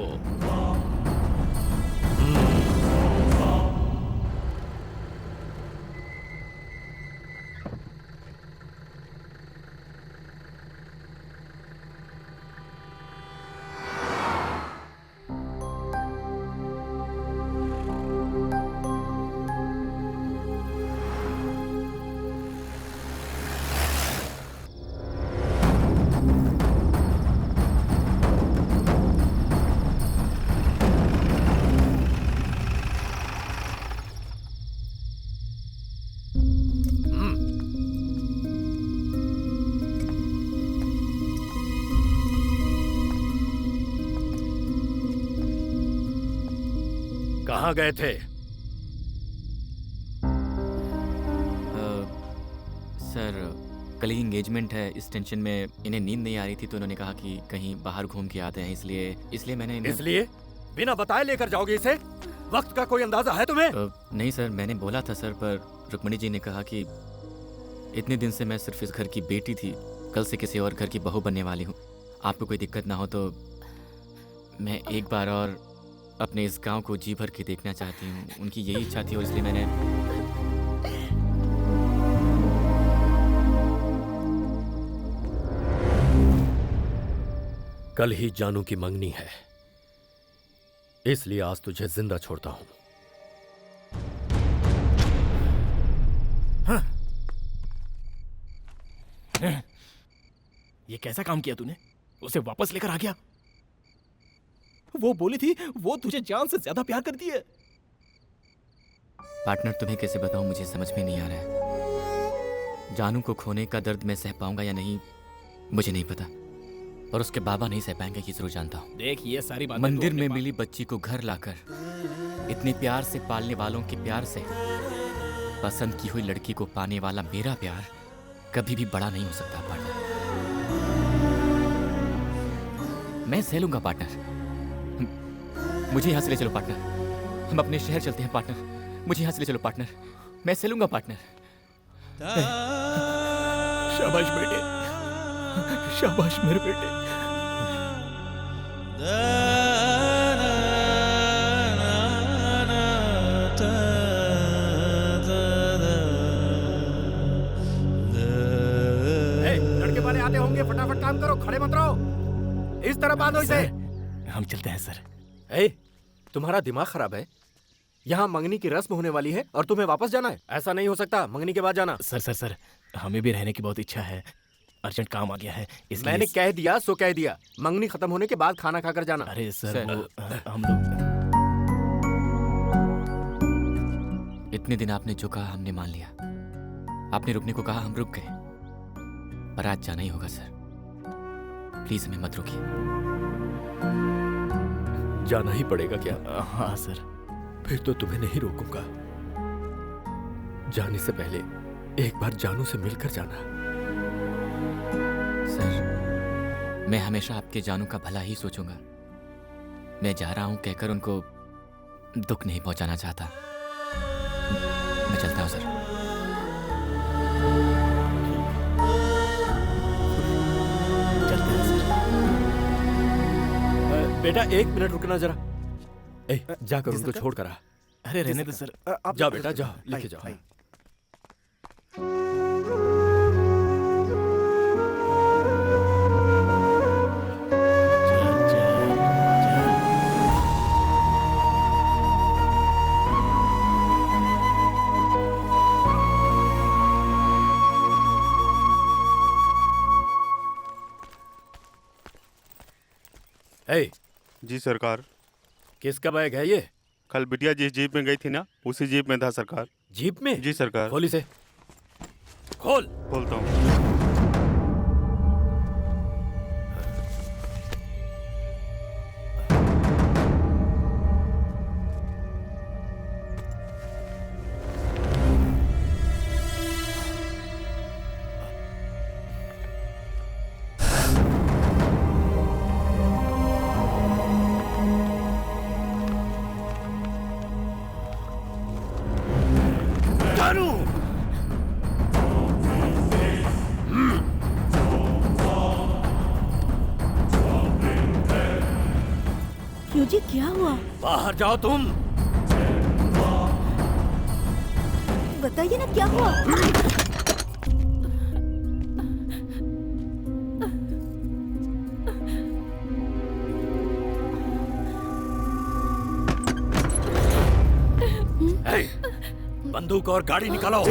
Speaker 10: कहाँ गए थे?
Speaker 12: सर, कल ही एंगेजमेंट है, इस टेंशन में इन्हें नींद नहीं आ रही थी तो उन्होंने कहा कि कहीं बाहर घूम के आते हैं, इसलिए मैंने
Speaker 10: इसलिए बिना बताए लेकर जाओगे इसे? वक्त का कोई अंदाजा है तुम्हें?
Speaker 12: नहीं सर, मैंने बोला था सर, पर रुक्मणी जी ने कहा कि इतने दिन से मैं सिर्फ इस घर की बेटी थी, कल से किसी और घर की बहू बनने वाली हूँ। आपको कोई दिक्कत ना हो तो मैं एक बार और अपने इस गांव को जी भर के देखना चाहती हूँ। उनकी यही इच्छा थी और इसलिए मैंने
Speaker 10: कल ही जानू की मंगनी है, इसलिए आज तुझे जिंदा छोड़ता हूं।
Speaker 1: ये कैसा काम किया तूने? उसे वापस लेकर आ गया। वो बोली थी वो तुझे जान से ज्यादा प्यार करती है।
Speaker 12: पार्टनर, तुम्हें कैसे बताऊं, मुझे समझ में नहीं आ रहा है। जानू को खोने का दर्द मैं सह पाऊंगा या नहीं मुझे नहीं पता, पर उसके बाबा नहीं सह पाएंगे कि जरूर जानता हूं।
Speaker 1: देख, ये सारी बातें
Speaker 12: मंदिर में मिली बच्ची को घर लाकर इतने प्यार से पालने वालों के प्यार से पसंद की हुई लड़की को पाने वाला मेरा प्यार कभी भी बड़ा नहीं हो सकता पार्टनर। मैं सह लूंगा पार्टनर, मुझे यहां से ले चलो पार्टनर। हम अपने शहर चलते हैं पार्टनर, मुझे यहाँ से ले चलो पार्टनर, मैं चलूंगा पार्टनर।
Speaker 1: शाबाश बेटे, शाबाश मेरे बेटे।
Speaker 10: लड़के वाले आते होंगे, फटाफट काम करो, खड़े मत रहो। इस तरह बांधो इसे।
Speaker 1: हम चलते हैं सर।
Speaker 10: तुम्हारा दिमाग खराब है? यहाँ मंगनी की रस्म होने वाली है और तुम्हें वापस जाना है? ऐसा नहीं हो सकता, मंगनी के बाद जाना।
Speaker 1: सर हमें भी रहने की बहुत इच्छा है, अर्जेंट काम आ गया है इसलिए।
Speaker 10: मैंने कह दिया सो कह दिया, मंगनी खत्म होने के बाद खाना खाकर जाना।
Speaker 1: अरे सर वो हम लोग
Speaker 12: इतने दिन आपने जो कहा हमने मान लिया, आपने रुकने को कहा हम रुक गए, पर आज जाना ही होगा सर। प्लीज हमें मत रोकिए।
Speaker 10: जाना ही पड़ेगा क्या?
Speaker 1: हाँ सर।
Speaker 10: फिर तो तुम्हें नहीं रोकूंगा। जाने से पहले एक बार जानू से मिलकर जाना।
Speaker 12: सर मैं हमेशा आपके जानू का भला ही सोचूंगा। मैं जा रहा हूं कहकर उनको दुख नहीं पहुंचाना चाहता। मैं चलता हूं सर।
Speaker 1: चलते हैं सर।
Speaker 10: बेटा 1 मिनट रुकना जरा। जाकर उनको छोड़ कर आ।
Speaker 1: अरे रहने दो सर।
Speaker 10: जाओ बेटा जाओ, लेके जाओ।
Speaker 14: जी सरकार।
Speaker 10: किसका बैग है ये?
Speaker 14: कल बिटिया जिस जीप में गई थी ना, उसी जीप में था सरकार।
Speaker 10: जीप में?
Speaker 14: जी सरकार।
Speaker 10: खोल इसे। खोल।
Speaker 14: खोलता हूँ।
Speaker 11: जी क्या हुआ?
Speaker 10: बाहर जाओ तुम।
Speaker 11: बताइए ना क्या हुआ?
Speaker 10: बंदूक और गाड़ी निकालो।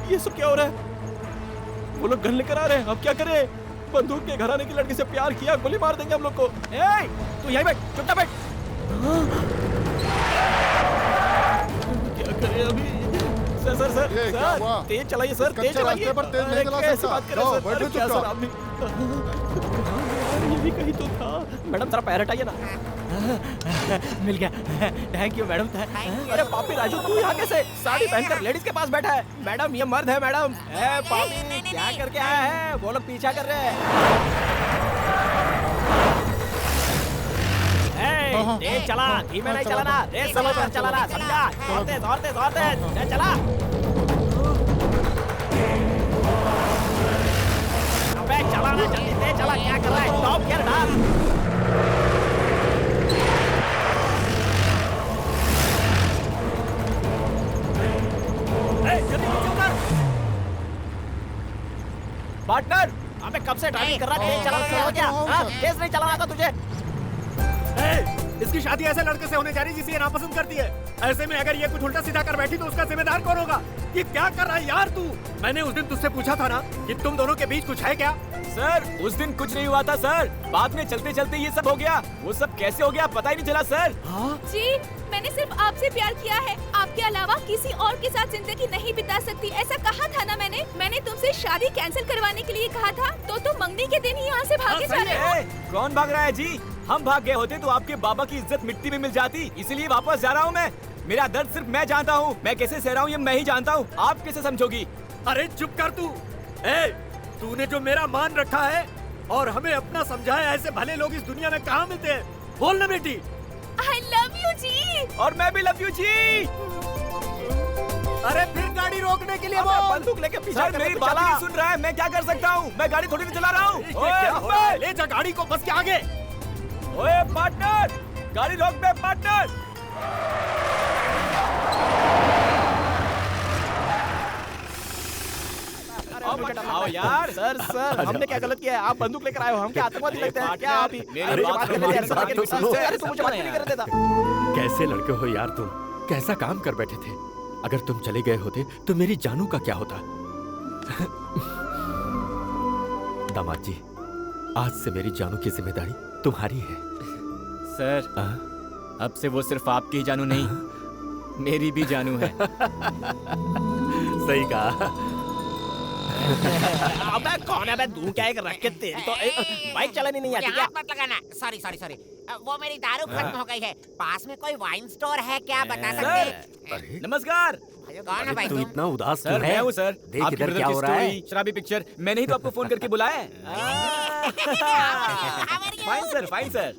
Speaker 1: ये सब क्या हो रहा है? वो लोग गन लेकर आ रहे हैं, अब क्या करें? बंदूक के घराने की लड़की से प्यार किया, गोली मार देंगे हम लोग को। तू यहीं बैठ, चुपचाप बैठ। क्या करें अभी? सर तेज चलाइए सर, तेज चलाइए। कैसे बात कर रहे हैं सर? क्या सर आप भी? ये भी कहीं तो था। मैडम जरा पैर हटाइए ना। मिल गया, थैंक यू मैडम। अरे पापी राजू तू यहाँ कैसे? साड़ी पहनकर लेडीज के पास बैठा है। मैडम ये मर्द है मैडम। पापी क्या करके आया है? वो लोग पीछा कर रहे हैं। तेज चला, धीमे नहीं चलाना, रेस समझ कर चलाना, समझा? दौड़ते दौड़ते दौड़ते चला। अबे चला ना जल्दी, तेज चला, क्या कर रहा है? टॉप गियर डाल। पार्टनर, अबे कब से ड्राइविंग कर रहा है? तेज चला हो गया? तेज नहीं चलाना था तुझे?
Speaker 10: इसकी शादी ऐसे लड़के से होने जा रही जिसे ये नापसंद करती है। ऐसे में अगर ये कुछ उल्टा सीधा कर बैठी तो उसका जिम्मेदार कौन होगा? ये क्या कर रहा है यार तू? मैंने उस दिन तुझसे पूछा था ना कि तुम दोनों के बीच कुछ है क्या?
Speaker 4: सर उस दिन कुछ नहीं हुआ था सर, बाद में चलते चलते ये सब हो गया। वो सब कैसे हो गया पता ही नहीं चला सर।
Speaker 6: जी मैंने सिर्फ आपसे प्यार किया है। आपके अलावा किसी और के साथ जिंदगी नहीं बिता सकती, ऐसा कहा था ना मैंने तुमसे शादी कैंसिल करवाने के लिए कहा था, तो तुम मंगनी के दिन ही यहाँ से भागे जा रहे हो।
Speaker 4: कौन भाग रहा है जी? हम भाग गए होते तो आपके बाबा की इज्जत मिट्टी में मिल जाती, इसीलिए वापस जा रहा हूँ मैं। मेरा दर्द सिर्फ मैं जानता हूँ, मैं कैसे सह रहा हूँ ये मैं ही जानता हूँ, आप कैसे समझोगी?
Speaker 10: अरे चुप कर तू। तूने जो मेरा मान रखा है और हमें अपना समझाया, ऐसे भले लोग इस दुनिया में कहाँ मिलते हैं? बोल ना बेटी।
Speaker 6: I love you जी।
Speaker 4: और मैं भी लव यू जी।
Speaker 10: अरे फिर गाड़ी रोकने के लिए
Speaker 1: बोल। बंदूक लेके पीछे
Speaker 4: सर मेरी बात नहीं सुन रहा है, मैं क्या कर सकता हूँ? मैं गाड़ी थोड़ी नहीं चला रहा हूँ।
Speaker 10: ले जा गाड़ी को बस के आगे।
Speaker 4: ओए पार्टनर, गाड़ी रोक बे पार्टनर।
Speaker 1: आओ यार। सर हमने क्या गलत किया है? आप बंदूक लेकर आए हो, हम क्या आतंकवादी लगते हैं क्या? आप ही
Speaker 10: मेरी बात तो सुनो।
Speaker 1: अरे तुम मुझे बात नहीं करने देता।
Speaker 10: कैसे लड़के हो यार तुम? कैसा काम कर बैठे थे? अगर तुम चले गए होते तो मेरी जानू का क्या होता? दामाद जी, आज से मेरी जानू की जिम्मेदारी तुम्हारी है।
Speaker 12: सर अब से वो सिर्फ आपकी ही जानू नहीं, मेरी भी जानू है।
Speaker 10: सही कहा।
Speaker 1: अबे कौन है बे? तू क्या एक रख के तेरी तो बाइक चलानी नहीं आती क्या?
Speaker 8: हाथ मत लगाना। सॉरी वो मेरी दारू खत्म हो गई है। पास में कोई वाइन स्टोर है क्या, बता सकते हैं?
Speaker 4: नमस्कार।
Speaker 8: कौन है भाई
Speaker 10: तू
Speaker 8: तुम?
Speaker 10: इतना उदास
Speaker 4: सर
Speaker 10: क्यों है?
Speaker 4: मैं हूँ सर।
Speaker 10: देख
Speaker 4: आपकी
Speaker 10: इधर
Speaker 4: ब्रदर
Speaker 10: क्या
Speaker 4: की
Speaker 10: हो रहा है।
Speaker 4: स्टोरी, शराबी पिक्चर, मैंने ही तो आपको फोन करके बुलाया है। Fine sir, fine sir.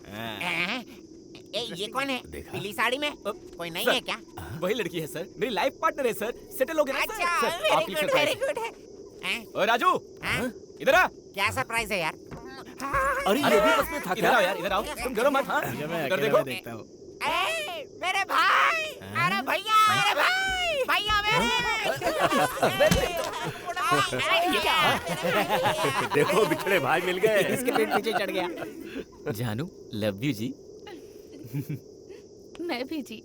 Speaker 8: ये कौन है पीली साड़ी में? कोई नहीं है क्या?
Speaker 4: वही लड़की है सर, मेरी लाइफ पार्टनर है सर। सेटल हो गया ना सर?
Speaker 8: अच्छा,
Speaker 4: सर, आप लिख
Speaker 8: वेरी
Speaker 4: सकते
Speaker 8: गुड है।
Speaker 4: ओए राजू, इधर आ।
Speaker 8: क्या सरप्राइज है यार?
Speaker 10: अरे ये भी बस में था
Speaker 4: इधर
Speaker 10: क्या?
Speaker 4: आओ यार, इधर आओ। तुम डरो मत। हाँ इधर देखो।
Speaker 1: देखता हूँ।
Speaker 8: मेरे भाई, अरे भैया, मेरे भाई, भैया
Speaker 10: देखो बिछड़े भाई मिल गए।
Speaker 1: इसके पेट पीछे चढ़ गया।
Speaker 12: जानू लव यू जी।
Speaker 6: मैं भी जी।